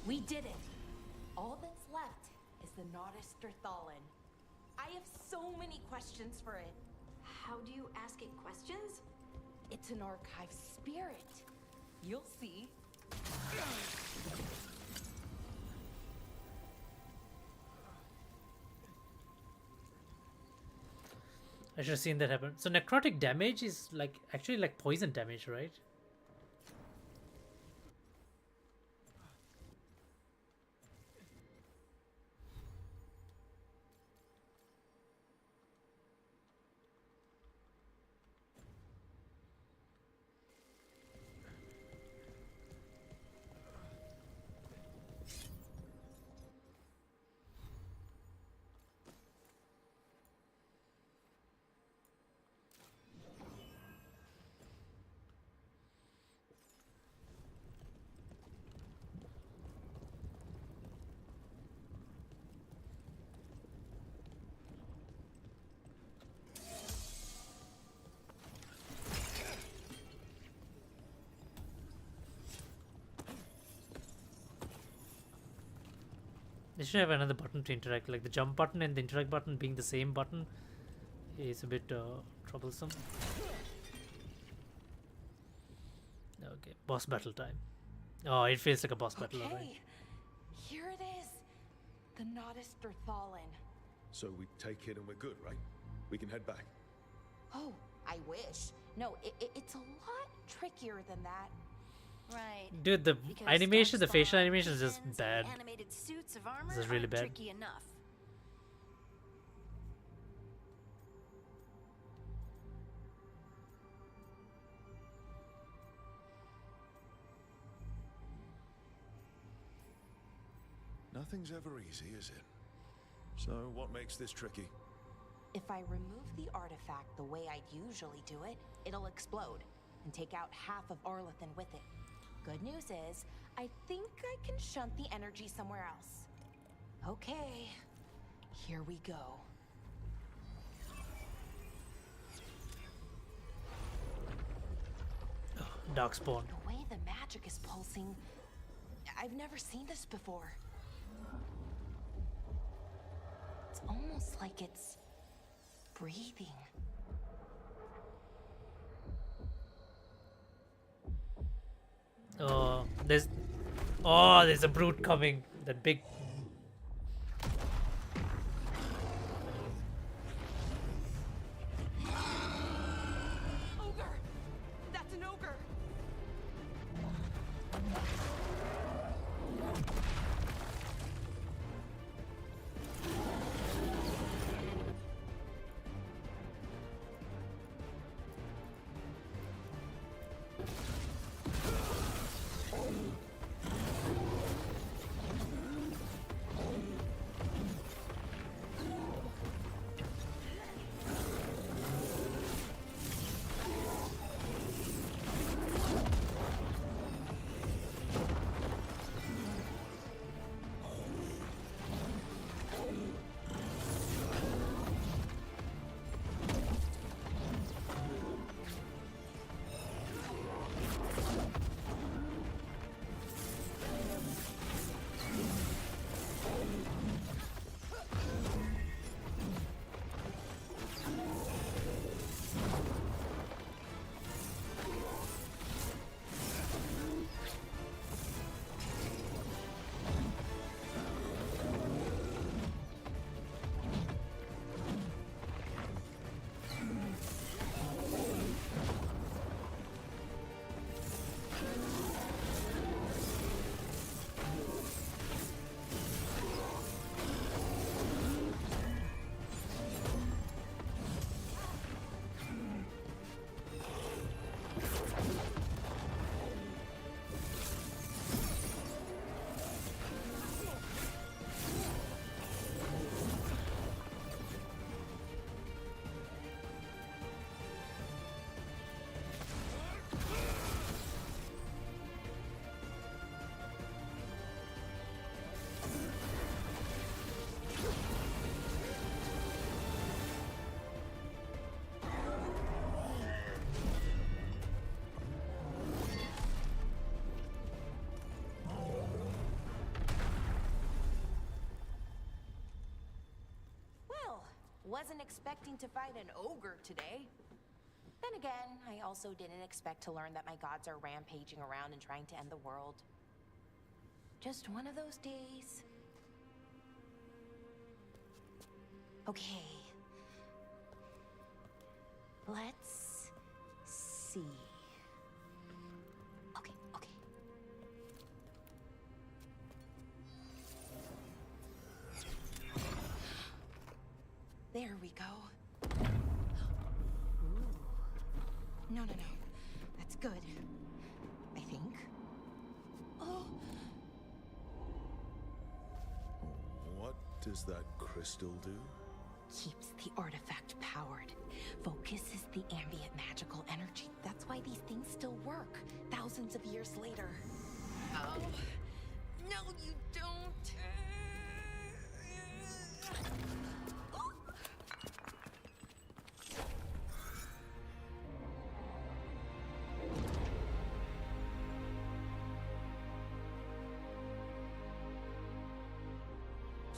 We did it. All that's left is the Nodus Thallen. I have so many questions for it. How do you ask it questions? It's an archive spirit. You'll see. I should have seen that happen. So necrotic damage is like actually like poison damage, right? They should have another button to interact, like the jump button and the interact button being the same button is a bit troublesome. Okay, boss battle time. Oh, it feels like a boss battle already. Okay, here it is. The Nodus Thorthalin. So we take it and we're good, right? We can head back. Oh, I wish. No, it's a lot trickier than that. Right. Dude, the Because animation, the Darkspawn, facial animation is just visions, bad. and animated suits of armor This is really aren't bad. tricky enough. Nothing's ever easy, is it? So what makes this tricky? If I remove the artifact the way I'd usually do it, it'll explode and take out half of Arlathan with it. Good news is, I think I can shunt the energy somewhere else. Okay, here we go. Darkspawn. The way the magic is pulsing, I've never seen this before. It's almost like it's breathing. There's a brute coming. That big. Ogre! That's an ogre! Wasn't expecting to fight an ogre today. Then again, I also didn't expect to learn that my gods are rampaging around and trying to end the world. Just one of those days. Okay. Let's see. Okay. There we go. Ooh. No. That's good. I think. Oh. What does that crystal do? Keeps the artifact powered. Focuses the ambient magical energy. That's why these things still work, thousands of years later. Oh. No, you don't.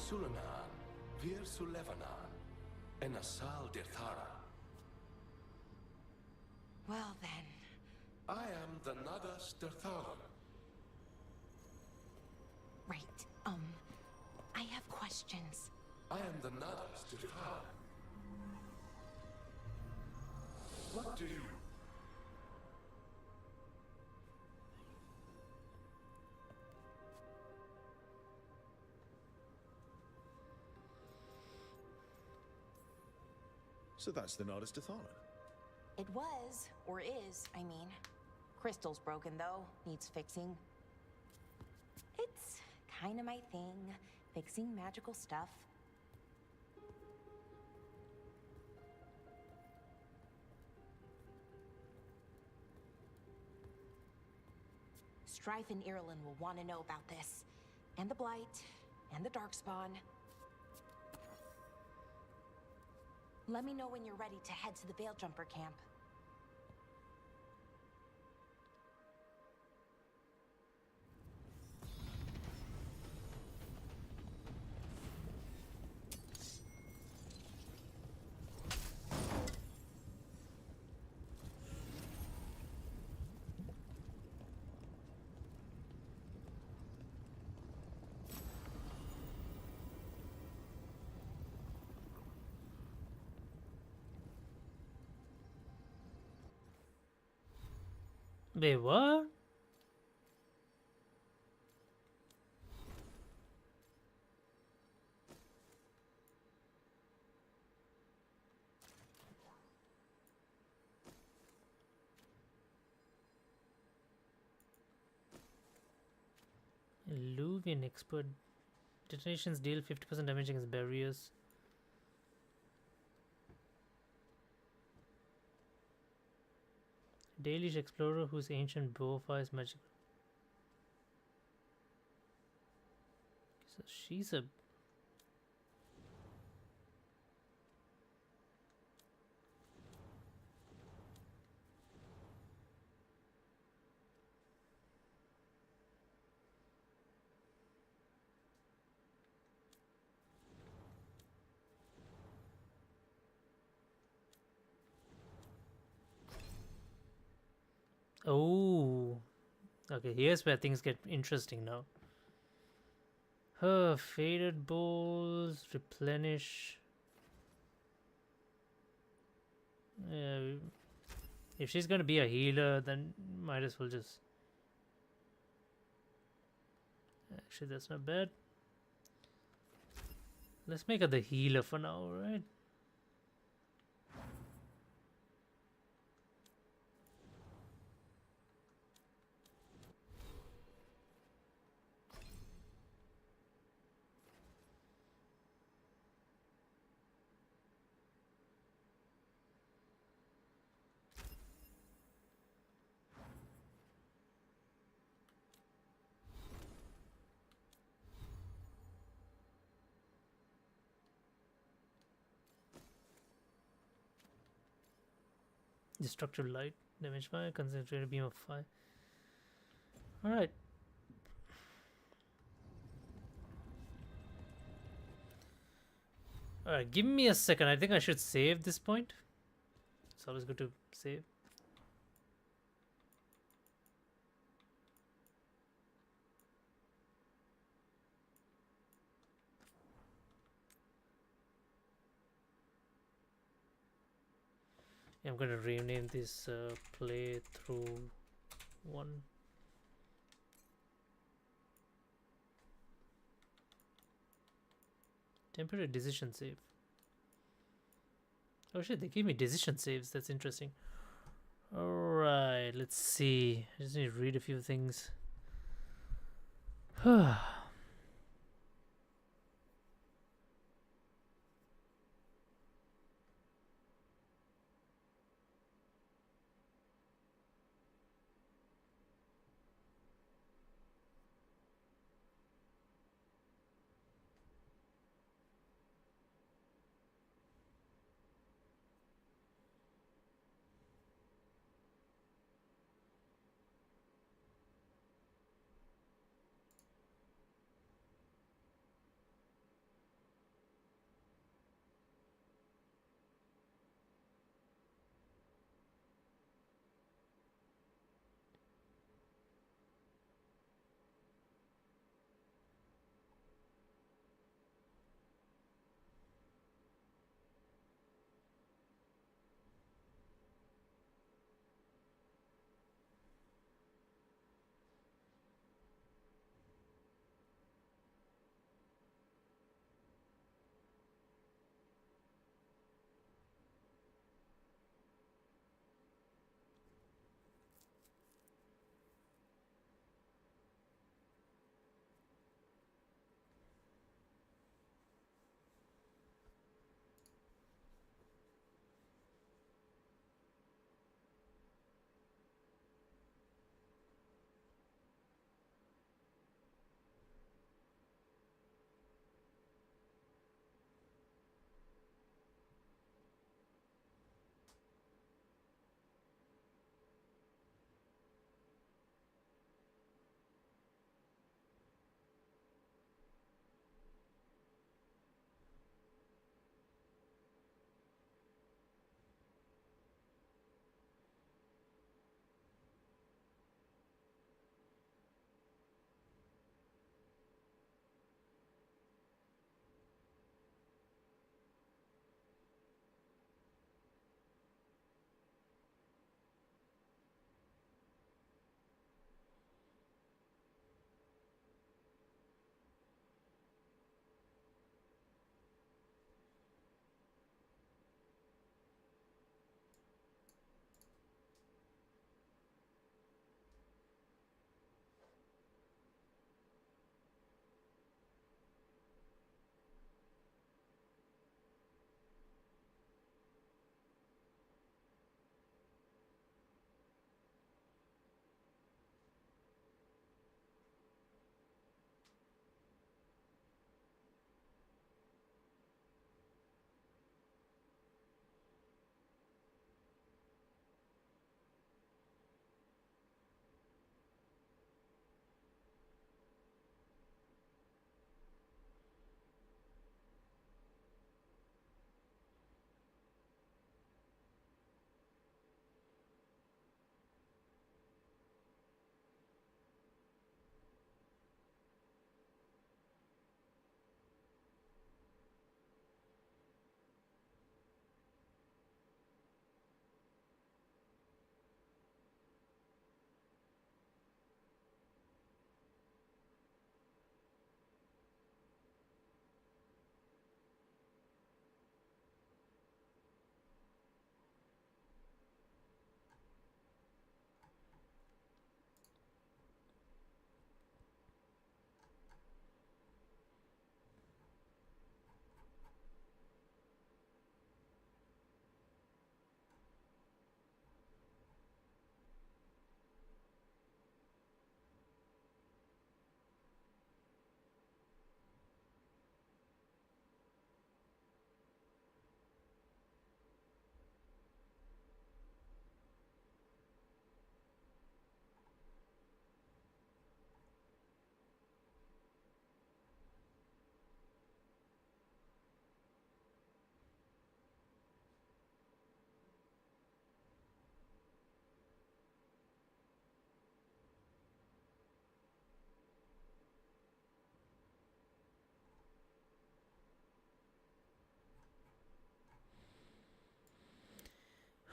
Sulanan, Vir Sulevanan, and Asal Dirthara. Well then. I am the Nadas Dirtharan. Right. I have questions. I am the Nadas Dirtharan. What do you... So that's the Nardis Datharan. It was, or is, I mean. Crystal's broken though, needs fixing. It's kinda my thing, fixing magical stuff. Strife and Irulan will want to know about this. And the Blight, and the Darkspawn. Let me know when you're ready to head to the Veil Jumper camp. Wait, what? Illuvian expert. Detonations deal 50% damage against barriers. Dalish explorer whose ancient bow fires magic. So she's a... Oh, okay, here's where things get interesting now. Faded bowls, replenish. If she's gonna be a healer, then might as well just... Actually, that's not bad. Let's make her the healer for now, right? Destructive light, damage fire, concentrated beam of fire. Alright. Alright, give me a second. I think I should save this point. It's always good to save. I'm going to rename this playthrough 1. Temporary decision save. Oh shit, they gave me decision saves. That's interesting. Alright, let's see. I just need to read a few things.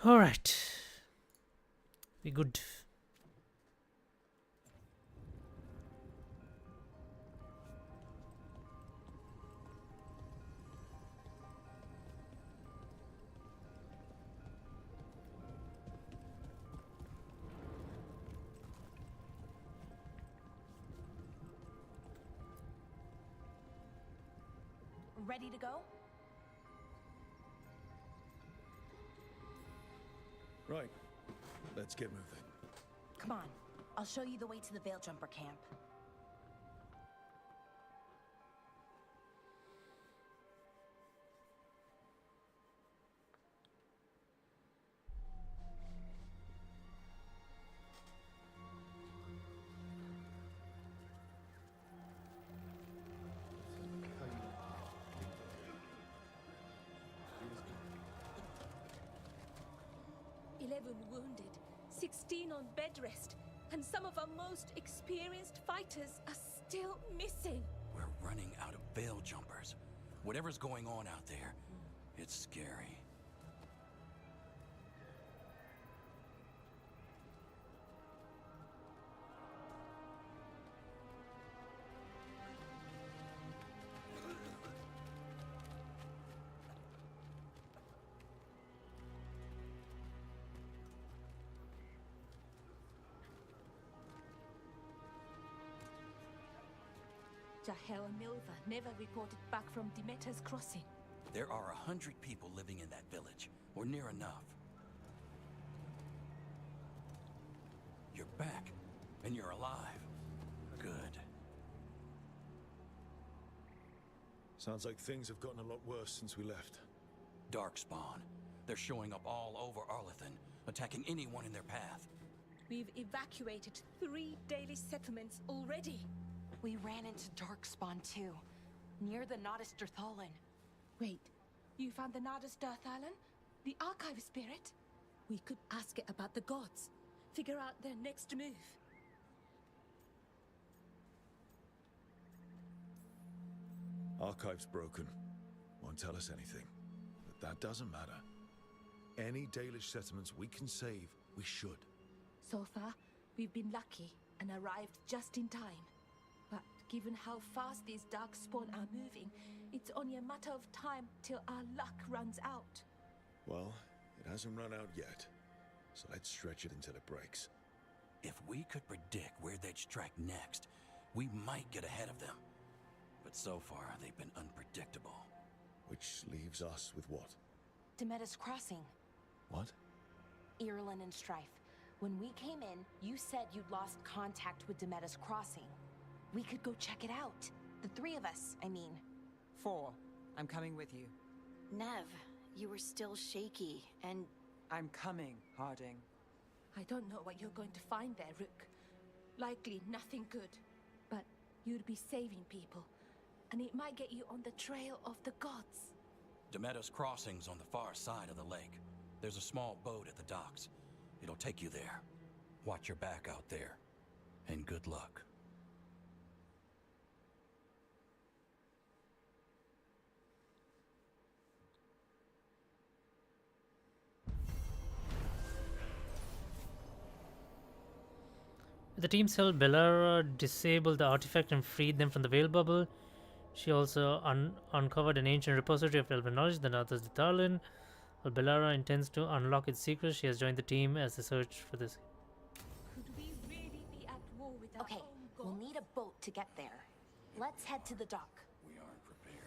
All right, we good. Ready to go? Right. Let's get moving. Come on. I'll show you the way to the Veil Jumper camp. Wounded, 16 on bed rest, and some of our most experienced fighters are still missing. We're running out of Veil Jumpers. Whatever's going on out there, it's scary. Jahel and Milva never reported back from Demeter's crossing. There are 100 people living in that village, or near enough. You're back, and you're alive. Good. Sounds like things have gotten a lot worse since we left. Darkspawn. They're showing up all over Arlethan, attacking anyone in their path. We've evacuated 3 daily settlements already. We ran into Darkspawn too, near the Nodus Dirthalin. Wait, you found the Nodus Dirthalin? The archive spirit? We could ask it about the gods. Figure out their next move. Archive's broken. Won't tell us anything. But that doesn't matter. Any Dalish settlements we can save, we should. So far, we've been lucky and arrived just in time. But given how fast these Darkspawn are moving, it's only a matter of time till our luck runs out. Well, it hasn't run out yet. So let's stretch it until it breaks. If we could predict where they'd strike next, we might get ahead of them. But so far, they've been unpredictable. Which leaves us with what? Demeter's crossing. What? Irlin and Strife. When we came in, you said you'd lost contact with Demeter's crossing. We could go check it out. The 3 of us, I mean. 4. I'm coming with you. Nev, you were still shaky, and... I'm coming, Harding. I don't know what you're going to find there, Rook. Likely nothing good. But you'd be saving people. And it might get you on the trail of the gods. Demeter's crossing's on the far side of the lake. There's a small boat at the docks. It'll take you there. Watch your back out there. And good luck. The teams helped Bellara disable the artifact and freed them from the Veil Bubble. She also uncovered an ancient repository of elven knowledge, the Nathas de Tarlin. While Bellara intends to unlock its secrets, she has joined the team as they search for this. Could we really be at war with our Okay, own gods? we'll need a boat to get there. Let's head to the dock. We aren't prepared.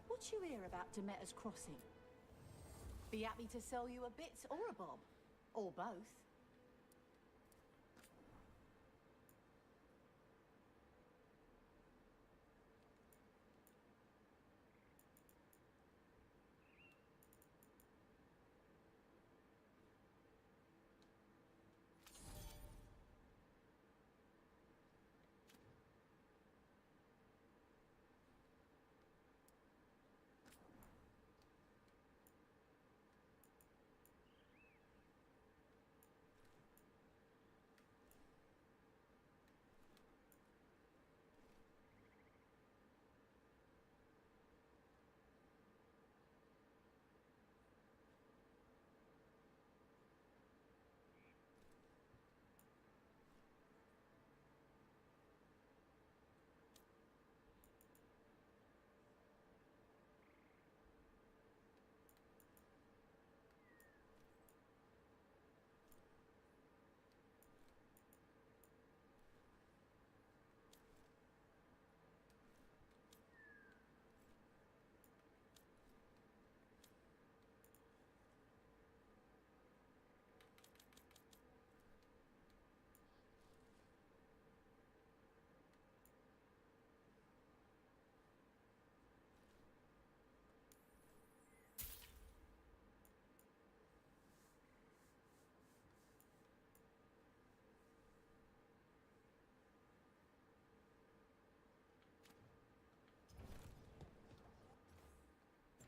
What you hear about Demeter's crossing? Be happy to sell you a bit or a bob. Or both.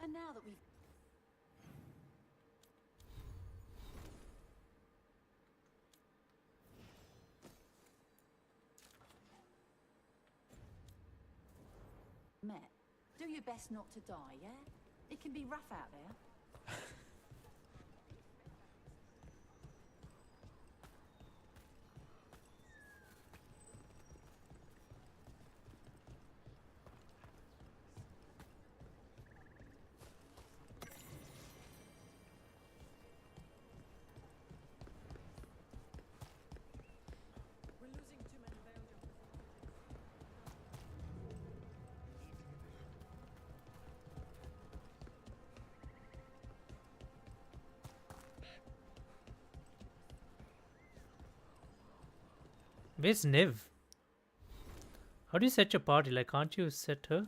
And now that we've met, do your best not to die, yeah? It can be rough out there. We're losing too many Veilguard. Where's Niv? How do you set your party? Like, can't you set her?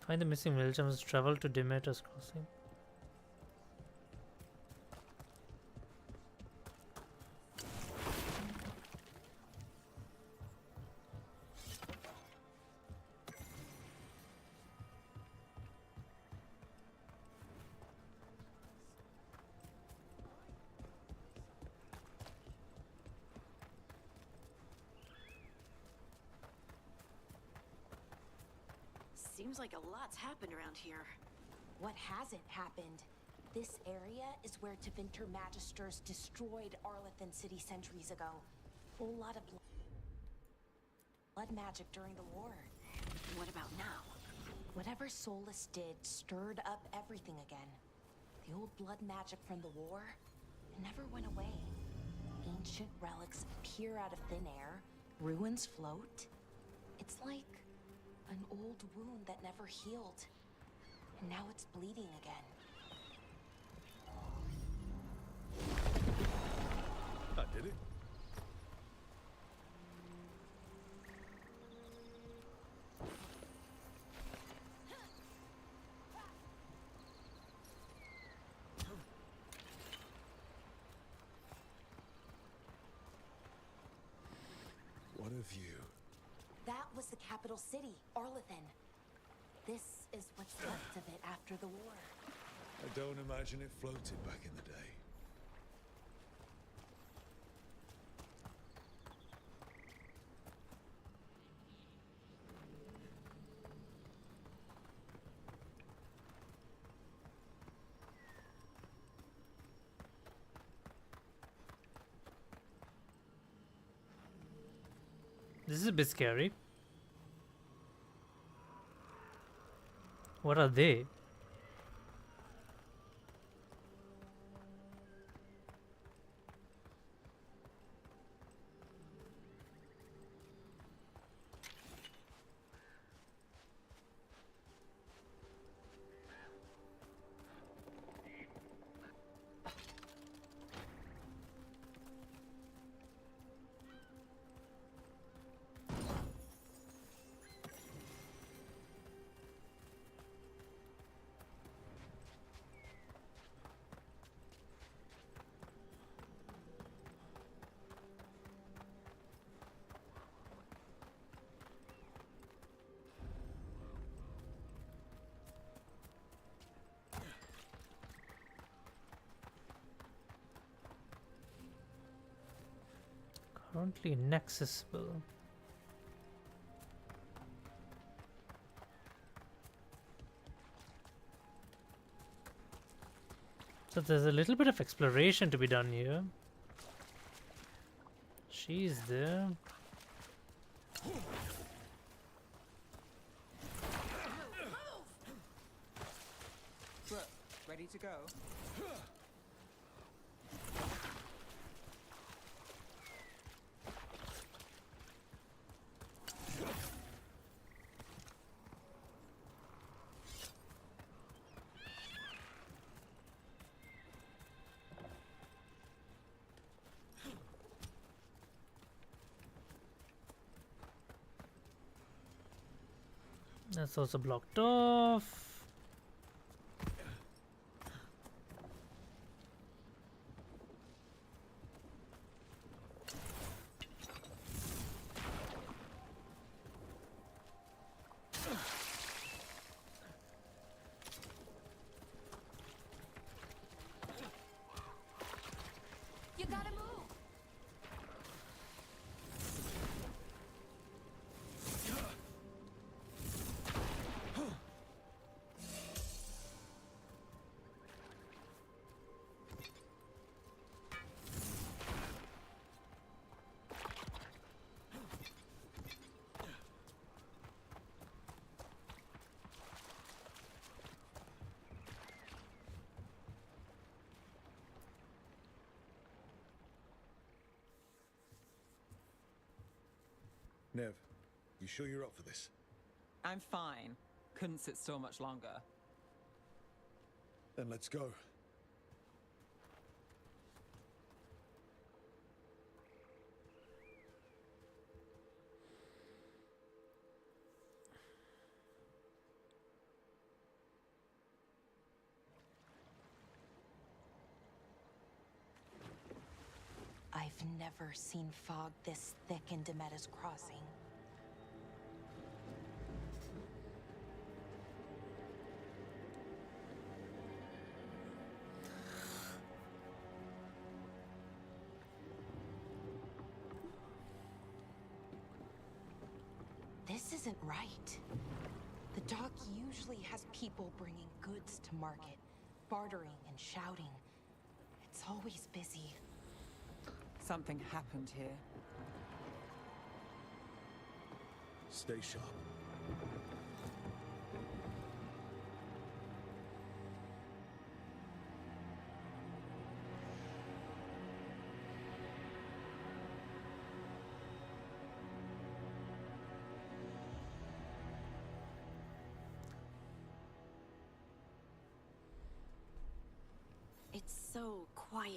Find the missing village and must travel to Demeter's Crossing. Seems like a lot's happened around here. What hasn't happened? This area is where Tevinter Magisters destroyed Arlethan City centuries ago. Whole lot of blood magic during the war. What about now? Whatever Solus did stirred up everything again. The old blood magic from the war, it never went away. Ancient relics appear out of thin air, ruins float. It's like an old wound that never healed. And now it's bleeding again. That did it. What of you? That was the capital city, Arlethan. This is what's left of it after the war. I don't imagine it floated back in the day. This is a bit scary. What are they? Currently inaccessible. So there's a little bit of exploration to be done here. She's there. Brooke, ready to go? That's also blocked off. You gotta move. Nev, you sure you're up for this? I'm fine. Couldn't sit still much longer. Then let's go. I've never seen fog this thick in Demetta's Crossing. This isn't right. The dock usually has people bringing goods to market, bartering and shouting. It's always busy. Something happened here. Stay sharp. It's so quiet.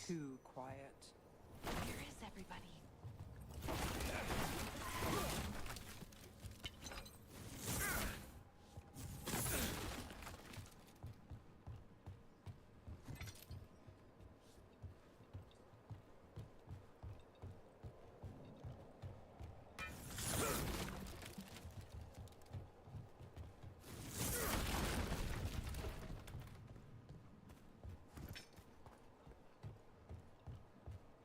Too quiet. Where is everybody?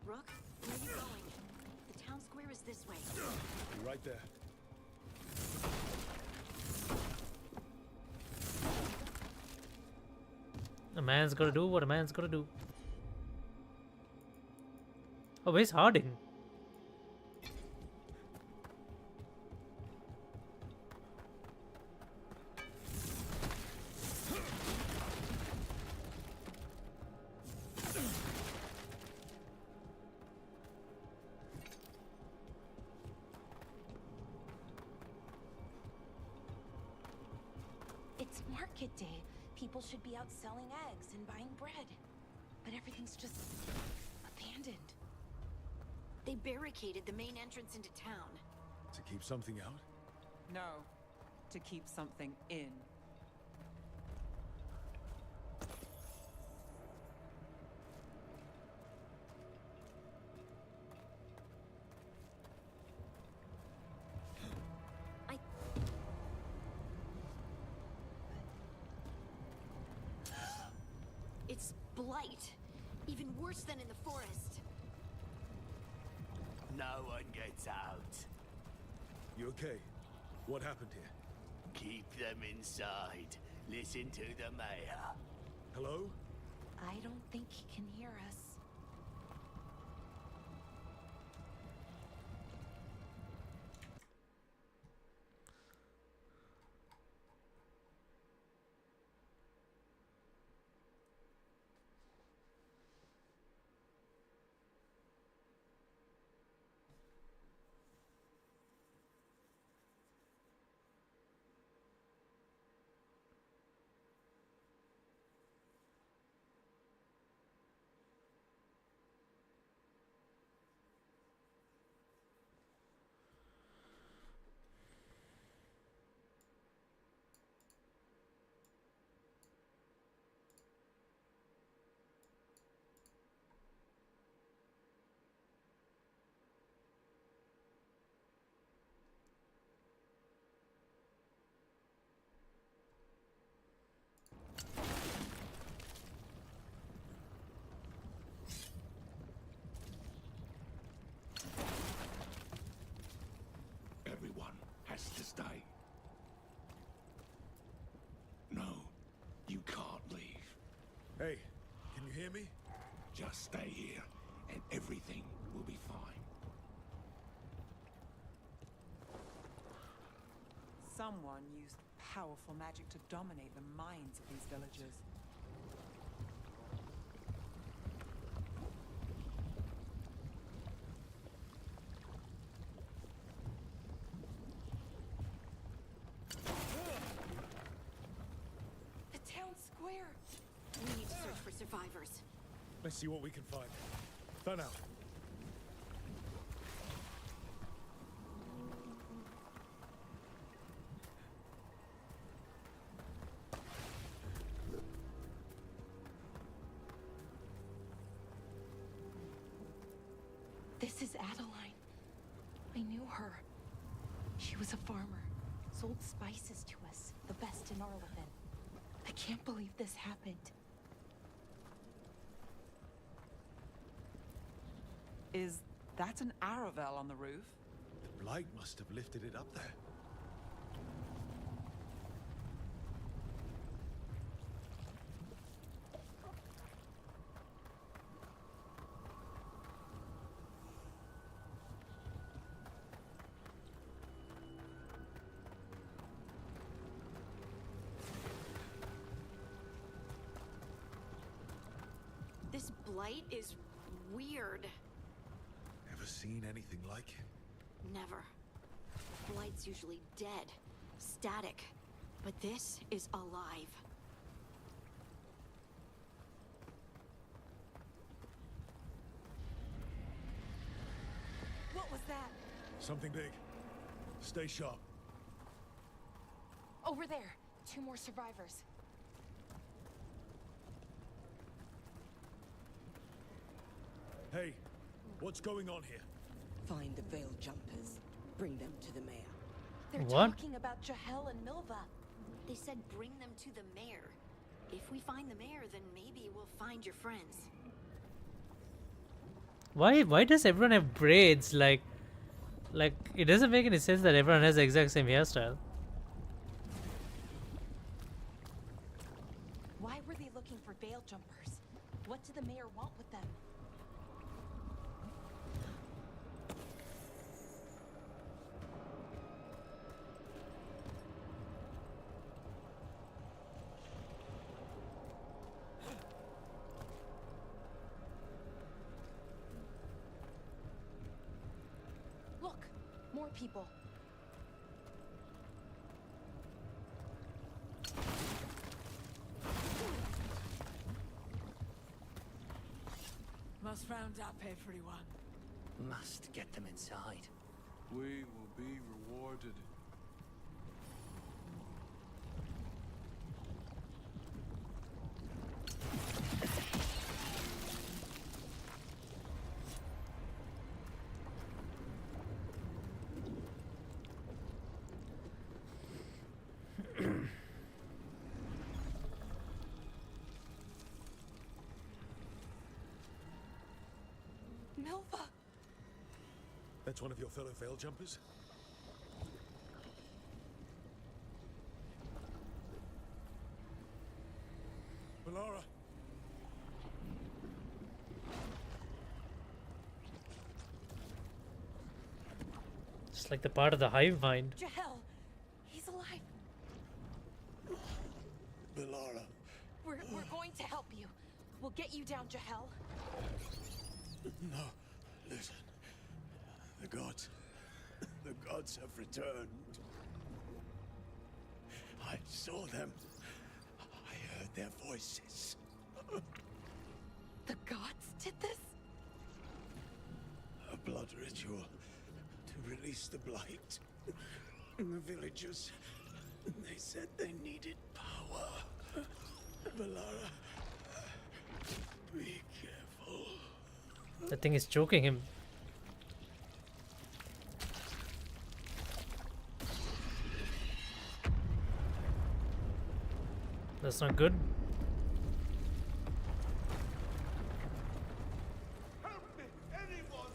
Rook, where are you going? The town square is this way. Right there. A man's gotta do what a man's gotta do. Oh, where's Harding? It's market day. People should be out selling eggs and buying bread. But everything's just abandoned. They barricaded the main entrance into town. To keep something out? No, to keep something in. It's blight. Even worse than in the forest. No one gets out. You okay? What happened here? Keep them inside. Listen to the mayor. Hello? I don't think he can hear us. Hey, can you hear me? Just stay here, and everything will be fine. Someone used powerful magic to dominate the minds of these villagers. The town square. We need to search for survivors. Let's see what we can find. Fan out. This is Adeline. I knew her. She was a farmer. Sold spices to us, the best in Arlevin. I can't believe this happened. Is that an Aravel on the roof? The blight must have lifted it up there. This blight is weird. Ever seen anything like it? Never. Blight's usually dead, static, but this is alive. What was that? Something big. Stay sharp. Over there. 2 more survivors. Hey, what's going on here? Find the Veil Jumpers. Bring them to the mayor. They're What? talking about Jahel and Milva. They said bring them to the mayor. If we find the mayor, then maybe we'll find your friends. Why does everyone have braids? Like it doesn't make any sense that everyone has the exact same hairstyle. Why were they looking for Veil Jumpers? What did the mayor want with them? Look, more people. Must round up everyone. Must get them inside. We will be rewarded. Milva! That's one of your fellow Veil Jumpers? Melara! It's like the part of the hive mind. Jahel! He's alive! Melara. We're going to help you. We'll get you down, Jahel. No, listen. The gods have returned. I saw them. I heard their voices. The gods did this? A blood ritual to release the blight. The villagers, they said they needed power. Melara, be careful. The thing is choking him. That's not good. Help me, anyone!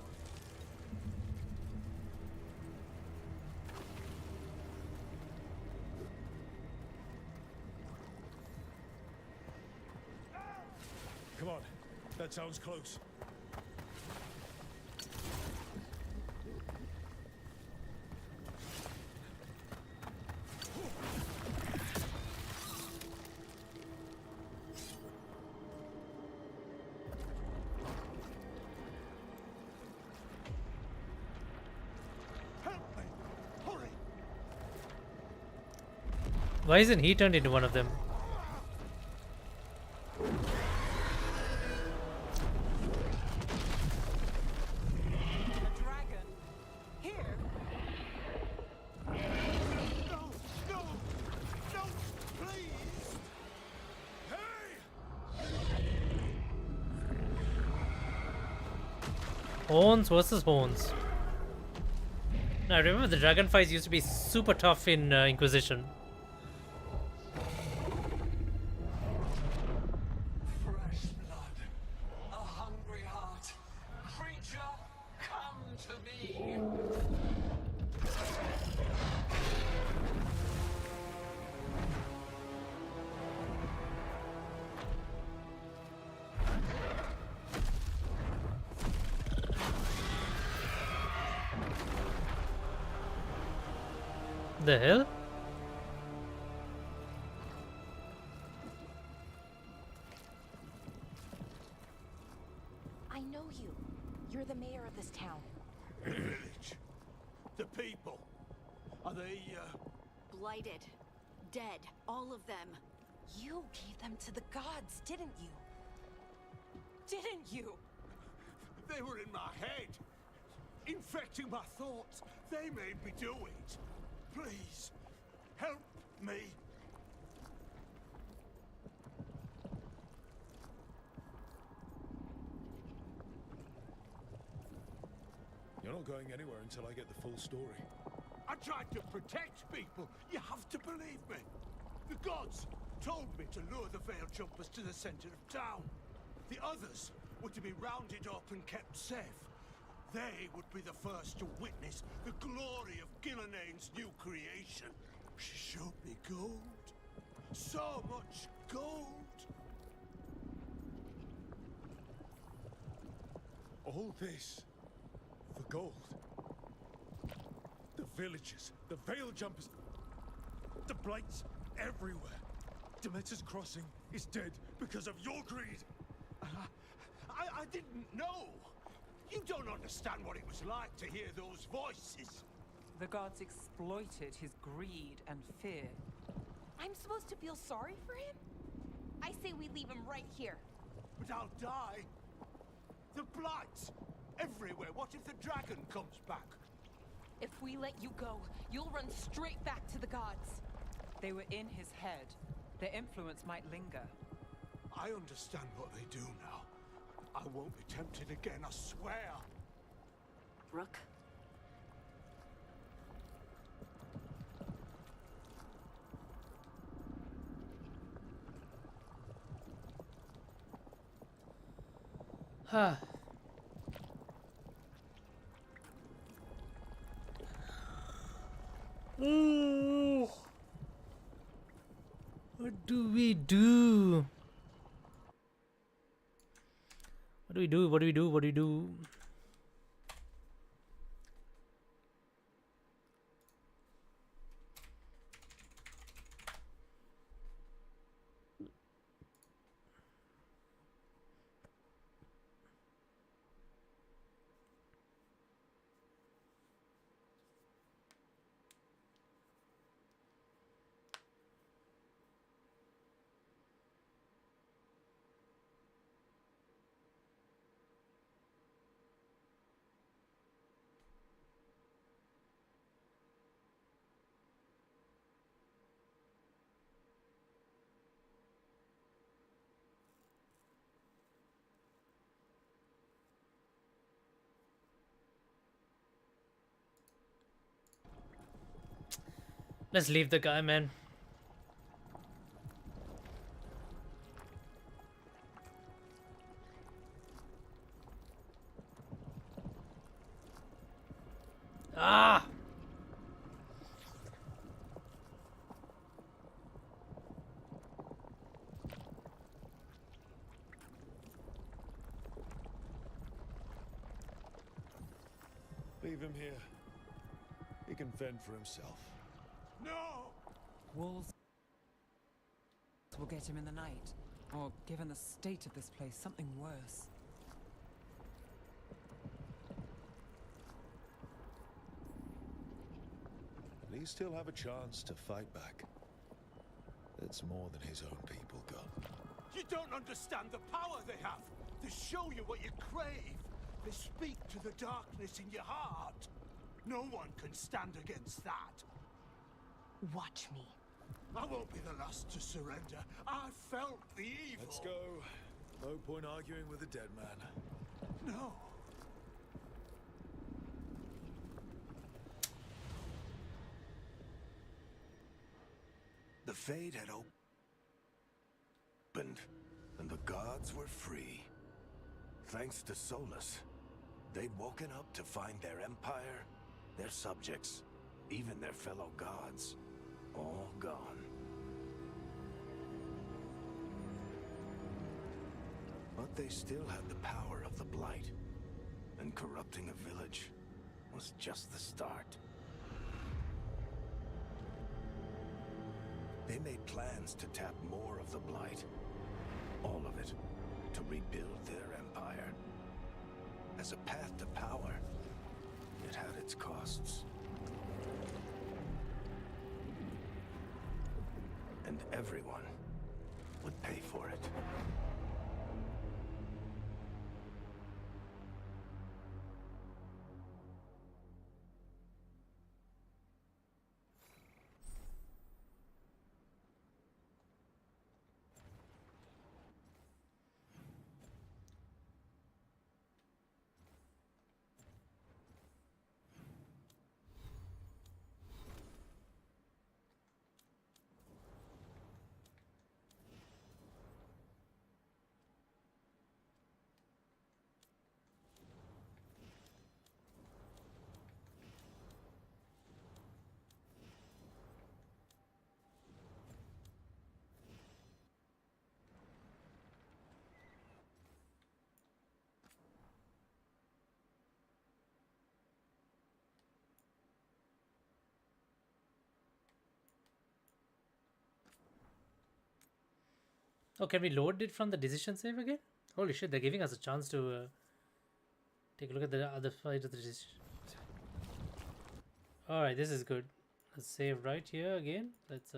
That sounds close. Why isn't he turned into one of them? Horns versus horns. Now, I remember the dragon fights used to be super tough in Inquisition. Fresh blood, a hungry heart. Creature, come to me. The hell? I know you. You're the mayor of this town. The village. The people. Are they, Blighted. Dead. All of them. You gave them to the gods, didn't you? Didn't you? They were in my head. Infecting my thoughts. They made me do it. Please, help me. You're not going anywhere until I get the full story. I tried to protect people. You have to believe me. The gods told me to lure the Veil Jumpers to the center of town. The others were to be rounded up and kept safe. They would be the first to witness the glory of Gillenane's new creation. She showed me gold. So much gold. All this for gold. The villagers, the Veil Jumpers, the Blights everywhere. Demeter's Crossing is dead because of your greed. I didn't know. You don't understand what it was like to hear those voices. The gods exploited his greed and fear. I'm supposed to feel sorry for him? I say we leave him right here. But I'll die. The Blights everywhere. What if the dragon comes back? If we let you go, you'll run straight back to the gods. They were in his head. Their influence might linger. I understand what they do now. I won't be tempted again, I swear. Rook? Huh. Ooh. What do we do? What do we do? What do we do? What do we do? Let's leave the guy, man. Ah! Leave him here. He can fend for himself. No! Wolves will get him in the night. Or, given the state of this place, something worse. But he still have a chance to fight back. It's more than his own people got. You don't understand the power they have. They show you what you crave. They speak to the darkness in your heart. No one can stand against that. Watch me. I won't be the last to surrender. I felt the evil. Let's go. No point arguing with a dead man. No. The Fade had opened, and the gods were free. Thanks to Solus, they'd woken up to find their empire, their subjects, even their fellow gods, all gone. But they still had the power of the Blight, and corrupting a village was just the start. They made plans to tap more of the Blight, all of it, to rebuild their empire. As a path to power, it had its costs. And everyone would pay for it. Oh, can we load it from the decision save again? Holy shit, they're giving us a chance to take a look at the other side of the decision. Alright, this is good. Let's save right here again. Let's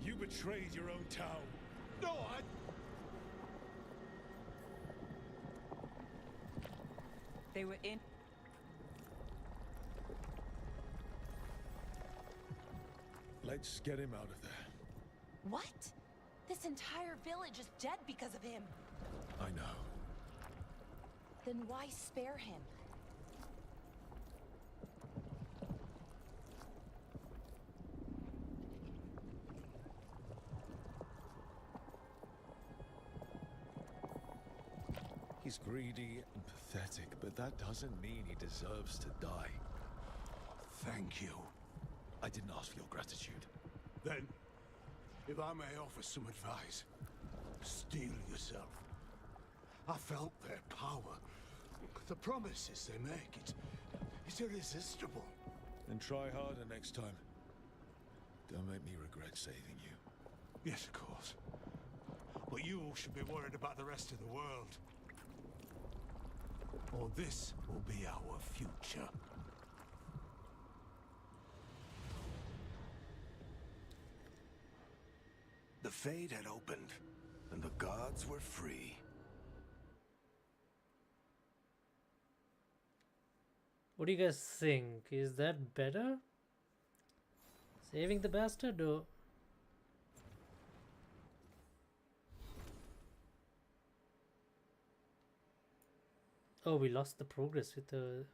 You betrayed your own town. No, I... They were in... Let's get him out of there. What? This entire village is dead because of him. I know. Then why spare him? He's greedy and pathetic, but that doesn't mean he deserves to die. Thank you. I didn't ask for your gratitude. Then, if I may offer some advice, steel yourself. I felt their power. The promises they make, it's irresistible. Then try harder next time. Don't make me regret saving you. Yes, of course. But you should be worried about the rest of the world. Or this will be our future. The Fade had opened, and the gods were free. what do you guys think? Is that better? Saving the bastard or... Oh, we lost the progress with the...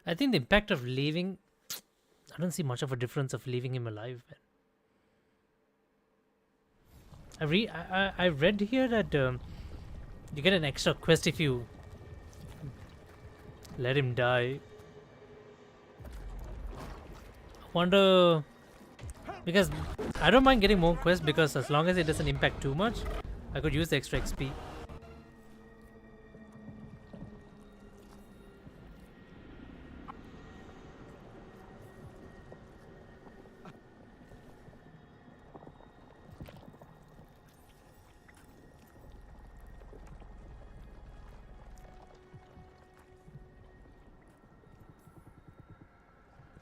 I think the impact of leaving, I don't see much of a difference of leaving him alive, man. I read here that you get an extra quest if you let him die. Wonder, because I don't mind getting more quests, because as long as it doesn't impact too much, I could use the extra XP.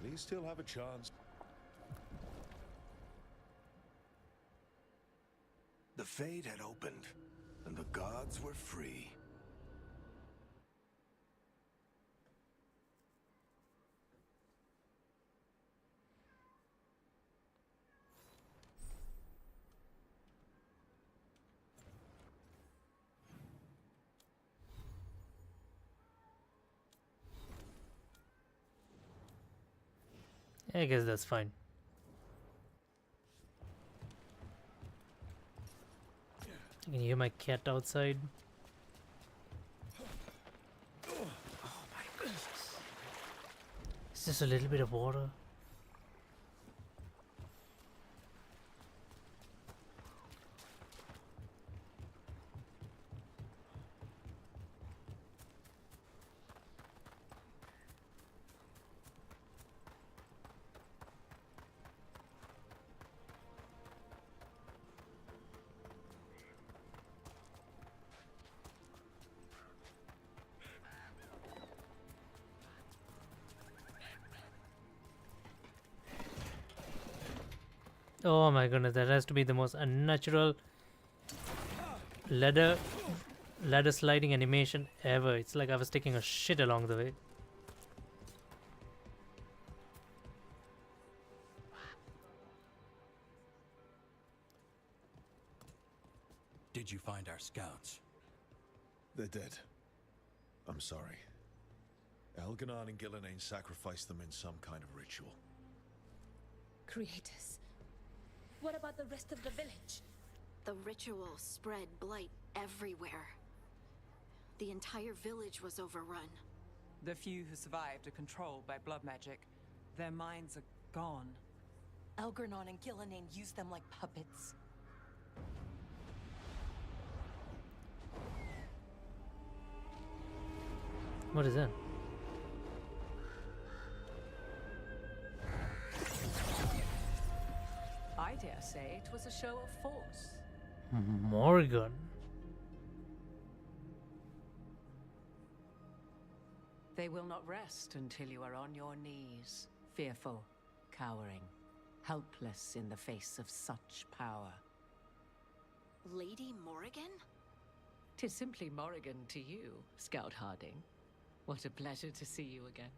We still have a chance. The Fade had opened, and the gods were free. I guess that's fine. You can hear my cat outside. Oh my goodness. It's just a little bit of water. Oh my goodness, that has to be the most unnatural ladder sliding animation ever. It's like I was taking a shit along the way. Did you find our scouts? They're dead. I'm sorry. Elganon and Gillenane sacrificed them in some kind of ritual. Creators. What about the rest of the village? The ritual spread blight everywhere. The entire village was overrun. The few who survived are controlled by blood magic. Their minds are gone. Elgernon and Gillenane used them like puppets. What is that? I dare say it was a show of force. Morgan. They will not rest until you are on your knees, fearful, cowering, helpless in the face of such power. Lady Morrigan? 'Tis simply Morrigan to you, Scout Harding. What a pleasure to see you again.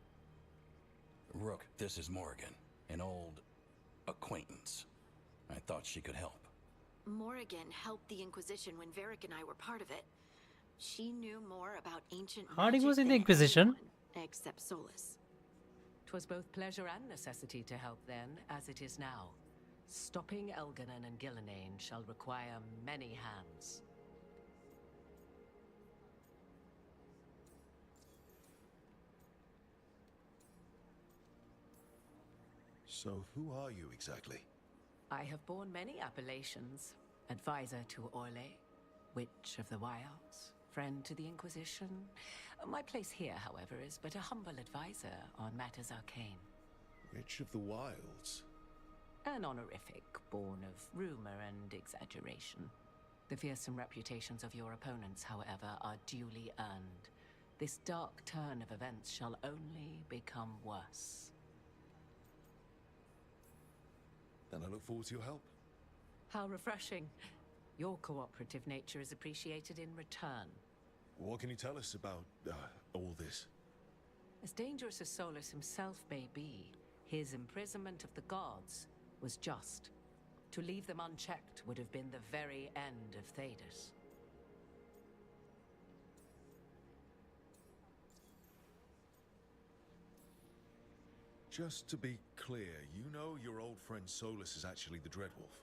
Rook, this is Morrigan, an old acquaintance. I thought she could help. Morrigan helped the Inquisition when Varric and I were part of it. She knew more about ancient Harding magic was in the than Inquisition. anyone, except Solus. 'Twas both pleasure and necessity to help then, as it is now. Stopping Elganon and Gillenane shall require many hands. So who are you exactly? I have borne many appellations. Advisor to Orlais, Witch of the Wilds, friend to the Inquisition. My place here, however, is but a humble advisor on matters arcane. Witch of the Wilds? An honorific born of rumor and exaggeration. The fearsome reputations of your opponents, however, are duly earned. This dark turn of events shall only become worse. Then I look forward to your help. How refreshing. Your cooperative nature is appreciated in return. What can you tell us about all this? As dangerous as Solus himself may be, his imprisonment of the gods was just. To leave them unchecked would have been the very end of Thedas. Just to be clear, you know your old friend Solus is actually the Dreadwolf.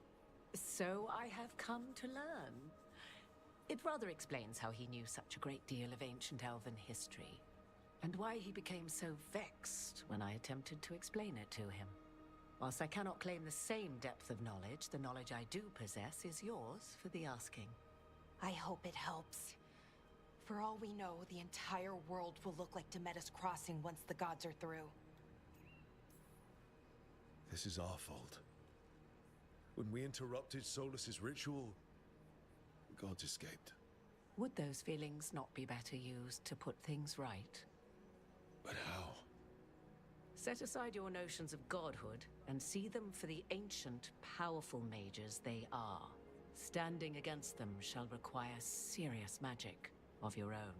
So I have come to learn. It rather explains how he knew such a great deal of ancient elven history, and why he became so vexed when I attempted to explain it to him. Whilst I cannot claim the same depth of knowledge, the knowledge I do possess is yours for the asking. I hope it helps. For all we know, the entire world will look like Demeter's Crossing once the gods are through. This is our fault. When we interrupted Solus's ritual, the gods escaped. Would those feelings not be better used to put things right? But how? Set aside your notions of godhood and see them for the ancient, powerful mages they are. Standing against them shall require serious magic of your own.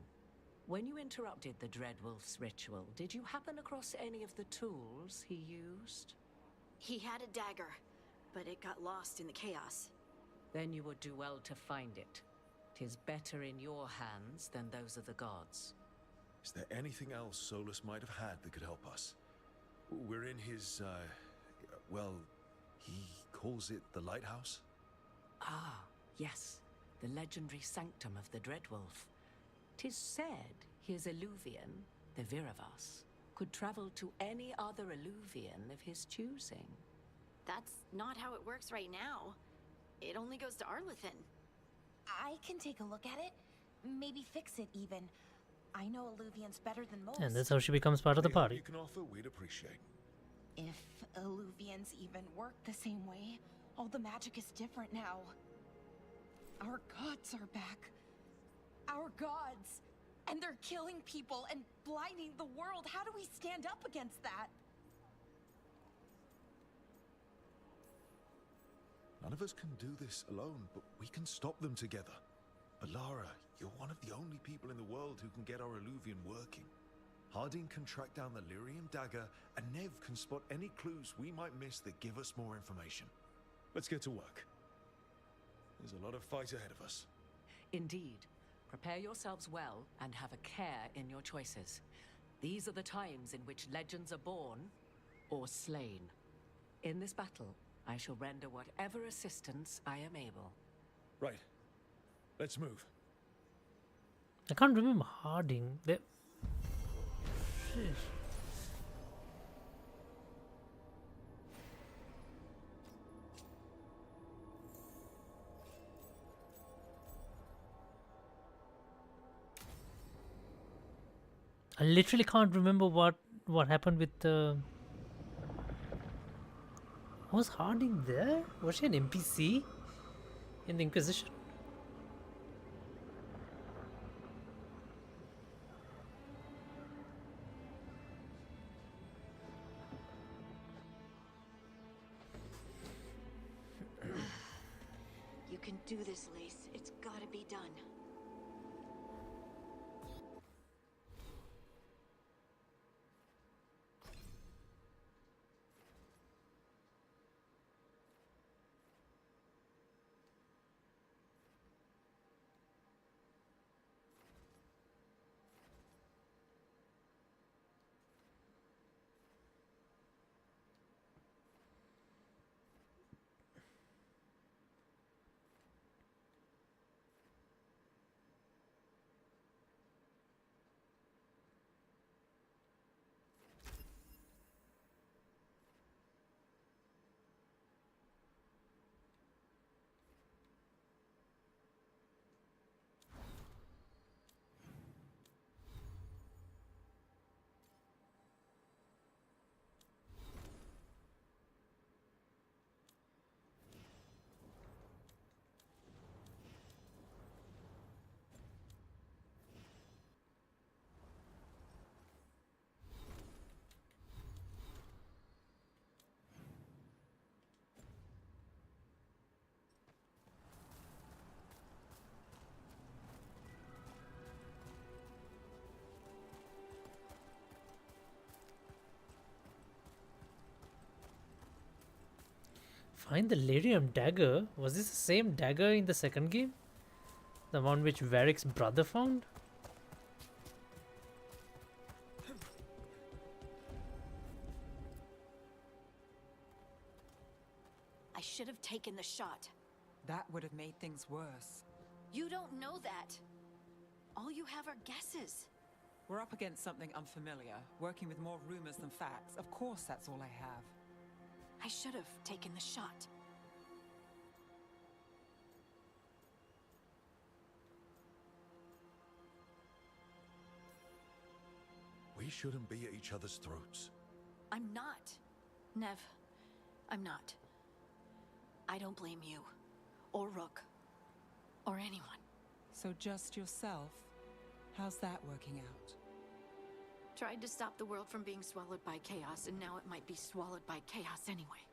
When you interrupted the Dreadwolf's ritual, did you happen across any of the tools he used? He had a dagger, but it got lost in the chaos. Then you would do well to find it. 'Tis better in your hands than those of the gods. Is there anything else Solus might have had that could help us? We're in his, well, he calls it the lighthouse? Ah, yes. The legendary sanctum of the Dreadwolf. 'Tis said his Illuvian, the Viravas, could travel to any other Illuvian of his choosing. That's not how it works right now. It only goes to Arlethan. I can take a look at it. Maybe fix it even. I know Illuvians better than most. And that's how she becomes part of the party. You can offer, we'd appreciate. If Illuvians even work the same way, all the magic is different now. Our gods are back. Our gods! And they're killing people and blinding the world. How do we stand up against that? None of us can do this alone, but we can stop them together. Alara, you're one of the only people in the world who can get our Illuvian working. Harding can track down the Lyrium dagger, and Nev can spot any clues we might miss that give us more information. Let's get to work. There's a lot of fight ahead of us. Indeed. Prepare yourselves well and have a care in your choices. These are the times in which legends are born or slain. In this battle, I shall render whatever assistance I am able. Right. Let's move. I can't remember Harding. Shit. I literally can't remember what happened with the. Was Harding there? Was she an NPC in the Inquisition? You can do this, Lace. It's gotta be done. Find the Lyrium dagger? Was this the same dagger in the second game? The one which Varric's brother found? I should have taken the shot. That would have made things worse. You don't know that. All you have are guesses. We're up against something unfamiliar, working with more rumors than facts. Of course, that's all I have. I should have taken the shot. We shouldn't be at each other's throats. I'm not. Nev, I'm not. I don't blame you, or Rook, or anyone. So just yourself? How's that working out? Tried to stop the world from being swallowed by chaos, and now it might be swallowed by chaos anyway.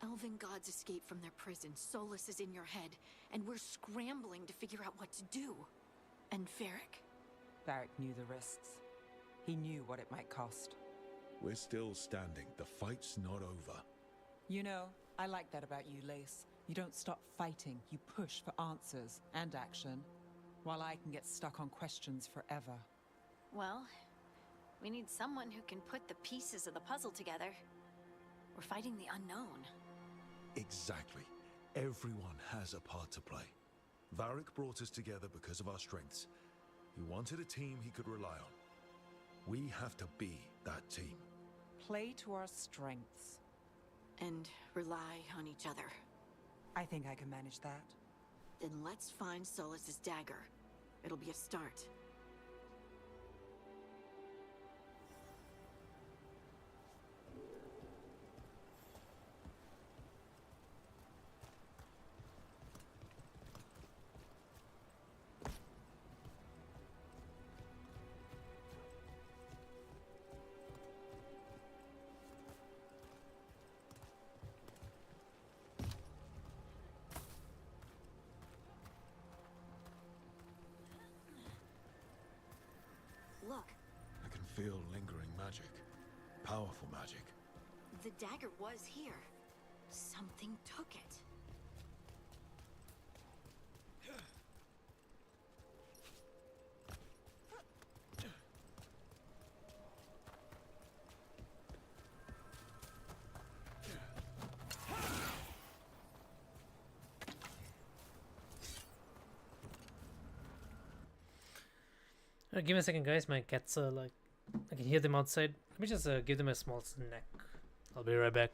Elven gods escaped from their prison, Solus is in your head, and we're scrambling to figure out what to do. And Varric? Varric knew the risks. He knew what it might cost. We're still standing. The fight's not over. You know, I like that about you, Lace. You don't stop fighting. You push for answers and action, while I can get stuck on questions forever. Well, we need someone who can put the pieces of the puzzle together. We're fighting the unknown. Exactly. Everyone has a part to play. Varric brought us together because of our strengths. He wanted a team he could rely on. We have to be that team. Play to our strengths. And rely on each other. I think I can manage that. Then let's find Solus's dagger. It'll be a start. Look, I can feel lingering magic. Powerful magic. the dagger was here. Something took it. Give me a second, guys. My cats are like, I can hear them outside. Let me just give them a small snack. I'll be right back.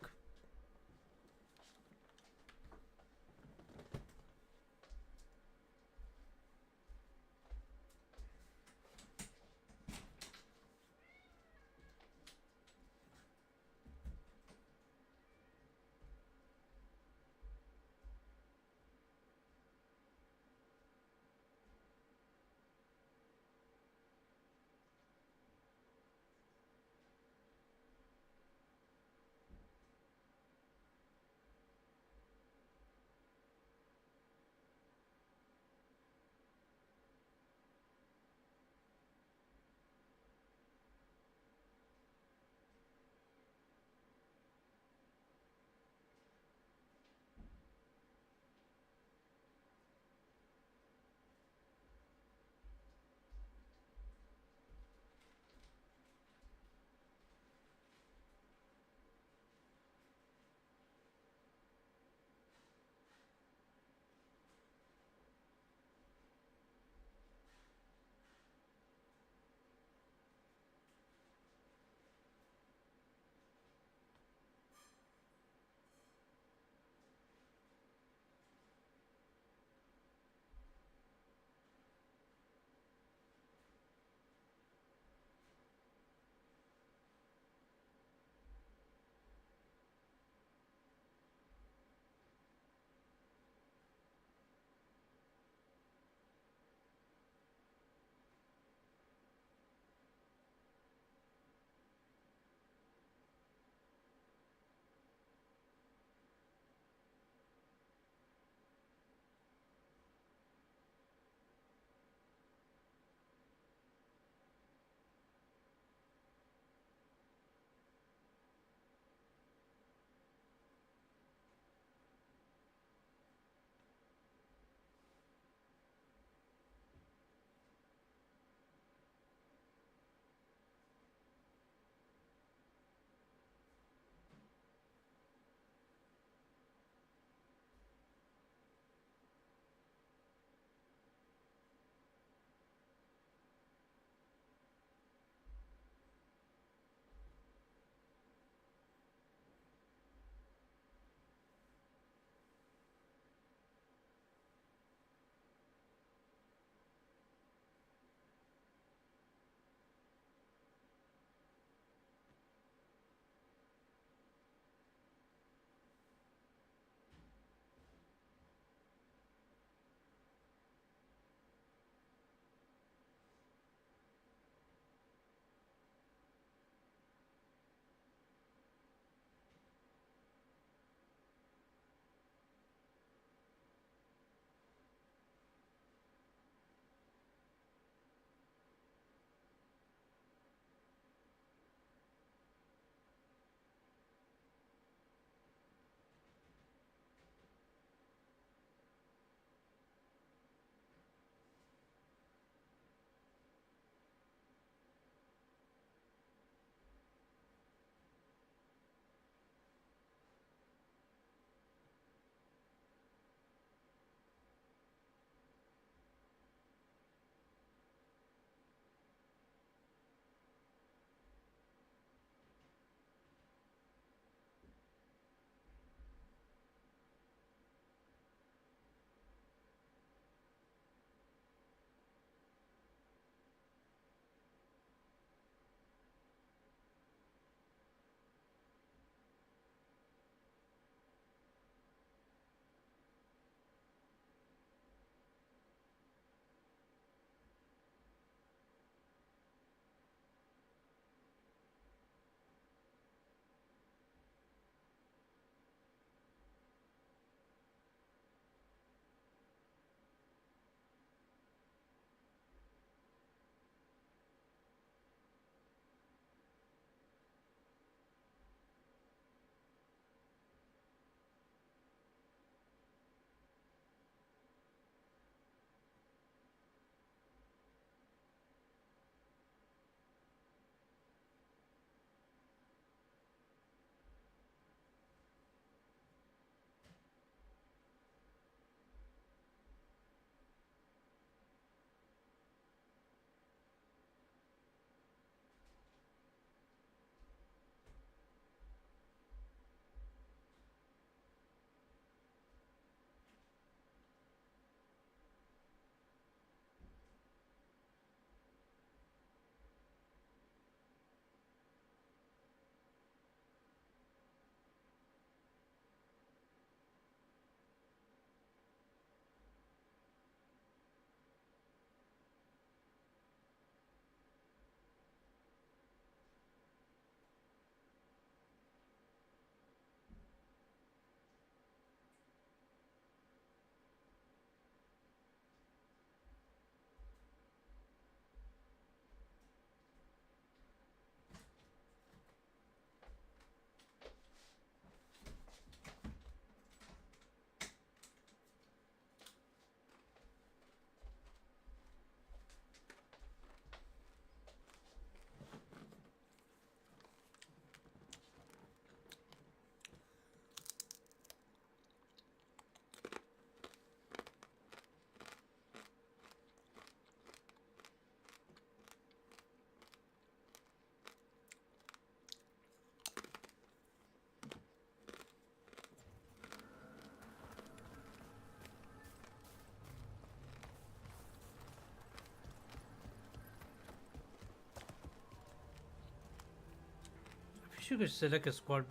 wish you could select a squad.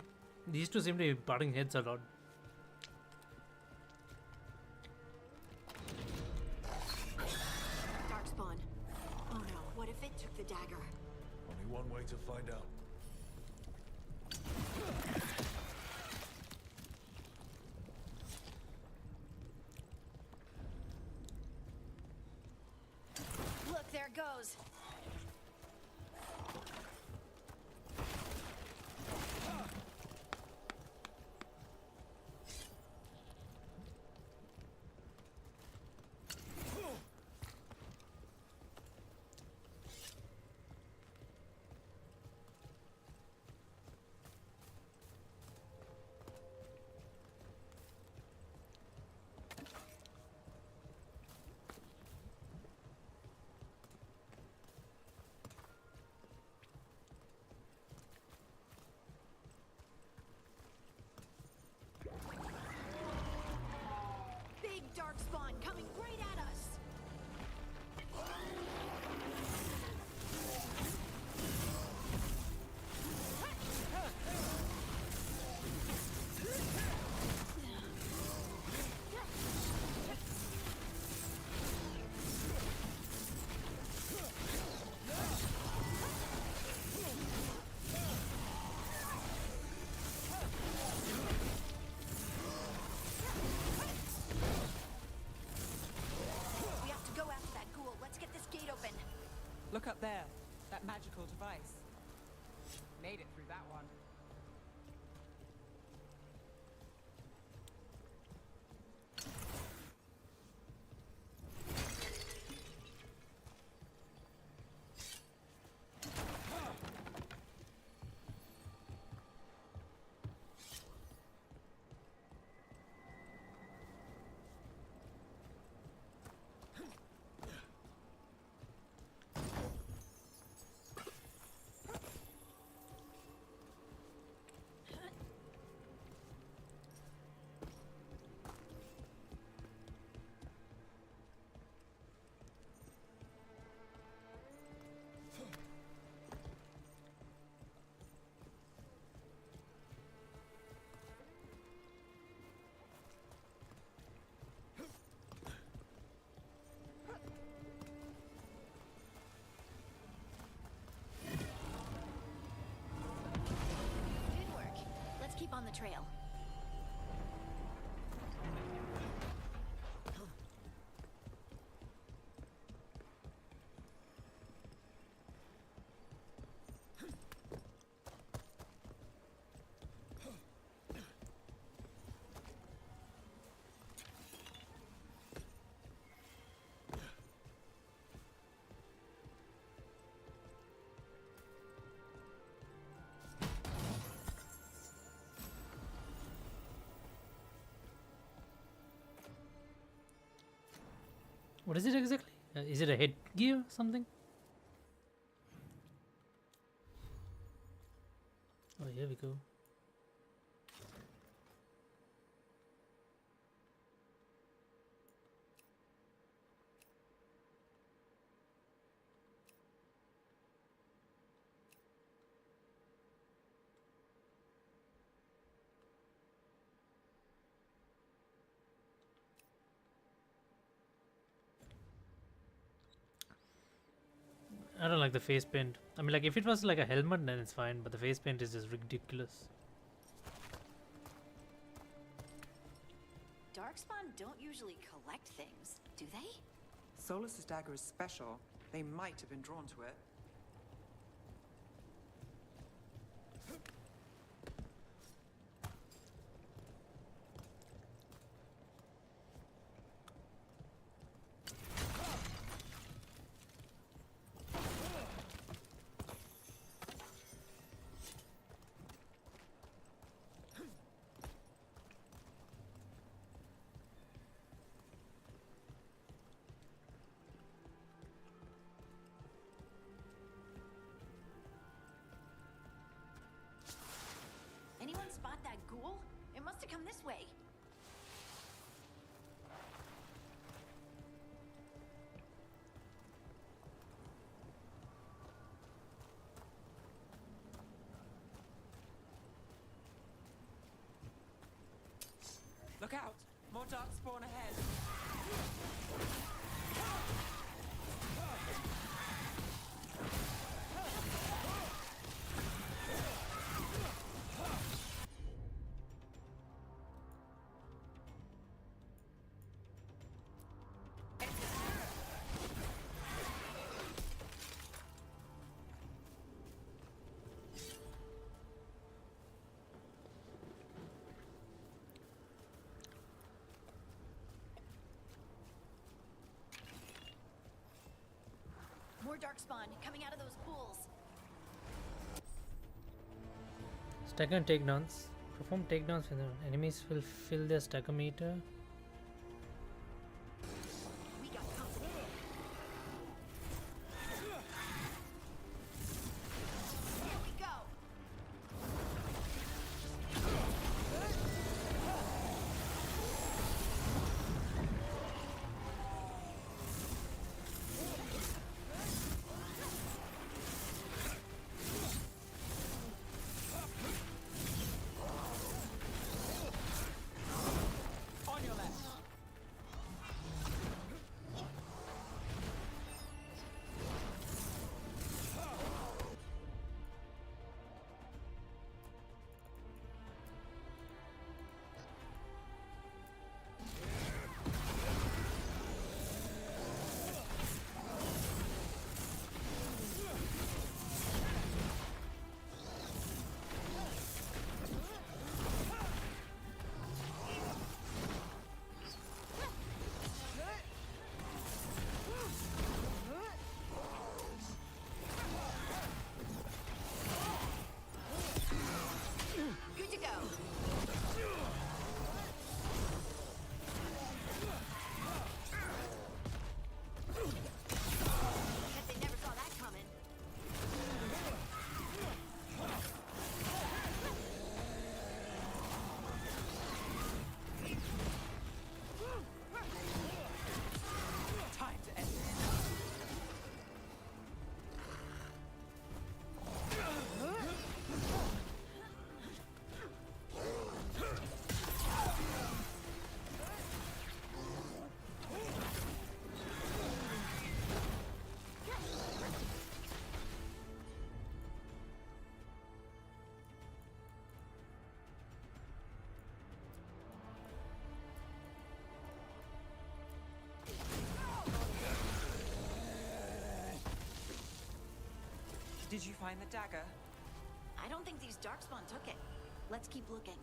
These two seem to be butting heads a lot. Darkspawn. Oh no, what if it took the dagger? Only one way to find out. Look, there it goes. Big darkspawn coming right at us. We have to go after that ghoul. Let's get this gate open. Look up there. That magical device. Made it through that one. Good work. Let's keep on the trail. What is it exactly? Is it a headgear or something? Oh, here we go. I don't like the face paint. I mean, like, if it was like a helmet, then it's fine, but the face paint is just ridiculous. Darkspawn don't usually collect things, do they? Solus's dagger is special. They might have been drawn to it. Anyone spot that ghoul? It must have come this way. Spawn ahead. More darkspawn coming out of those pools. Stagger and takedowns. Perform takedowns when the enemies will fill their stagger meter. We got company. Here we go. On your left. Good to go. Bet they never saw that coming. Time to end this. Did you find the dagger? I don't think these darkspawn took it. Let's keep looking.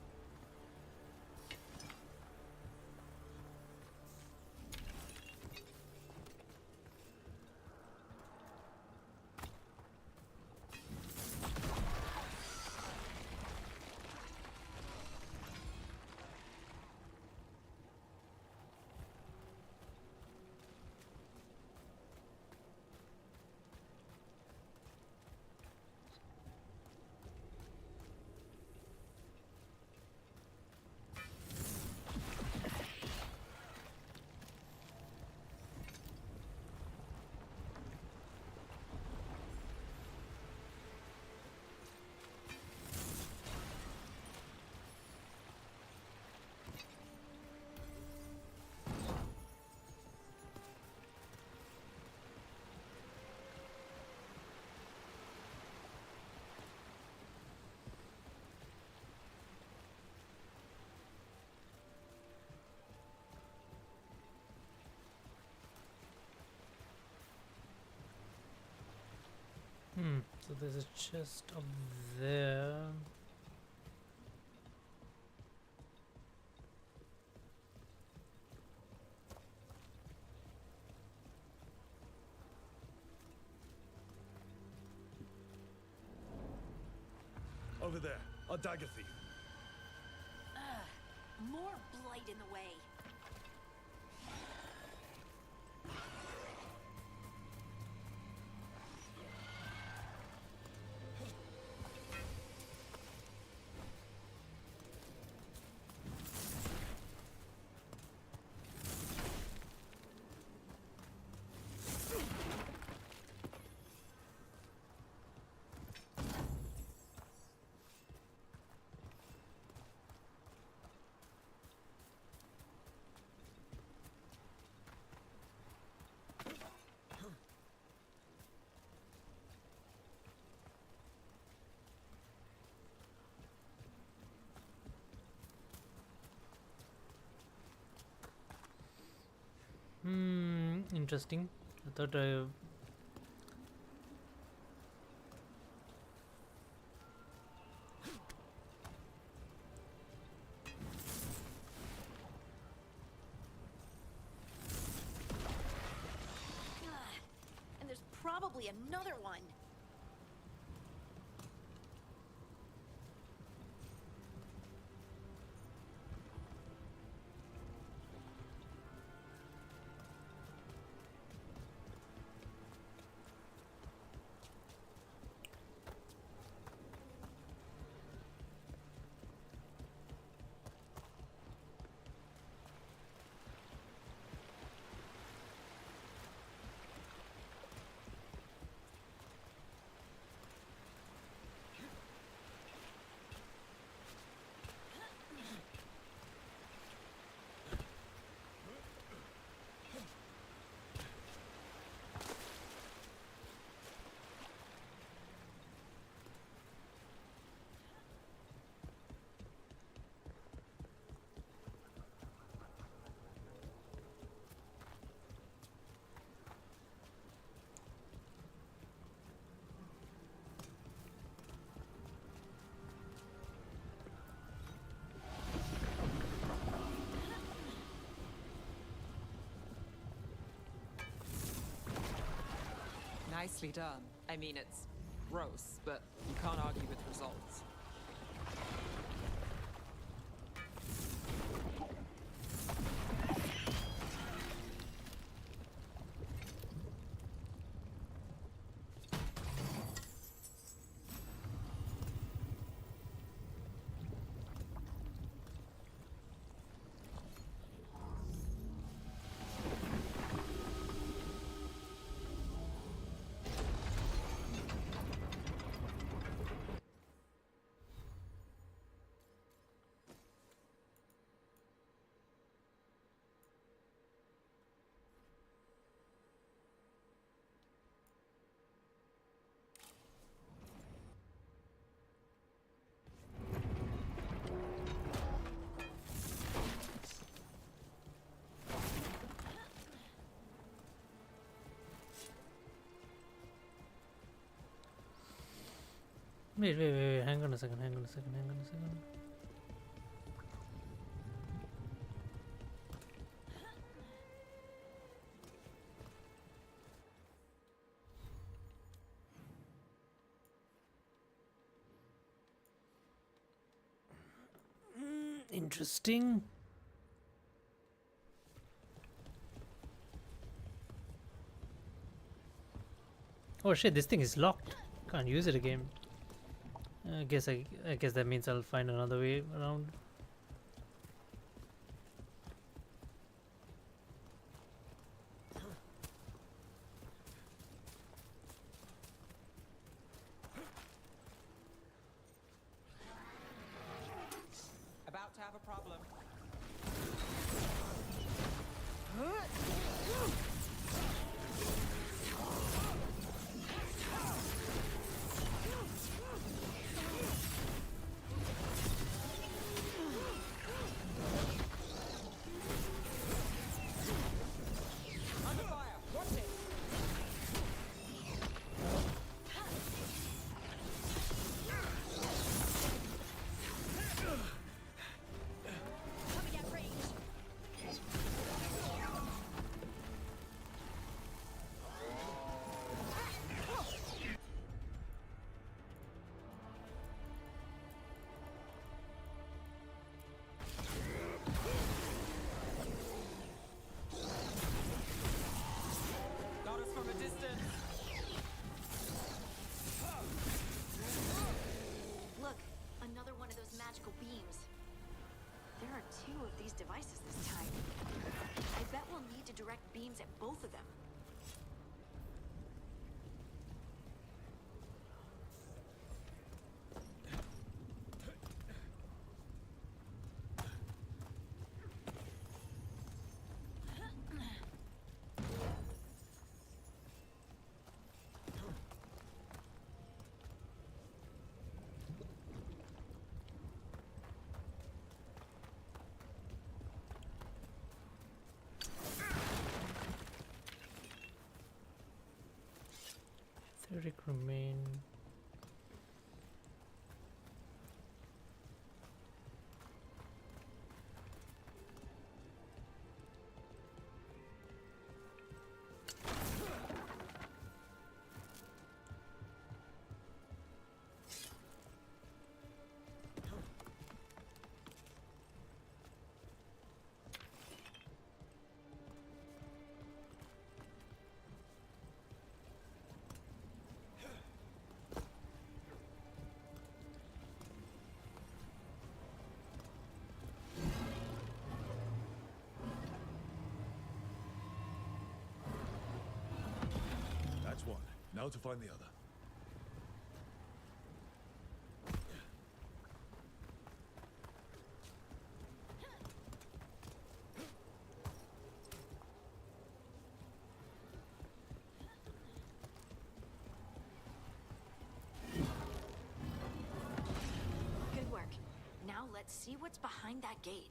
So there's a chest up there. Over there, a dagger thief. More blight in the way. interesting. I thought And there's probably another one. Nicely done. I mean, it's gross, but you can't argue with results. wait. Hang on a second. Hang on a second. Interesting. Oh shit! This thing is locked. Can't use it again. I guess that means I'll find another way around. About to have a problem. devices this time. I bet we'll need to direct beams at both of them. Magic remain. That's one. Now to find the other. Good work. Now let's see what's behind that gate.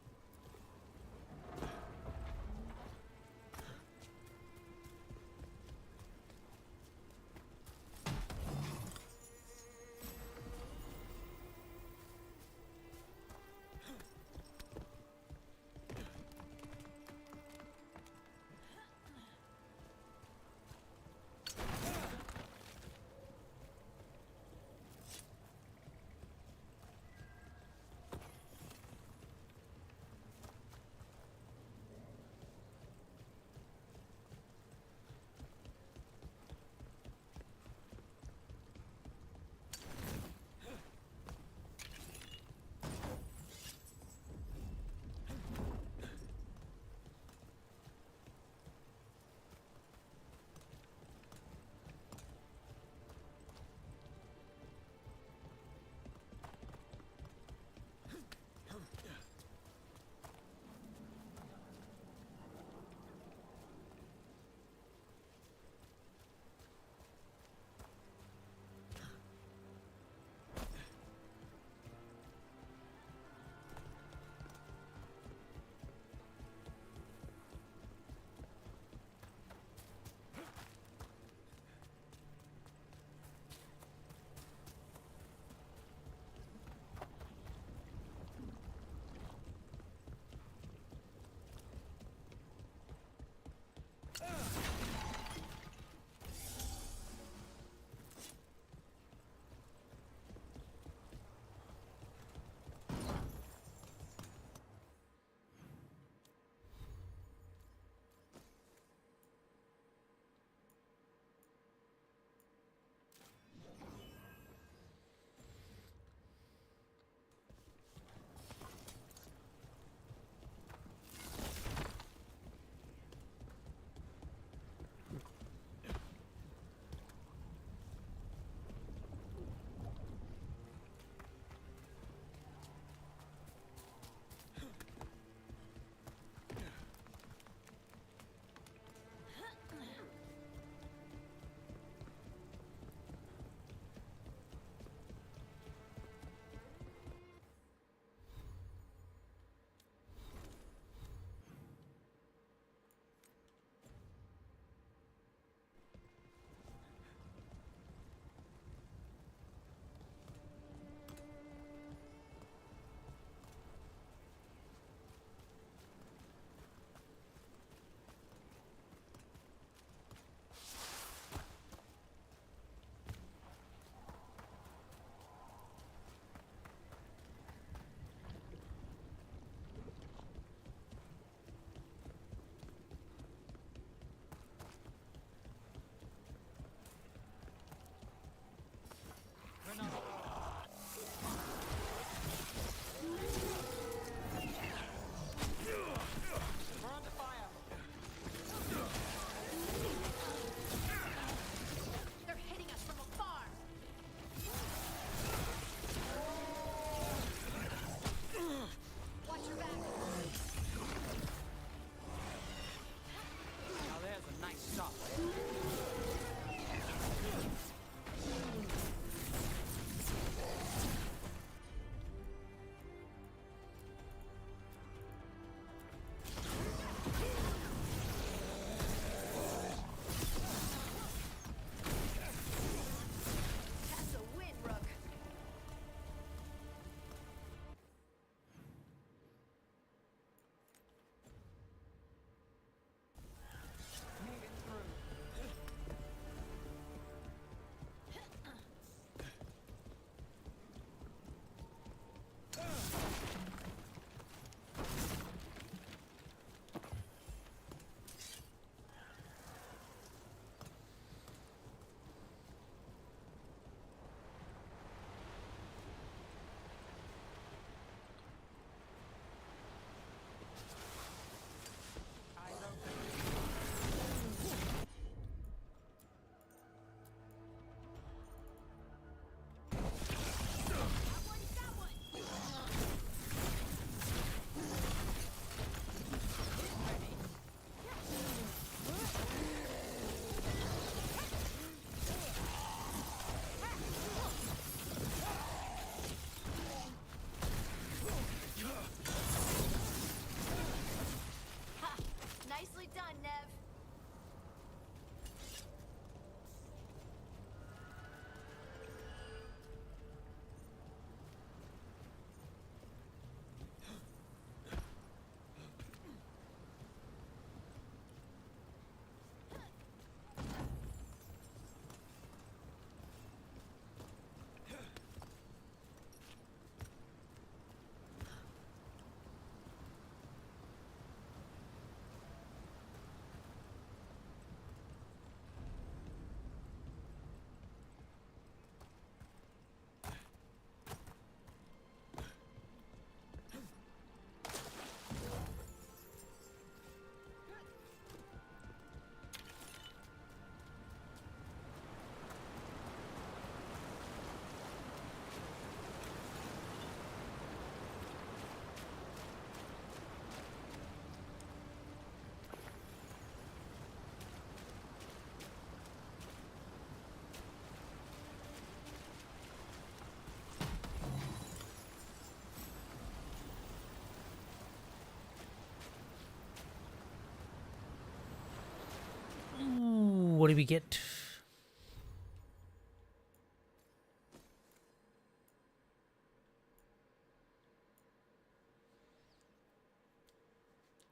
what do we get?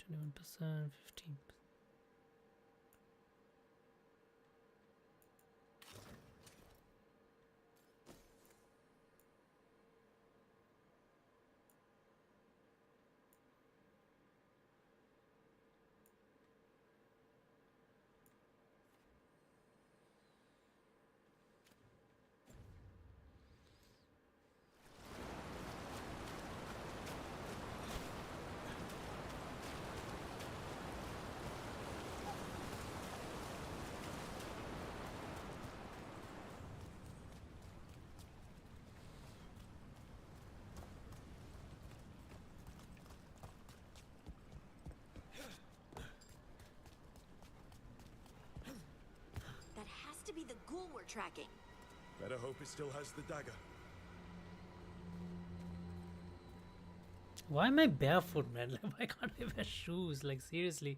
%, 15%. That has to be the ghoul we're tracking. Better hope it still has the dagger. Why am I barefoot, man? Like, why can't I wear shoes? Like, seriously.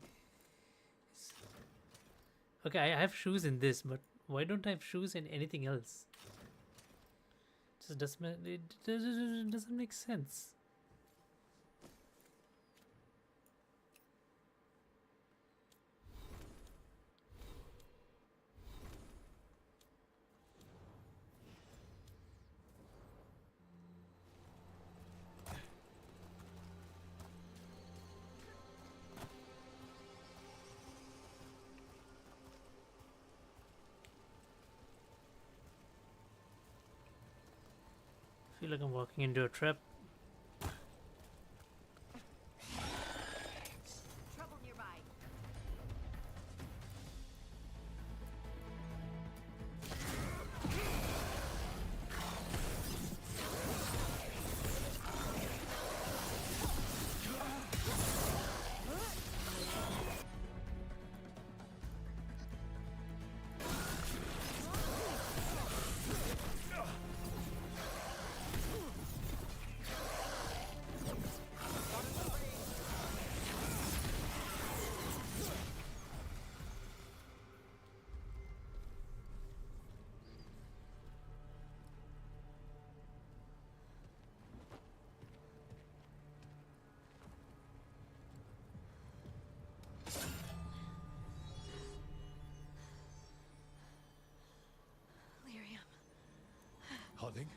Okay, I have shoes in this, but why don't I have shoes in anything else? Just doesn't make sense. I feel like I'm walking into a trap. Trouble nearby. Harding?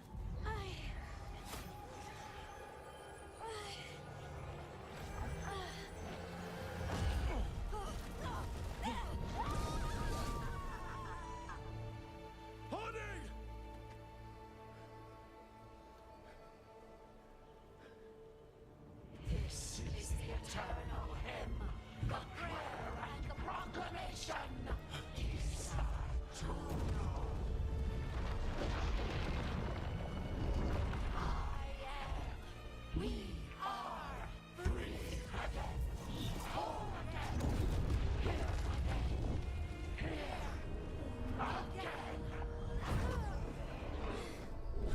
This is the eternal hymn, the prayer and the proclamation. Isa to know. We are free again. Whole again. Here again. Here again.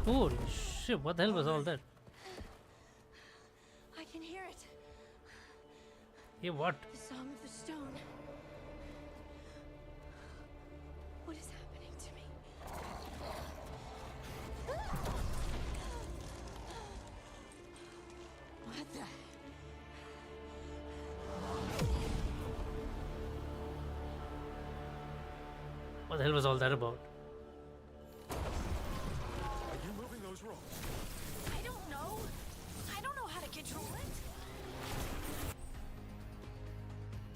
Holy shit, what the hell was all that? I can hear it. Yeah, what? The Song of the Stone. What is happening to me? What the? What the hell was all that about? Are you moving those rocks? I don't know. I don't know how to control it.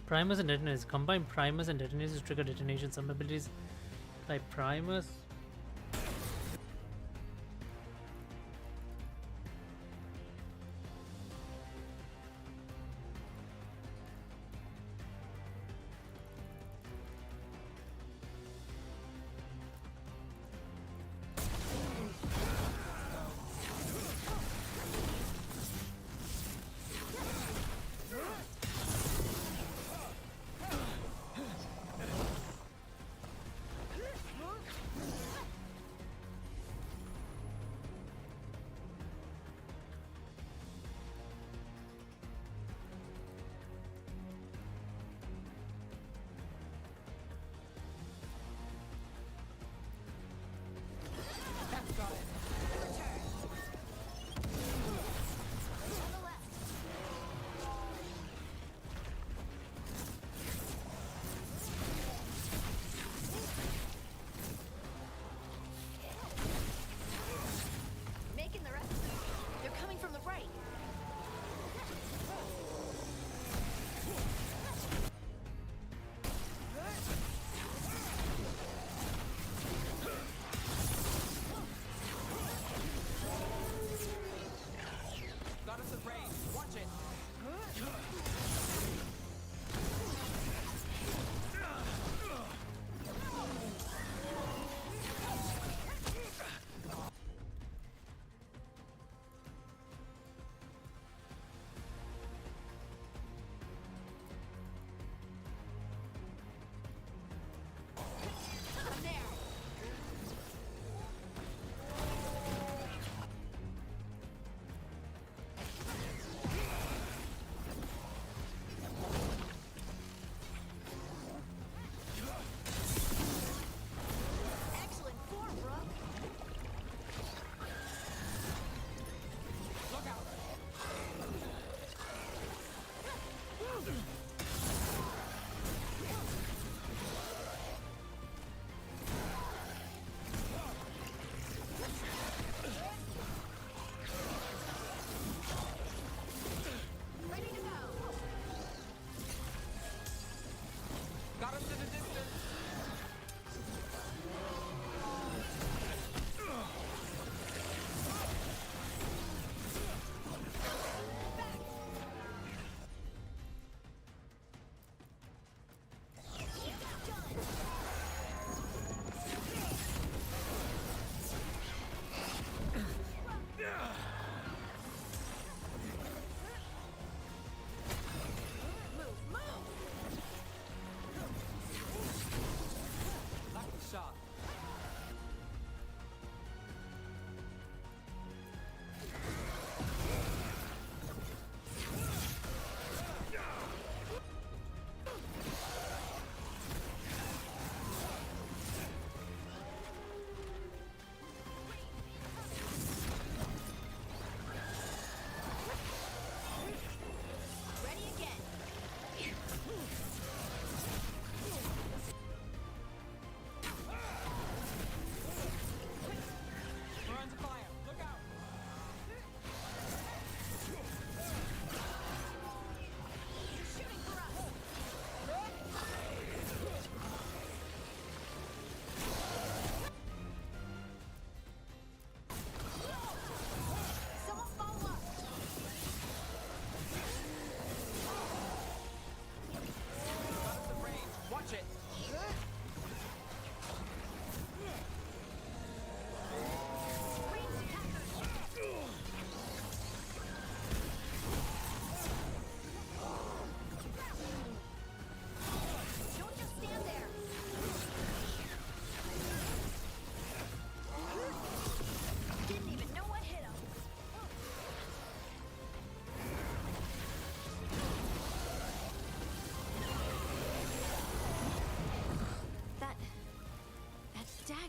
Primers and detonators. Combine primers and detonators to trigger detonation. Some abilities like primers.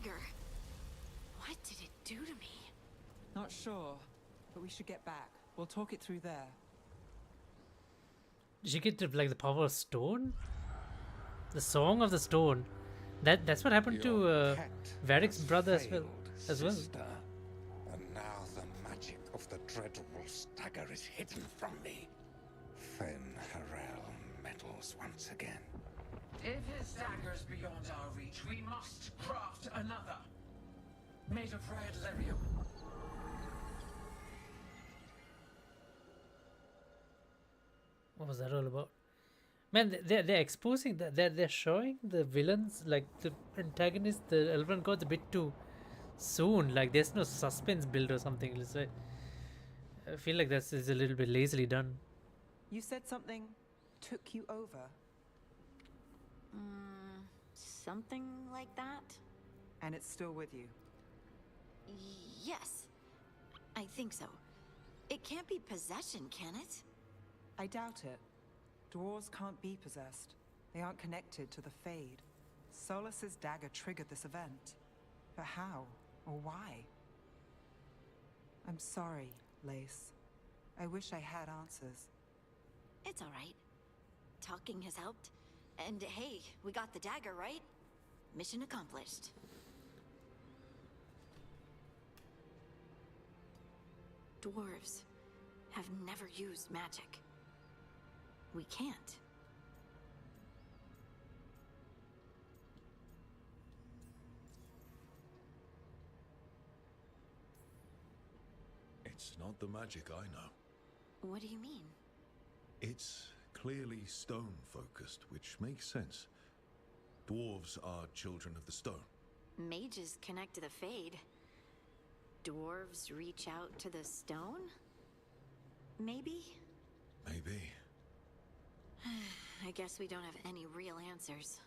dagger. What did it do to me? Not sure, but we should get back. We'll talk it through there. Did you get like the power of stone? The song of the stone. That's what happened to Varric's brother as well. Sister. And now the magic of the Dreadwolf's dagger is hidden from me. Fen Harel meddles once again. If his dagger's beyond our reach, we must craft another. Made of red lyrium. What was that all about? Man, they're exposing that they're showing the villains, like the antagonists, the Elven gods, a bit too soon. Like there's no suspense build or something. Let's say. I feel like this is a little bit lazily done. You said something took you over. Something like that? And it's still with you? Yes. I think so. It can't be possession, can it? I doubt it. Dwarves can't be possessed. They aren't connected to the Fade. Solus's dagger triggered this event. But how? Or why? I'm sorry, Lace. I wish I had answers. It's alright. Talking has helped. And hey, we got the dagger, right? Mission accomplished. Dwarves have never used magic. We can't. It's not the magic I know. What do you mean? It's clearly stone-focused, which makes sense. Dwarves are children of the stone. Mages connect to the Fade. Dwarves reach out to the stone? Maybe? Maybe. I guess we don't have any real answers.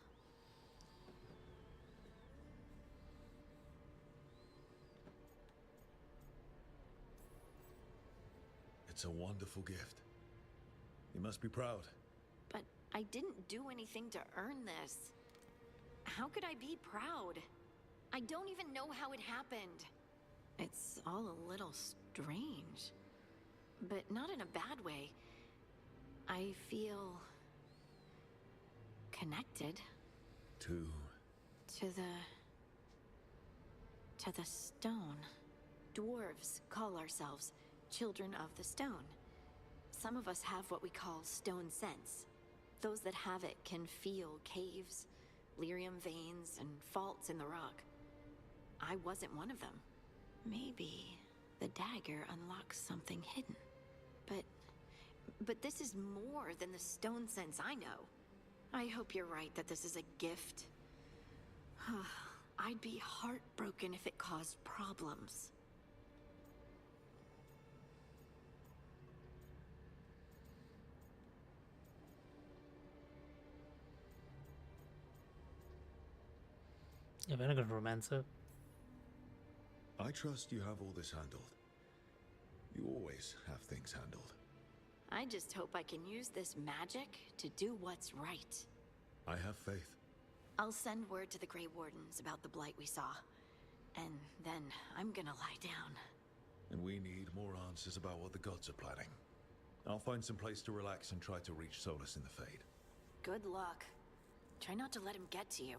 It's a wonderful gift. You must be proud. But I didn't do anything to earn this. How could I be proud? I don't even know how it happened. It's all a little strange. But not in a bad way. I feel connected To the stone. Dwarves call ourselves children of the stone. Some of us have what we call stone sense. Those that have it can feel caves, lyrium veins, and faults in the rock. I wasn't one of them. Maybe the dagger unlocks something hidden. But this is more than the stone sense I know. I hope you're right that this is a gift. I'd be heartbroken if it caused problems. Yeah, we're not gonna romance her. I trust you have all this handled. You always have things handled. I just hope I can use this magic to do what's right. I have faith. I'll send word to the Grey Wardens about the blight we saw. And then I'm gonna lie down. And we need more answers about what the gods are planning. I'll find some place to relax and try to reach Solus in the Fade. Good luck. Try not to let him get to you.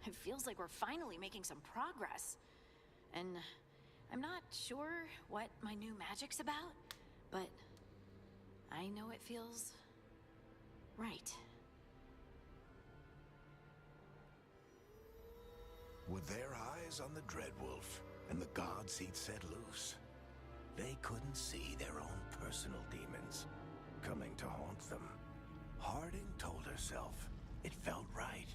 It feels like we're finally making some progress. And I'm not sure what my new magic's about, but I know it feels right. With their eyes on the Dreadwolf and the gods he'd set loose, they couldn't see their own personal demons coming to haunt them. Harding told herself it felt right.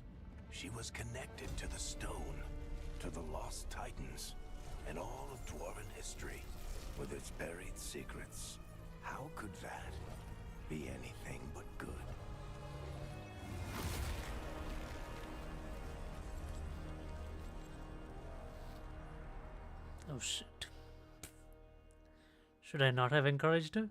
She was connected to the stone, to the lost titans, and all of Dwarven history, with its buried secrets. How could that be anything but good? Oh shit. Should I not have encouraged her?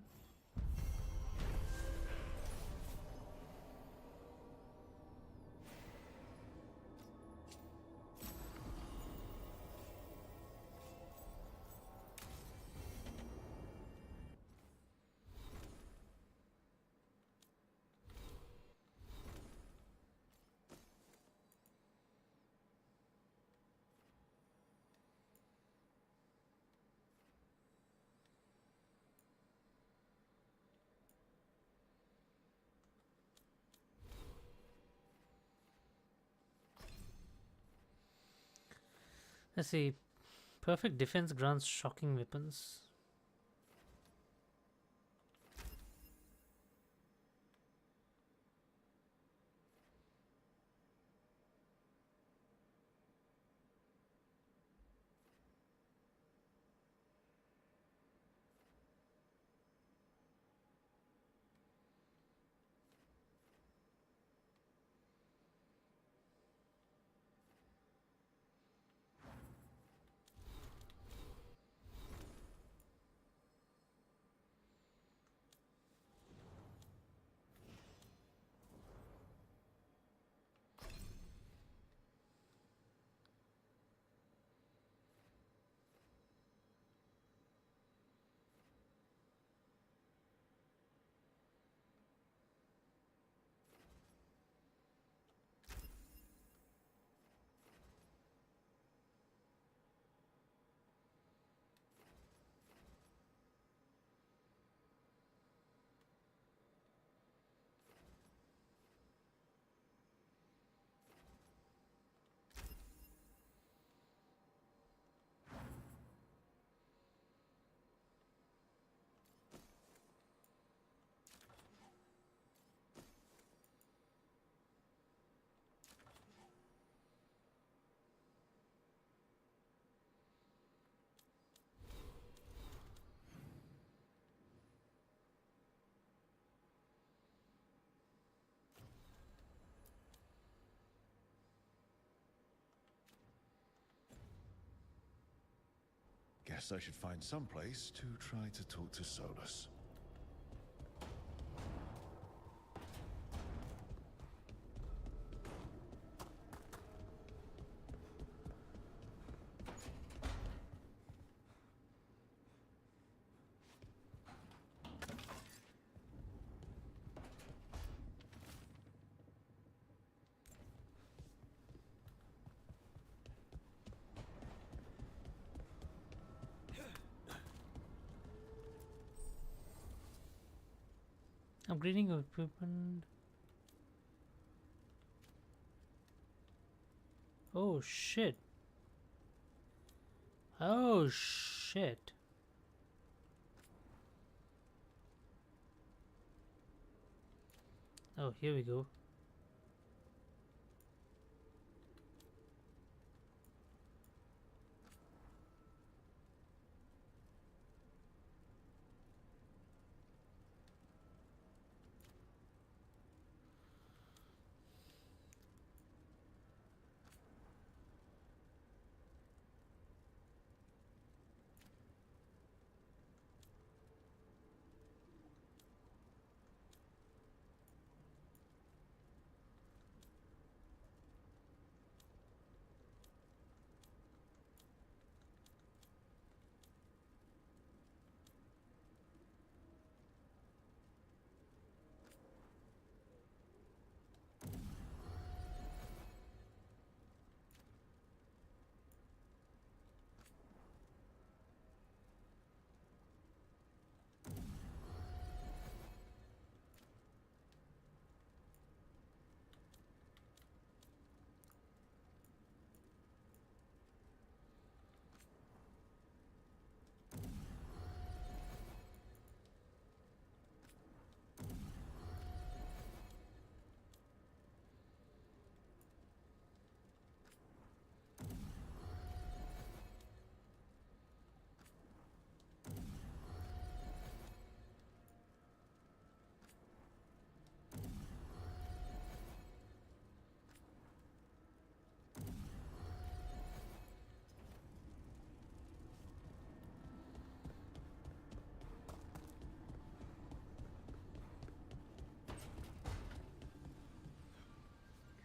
Let's see. Perfect defense grants shocking weapons. Guess I should find some place to try to talk to Solus. Upgrading of equipment. Oh shit. Oh shit. Oh, here we go.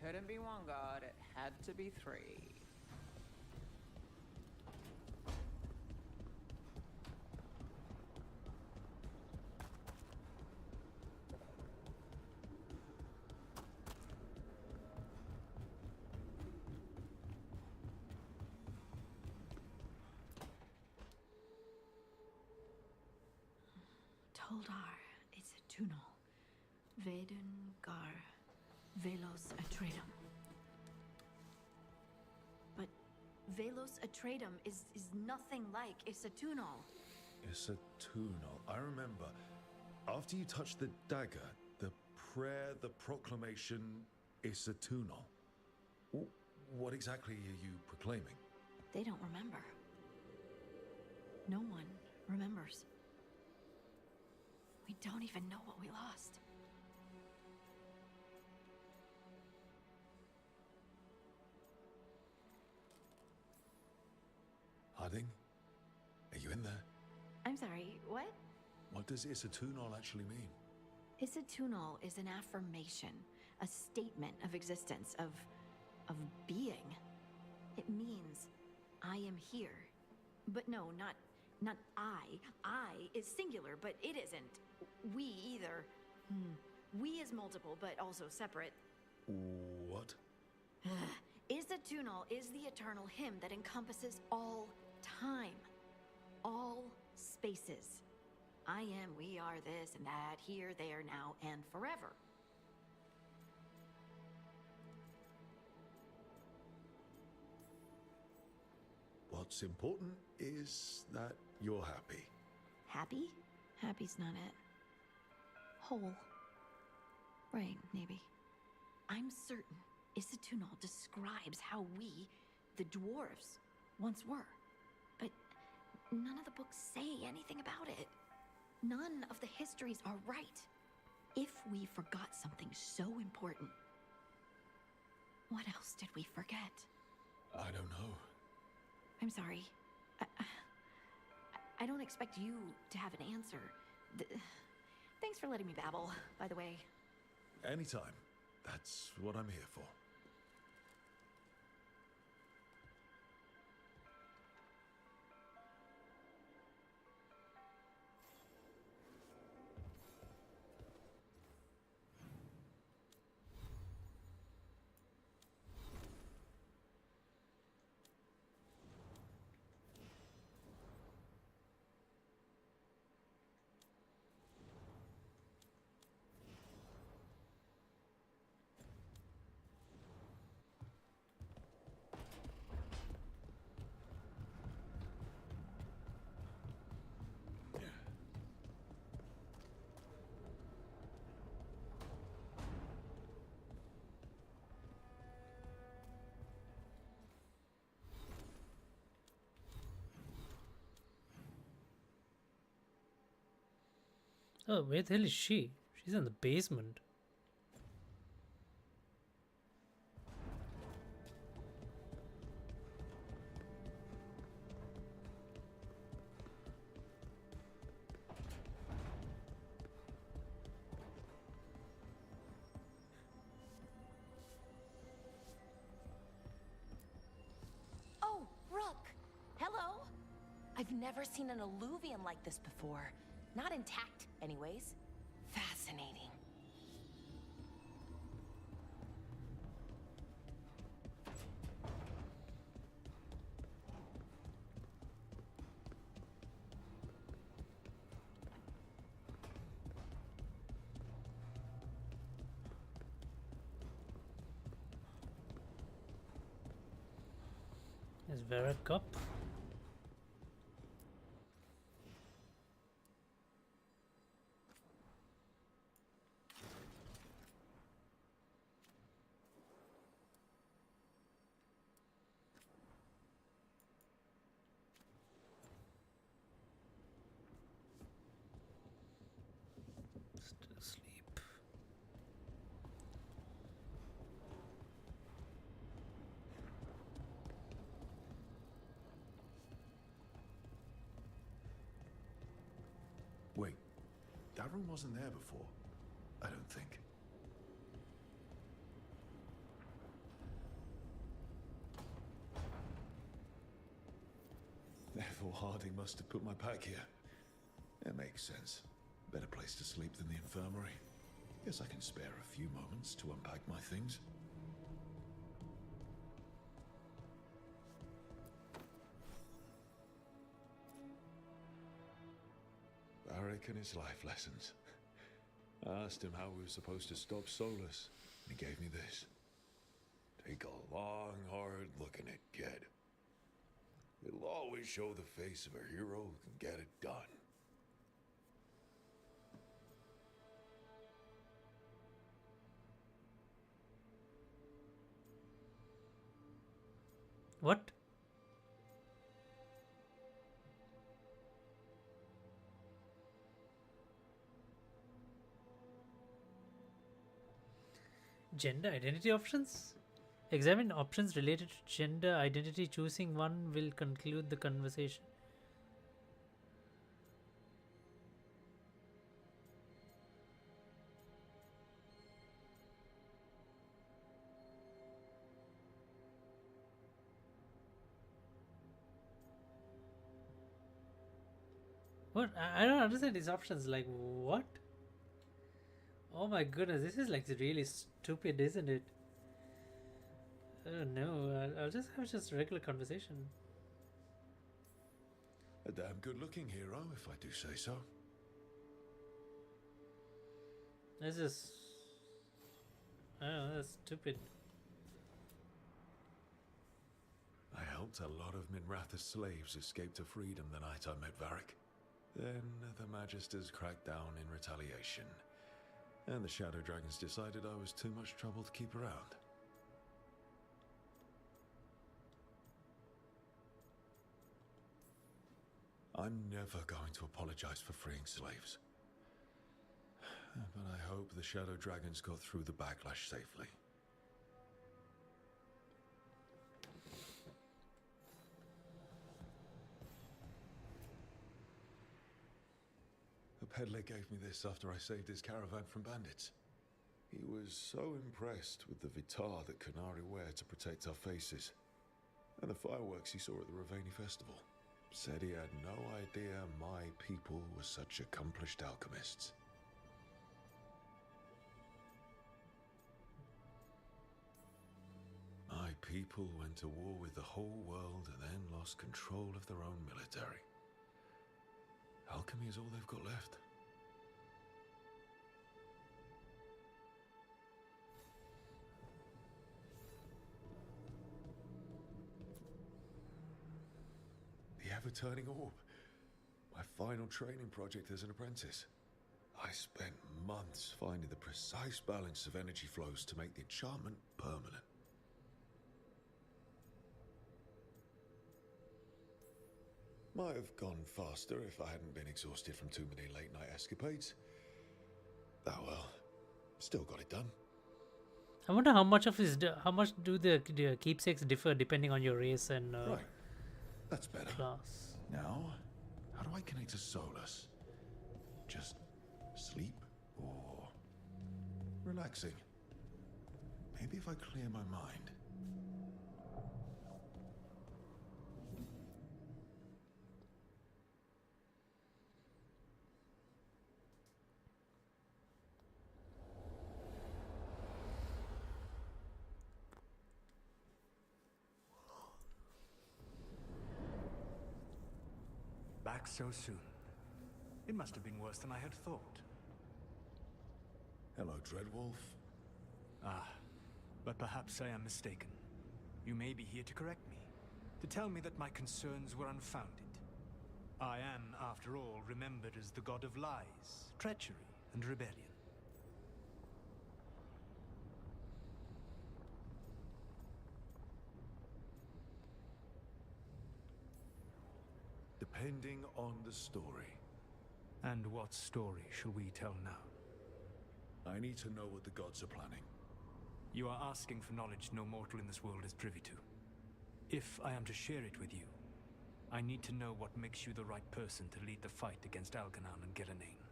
Couldn't be one god, it had to be three. Toldar, it's a tunnel. Veilguard, Velos Atretum. But Velos Atreitum is nothing like Isatunal. Isatunal. I remember. After you touched the dagger, the prayer, the proclamation, Isatunal. What exactly are you proclaiming? They don't remember. No one remembers. We don't even know what we lost. Harding? Are you in there? I'm sorry, what? What does Isatunal actually mean? Isatunal is an affirmation, a statement of existence, of being. It means I am here. But no, not I. I is singular, but it isn't. We either. We is multiple, but also separate. What? Isatunal is the eternal hymn that encompasses all time, all spaces. I am, we are, this and that, here, there, now, and forever. What's important is that you're happy. Happy? Happy's not it. Whole. Right, maybe. I'm certain Isatunal describes how we, the dwarves, once were. But none of the books say anything about it. None of the histories are right. If we forgot something so important, what else did we forget? I don't know. I'm sorry. I don't expect you to have an answer. Thanks for letting me babble, by the way. Anytime. That's what I'm here for. Oh, where the hell is she? She's in the basement. Oh, Rook! Hello? I've never seen an alluvian like this before. Not intact, anyways. Fascinating. Is Vera Cup? Still asleep. Wait, that room wasn't there before. I don't think. Therefore, Harding must have put my pack here. It makes sense. Better place to sleep than the infirmary. Guess I can spare a few moments to unpack my things. Varric and his life lessons. I asked him how we were supposed to stop Solus, and he gave me this. Take a long, hard look in it, kid. It'll always show the face of a hero who can get it done. What? Gender identity options? Examine options related to gender identity. Choosing one will conclude the conversation. What? I don't understand these options. Like, what? Oh my goodness, this is like really stupid, isn't it? No, I'll just have just a regular conversation. A damn good-looking hero, if I do say so. This is... I don't know, that's stupid. I helped a lot of Minratha's slaves escape to freedom the night I met Varric. Then the Magisters cracked down in retaliation, and the Shadow Dragons decided I was too much trouble to keep around. I'm never going to apologize for freeing slaves. But I hope the Shadow Dragons got through the backlash safely. The peddler gave me this after I saved his caravan from bandits. He was so impressed with the vitar that Qunari wear to protect our faces, and the fireworks he saw at the Ravani festival. Said he had no idea my people were such accomplished alchemists. My people went to war with the whole world and then lost control of their own military. Alchemy is all they've got left. The ever-turning orb. My final training project as an apprentice. I spent months finding the precise balance of energy flows to make the enchantment permanent. Might have gone faster if I hadn't been exhausted from too many late-night escapades. Oh well, still got it done. I wonder how much of his how much do the keepsakes differ depending on your race and Right, that's better. class. Now, how do I connect to Solus? Just sleep or relaxing? Maybe if I clear my mind. Back so soon. It must have been worse than I had thought. Hello, Dreadwolf. Ah, but perhaps I am mistaken. You may be here to correct me, to tell me that my concerns were unfounded. I am, after all, remembered as the god of lies, treachery, and rebellion. Depending on the story. And what story shall we tell now? I need to know what the gods are planning. You are asking for knowledge no mortal in this world is privy to. If I am to share it with you, I need to know what makes you the right person to lead the fight against Algernon and Gillenane.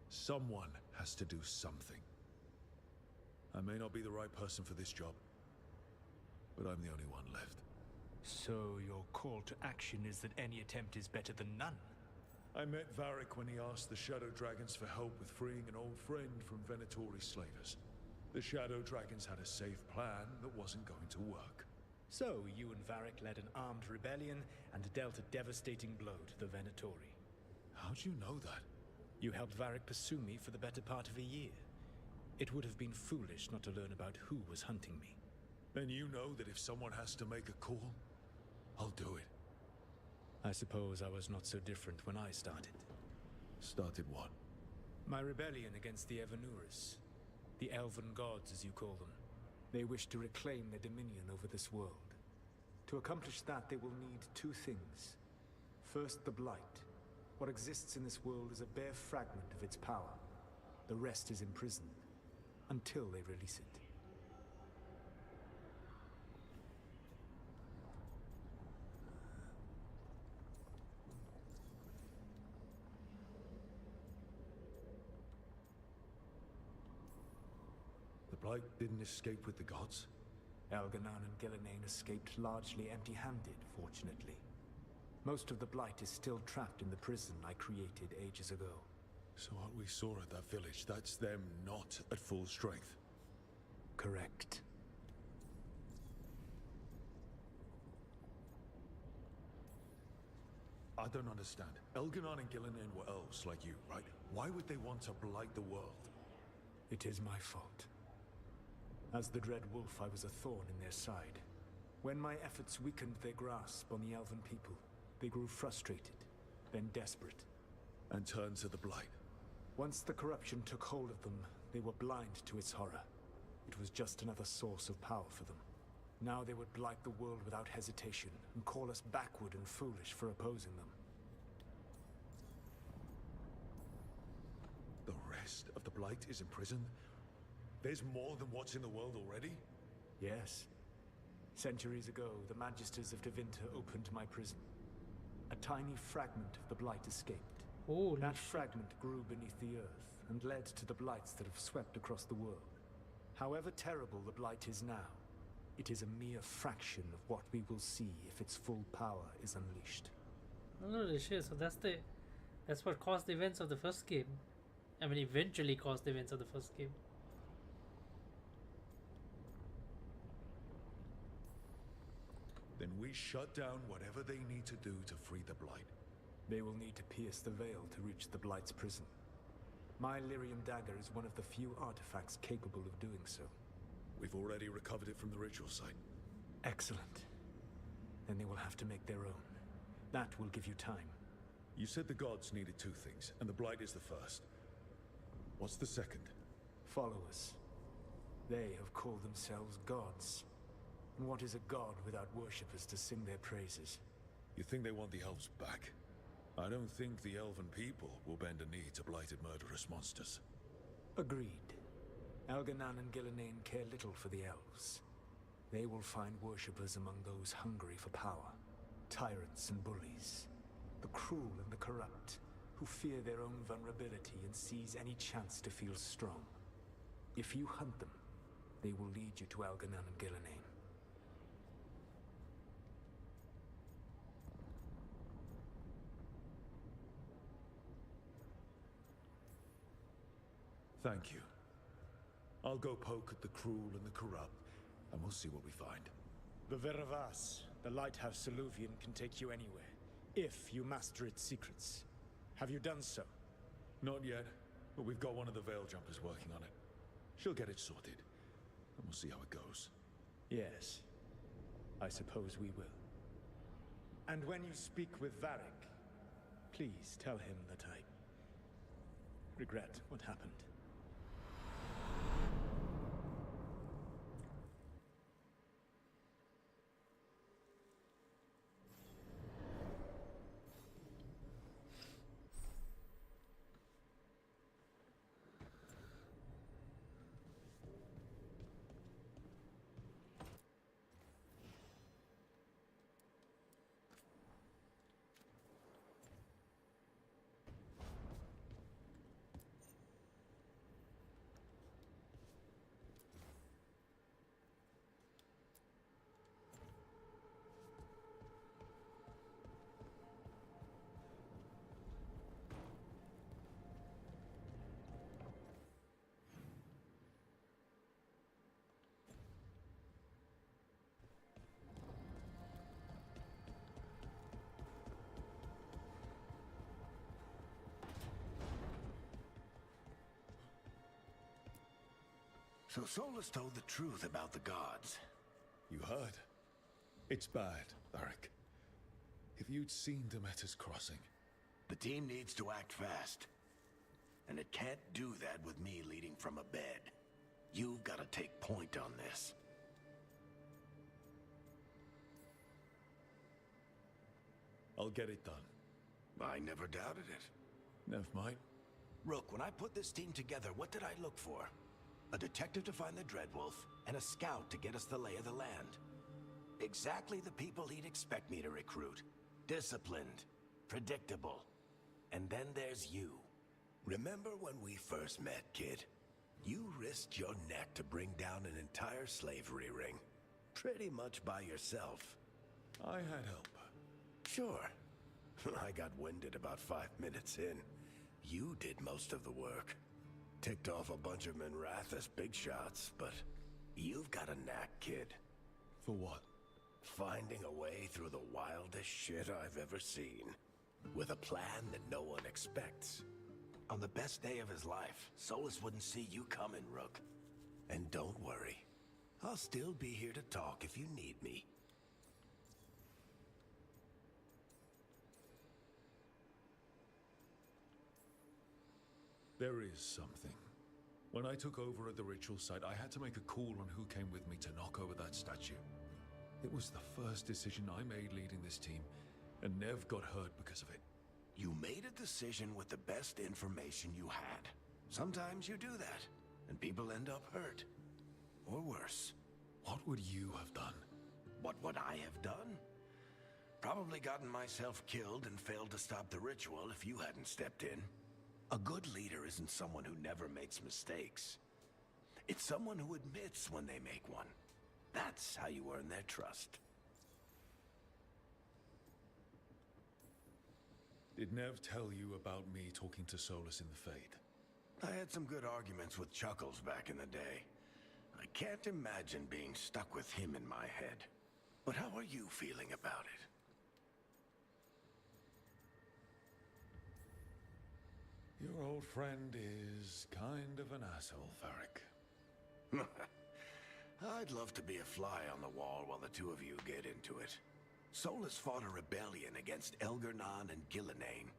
Someone has to do something. I may not be the right person for this job, but I'm the only one left. So your call to action is that any attempt is better than none? I met Varric when he asked the Shadow Dragons for help with freeing an old friend from Venatori slavers. The Shadow Dragons had a safe plan that wasn't going to work. So you and Varric led an armed rebellion and dealt a devastating blow to the Venatori. How'd you know that? You helped Varric pursue me for the better part of a year. It would have been foolish not to learn about who was hunting me. Then you know that if someone has to make a call, I'll do it. I suppose I was not so different when I started. Started what? My rebellion against the Evanurus. The Elven Gods, as you call them. They wish to reclaim their dominion over this world. To accomplish that, they will need two things. First, the Blight. What exists in this world is a bare fragment of its power. The rest is imprisoned, until they release it. The Blight didn't escape with the gods? Elganan and Gillenane escaped largely empty-handed, fortunately. Most of the Blight is still trapped in the prison I created ages ago. So what we saw at that village, that's them not at full strength? Correct. I don't understand. Elganan and Gillenane were elves like you, right? Why would they want to blight the world? It is my fault. As the Dread Wolf, I was a thorn in their side. When my efforts weakened their grasp on the Elven people, they grew frustrated, then desperate. And turned to the Blight. Once the corruption took hold of them, they were blind to its horror. It was just another source of power for them. Now they would blight the world without hesitation, and call us backward and foolish for opposing them. The rest of the Blight is imprisoned? There's more than what's in the world already? Yes. Centuries ago, the Magisters of Tevinter opened my prison. A tiny fragment of the Blight escaped. Holy that fragment grew beneath the earth, and led to the Blights that have swept across the world. However terrible the Blight is now, it is a mere fraction of what we will see if its full power is unleashed. Holy shit, so that's what caused the events of the first game. I mean, eventually caused the events of the first game. Then we shut down whatever they need to do to free the Blight. They will need to pierce the veil to reach the Blight's prison. My Lyrium dagger is one of the few artifacts capable of doing so. We've already recovered it from the ritual site. Excellent. Then they will have to make their own. That will give you time. You said the gods needed two things, and the Blight is the first. What's the second? Followers. They have called themselves gods. And what is a god without worshippers to sing their praises? You think they want the elves back? I don't think the elven people will bend a knee to blighted murderous monsters. Agreed. Elganan and Gillenane care little for the elves. They will find worshippers among those hungry for power. Tyrants and bullies. The cruel and the corrupt, who fear their own vulnerability and seize any chance to feel strong. If you hunt them, they will lead you to Elganan and Gillenane. Thank you. I'll go poke at the cruel and the corrupt, and we'll see what we find. The Veravas, the lighthouse Soluvian, can take you anywhere, if you master its secrets. Have you done so? Not yet, but we've got one of the Veil Jumpers working on it. She'll get it sorted, and we'll see how it goes. Yes. I suppose we will. And when you speak with Varric, please tell him that I regret what happened. So Solus told the truth about the gods. You heard? It's bad, Varric. If you'd seen Demeter's crossing... The team needs to act fast. And it can't do that with me leading from a bed. You've got to take point on this. I'll get it done. I never doubted it. Never mind. Rook, when I put this team together, what did I look for? A detective to find the Dreadwolf, and a scout to get us the lay of the land. Exactly the people he'd expect me to recruit. Disciplined, predictable. And then there's you. Remember when we first met, kid? You risked your neck to bring down an entire slavery ring. Pretty much by yourself. I had help. Sure. I got winded about 5 minutes in. You did most of the work. Ticked off a bunch of Minrathous big shots, but you've got a knack, kid. For what? Finding a way through the wildest shit I've ever seen. With a plan that no one expects. On the best day of his life, Solus wouldn't see you coming, Rook. And don't worry. I'll still be here to talk if you need me. There is something. When I took over at the ritual site, I had to make a call on who came with me to knock over that statue. It was the first decision I made leading this team, and Nev got hurt because of it. You made a decision with the best information you had. Sometimes you do that, and people end up hurt. Or worse. What would you have done? What would I have done? Probably gotten myself killed and failed to stop the ritual if you hadn't stepped in. A good leader isn't someone who never makes mistakes. It's someone who admits when they make one. That's how you earn their trust. Did Nev tell you about me talking to Solus in the Fade? I had some good arguments with Chuckles back in the day. I can't imagine being stuck with him in my head. But how are you feeling about it? Your old friend is kind of an asshole, Varric. I'd love to be a fly on the wall while the two of you get into it. Solus fought a rebellion against Elgar'nan and Gillenane.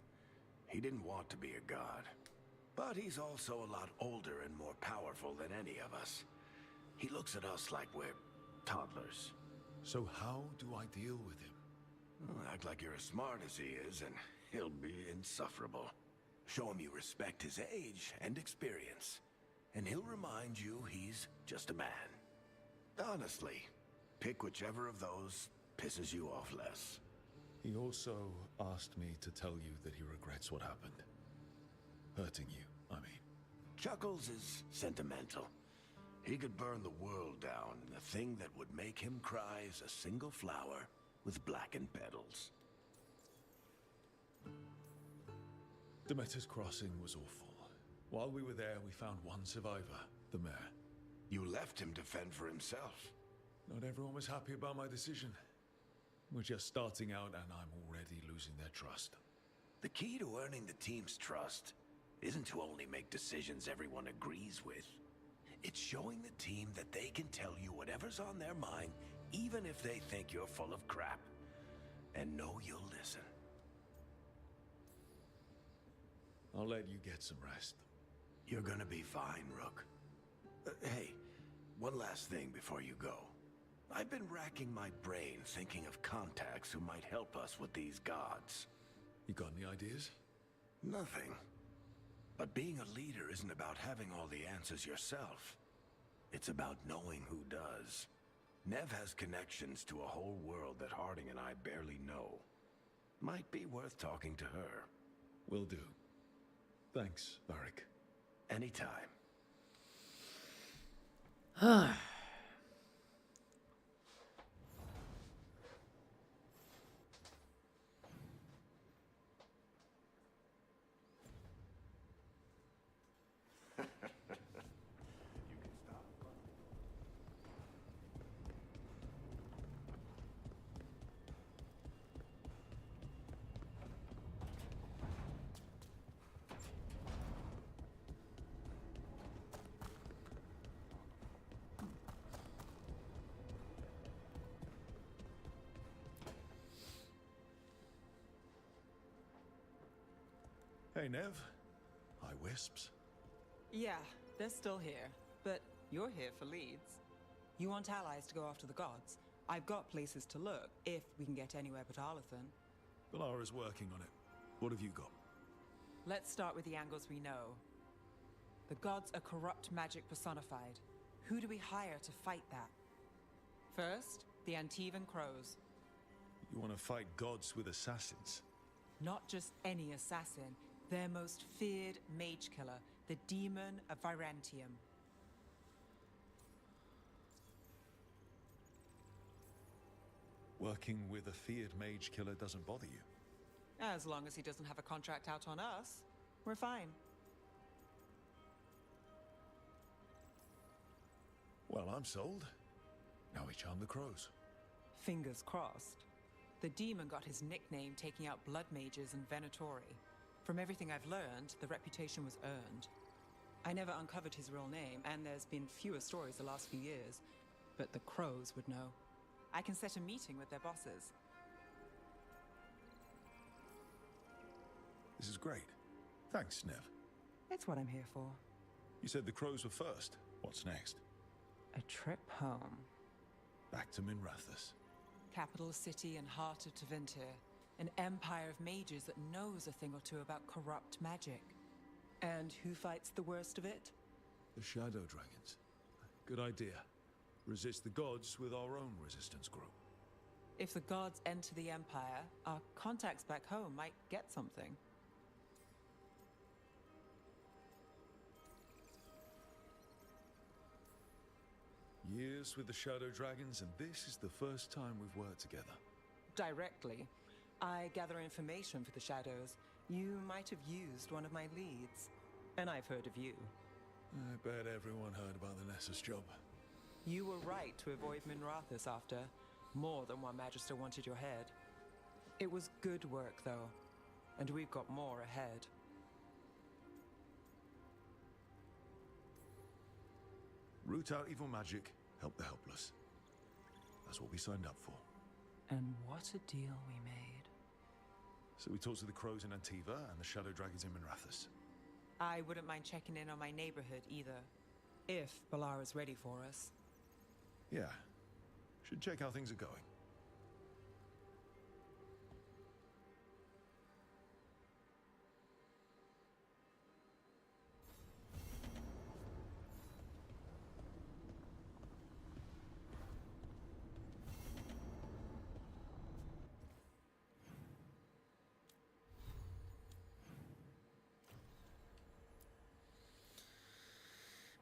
He didn't want to be a god. But he's also a lot older and more powerful than any of us. He looks at us like we're toddlers. So how do I deal with him? Well, act like you're as smart as he is, and he'll be insufferable. Show him you respect his age and experience, and he'll remind you he's just a man. Honestly, pick whichever of those pisses you off less. He also asked me to tell you that he regrets what happened. Hurting you, I mean. Chuckles is sentimental. He could burn the world down, and the thing that would make him cry is a single flower with blackened petals. Demeter's crossing was awful. While we were there, we found one survivor, the mayor. You left him to fend for himself. Not everyone was happy about my decision. We're just starting out, and I'm already losing their trust. The key to earning the team's trust isn't to only make decisions everyone agrees with. It's showing the team that they can tell you whatever's on their mind, even if they think you're full of crap. And know you'll listen. I'll let you get some rest. You're gonna be fine, Rook. Hey, one last thing before you go. I've been racking my brain thinking of contacts who might help us with these gods. You got any ideas? Nothing. But being a leader isn't about having all the answers yourself. It's about knowing who does. Nev has connections to a whole world that Harding and I barely know. Might be worth talking to her. Will do. Thanks, Varric. Anytime. Hey, Nev. Hi, Wisps. Yeah, they're still here, but you're here for leads. You want allies to go after the gods? I've got places to look, if we can get anywhere but Arlathan. Balara's working on it. What have you got? Let's start with the angles we know. The gods are corrupt magic personified. Who do we hire to fight that? First, the Antivan Crows. You want to fight gods with assassins? Not just any assassin, their most feared mage killer, the Demon of Virantium. Working with a feared mage killer doesn't bother you? As long as he doesn't have a contract out on us, we're fine. Well, I'm sold. Now we charm the crows. Fingers crossed. The demon got his nickname taking out blood mages and Venatori. From everything I've learned, the reputation was earned. I never uncovered his real name, and there's been fewer stories the last few years, but the crows would know. I can set a meeting with their bosses. This is great. Thanks, Nev. It's what I'm here for. You said the crows were first. What's next? A trip home. Back to Minrathous. Capital city and heart of Tevinter. An empire of mages that knows a thing or two about corrupt magic. And who fights the worst of it? The Shadow Dragons. Good idea. Resist the gods with our own resistance group. If the gods enter the empire, our contacts back home might get something. Years with the Shadow Dragons, and this is the first time we've worked together. Directly. I gather information for the Shadows. You might have used one of my leads. And I've heard of you. I bet everyone heard about the Nessus job. You were right to avoid Minrathous after. More than one Magister wanted your head. It was good work, though. And we've got more ahead. Root out evil magic, help the helpless. That's what we signed up for. And what a deal we made. So we talked to the crows in Antiva and the Shadow Dragons in Minrathous. I wouldn't mind checking in on my neighborhood either. If Balara's ready for us. Yeah. Should check how things are going.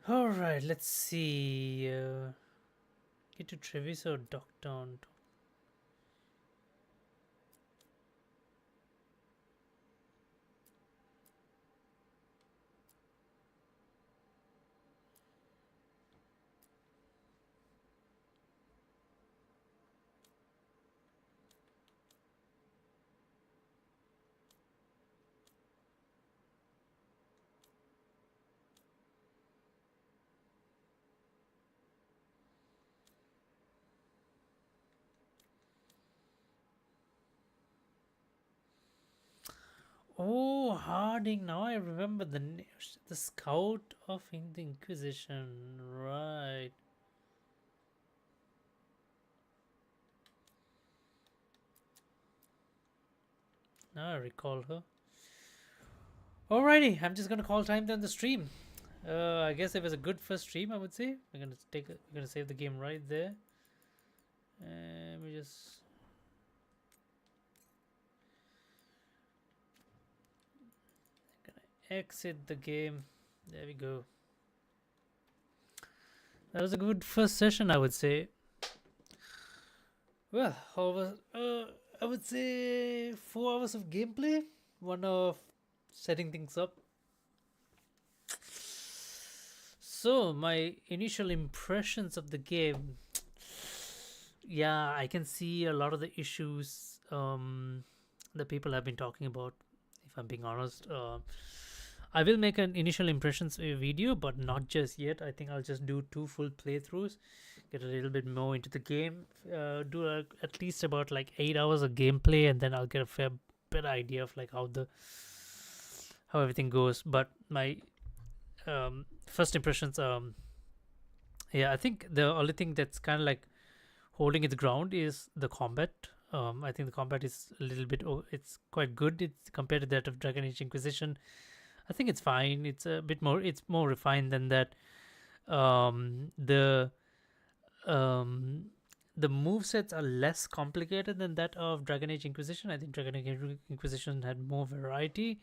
All right, let's see. Get to Trevis or Docktown. Oh, Harding. Now I remember the scout of the Inquisition. Right. Now I recall her. Alrighty, I'm just gonna call time on the stream. I guess it was a good first stream, I would say. We're gonna save the game right there. And we just exit the game. There we go. That was a good first session, I would say. Well, I would say 4 hours of gameplay, 1 of setting things up. So my initial impressions of the game, yeah, I can see a lot of the issues that people have been talking about, if I'm being honest. I will make an initial impressions video, but not just yet. I think I'll just do 2 full playthroughs, get a little bit more into the game, do at least about like 8 hours of gameplay, and then I'll get a fair bit idea of like how everything goes. But my first impressions, yeah, I think the only thing that's kind of like holding its ground is the combat. I think the combat is a little bit, it's quite good. It's compared to that of Dragon Age Inquisition. I think it's fine. It's a bit more, it's more refined than that. The movesets are less complicated than that of Dragon Age Inquisition. I think Dragon Age Inquisition had more variety.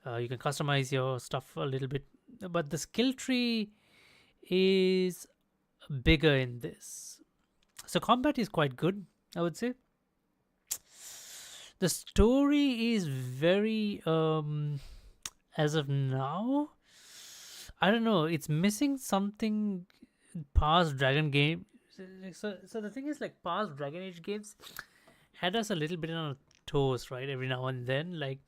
You can customize your stuff a little bit, but the skill tree is bigger in this. So combat is quite good, I would say. The story is very, as of now, I don't know, it's missing something past Dragon game. So the thing is, like, past Dragon Age games had us a little bit on our toes, right? Every now and then, like,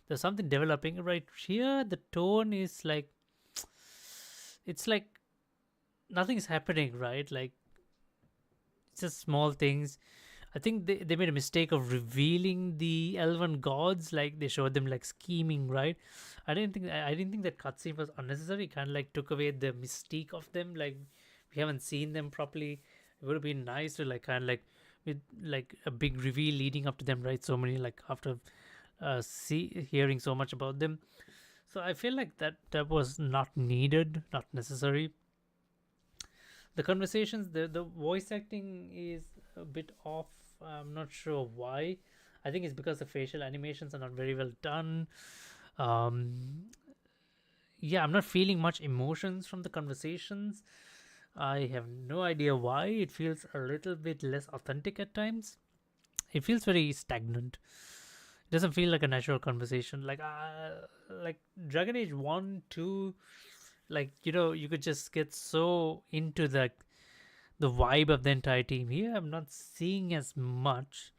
there's something developing. Right here, the tone is like, it's like nothing's happening, right? Like, it's just small things. I think they made a mistake of revealing the elven gods. Like, they showed them like scheming, right? I didn't think that cutscene was unnecessary. It kind of like took away the mystique of them. Like, we haven't seen them properly. It would have been nice to like kind of like with like a big reveal leading up to them, right? So many, like, after hearing so much about them. So I feel like that was not needed, not necessary. The conversations, the voice acting is a bit off. I'm not sure why. I think it's because the facial animations are not very well done. Yeah, I'm not feeling much emotions from the conversations. I have no idea why. It feels a little bit less authentic at times. It feels very stagnant. It doesn't feel like a natural conversation. Like Dragon Age 1, 2, like, you know, you could just get so into the vibe of the entire team. Here I'm not seeing as much.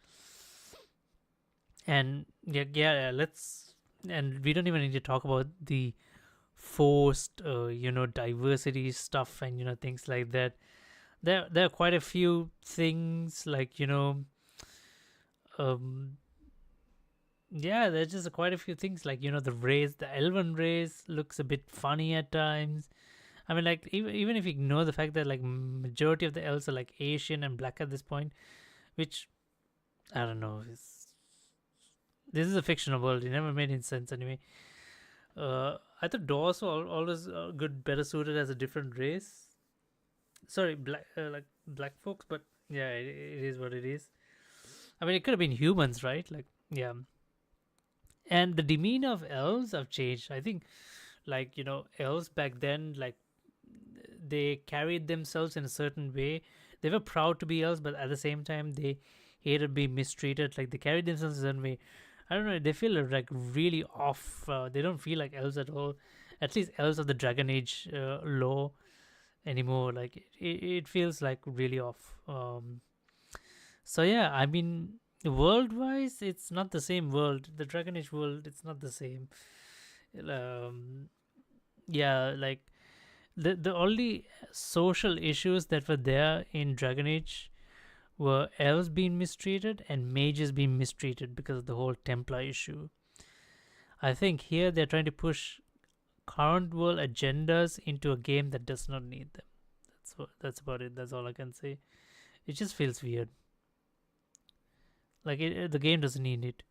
And yeah, and we don't even need to talk about the forced diversity stuff and things like that. There are quite a few things, like, yeah, there's just quite a few things, like, the elven race looks a bit funny at times. I mean, like, even if you ignore the fact that, like, majority of the elves are, like, Asian and black at this point, which, I don't know, this is a fictional world. It never made any sense anyway. I thought dwarves were always better suited as a different race. Sorry, black folks, but yeah, it is what it is. I mean, it could have been humans, right? Like, yeah. And the demeanor of elves have changed. I think, like, elves back then, like, they carried themselves in a certain way. They were proud to be elves, but at the same time, they hated being mistreated. Like, they carried themselves in a certain way. I don't know, they feel like really off. They don't feel like elves at all. At least elves of the Dragon Age lore anymore. Like, it feels like really off. So yeah, I mean, world-wise, it's not the same world. The Dragon Age world, it's not the same. Yeah, like, the only social issues that were there in Dragon Age were elves being mistreated and mages being mistreated because of the whole Templar issue. I think here they're trying to push current world agendas into a game that does not need them. That's about it. That's all I can say. It just feels weird. Like, the game doesn't need it.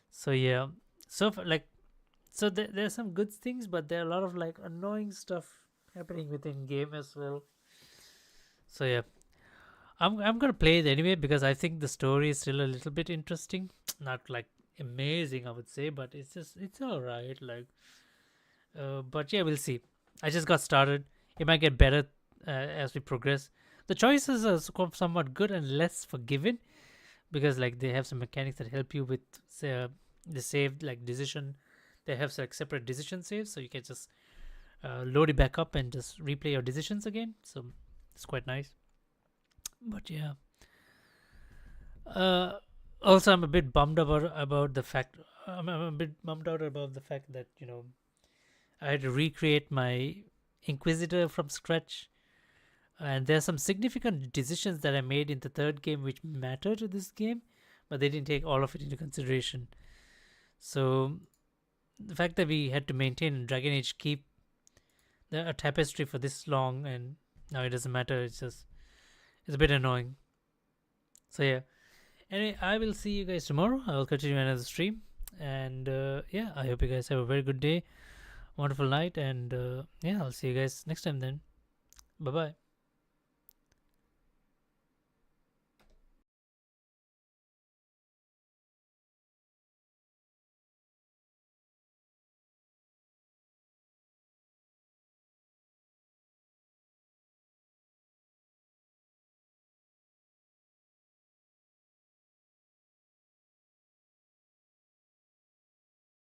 So yeah. So there's some good things, but there are a lot of, like, annoying stuff happening within game as well. So yeah, I'm gonna play it anyway because I think the story is still a little bit interesting. Not like amazing, I would say, but it's all right. Like, but yeah, we'll see. I just got started. It might get better as we progress. The choices are somewhat good and less forgiving because, like, they have some mechanics that help you with the save, like, decision. They have, like, separate decision saves, so you can just load it back up and just replay your decisions again. So it's quite nice. But yeah. Also, I'm a bit bummed about the fact. I'm a bit bummed out about the fact that I had to recreate my Inquisitor from scratch, and there's some significant decisions that I made in the third game which matter to this game, but they didn't take all of it into consideration. So the fact that we had to maintain Dragon Age keep a tapestry for this long, and now it doesn't matter. It's a bit annoying. So yeah. Anyway, I will see you guys tomorrow. I will continue another stream, and yeah, I hope you guys have a very good day, wonderful night, and yeah, I'll see you guys next time then. Bye bye.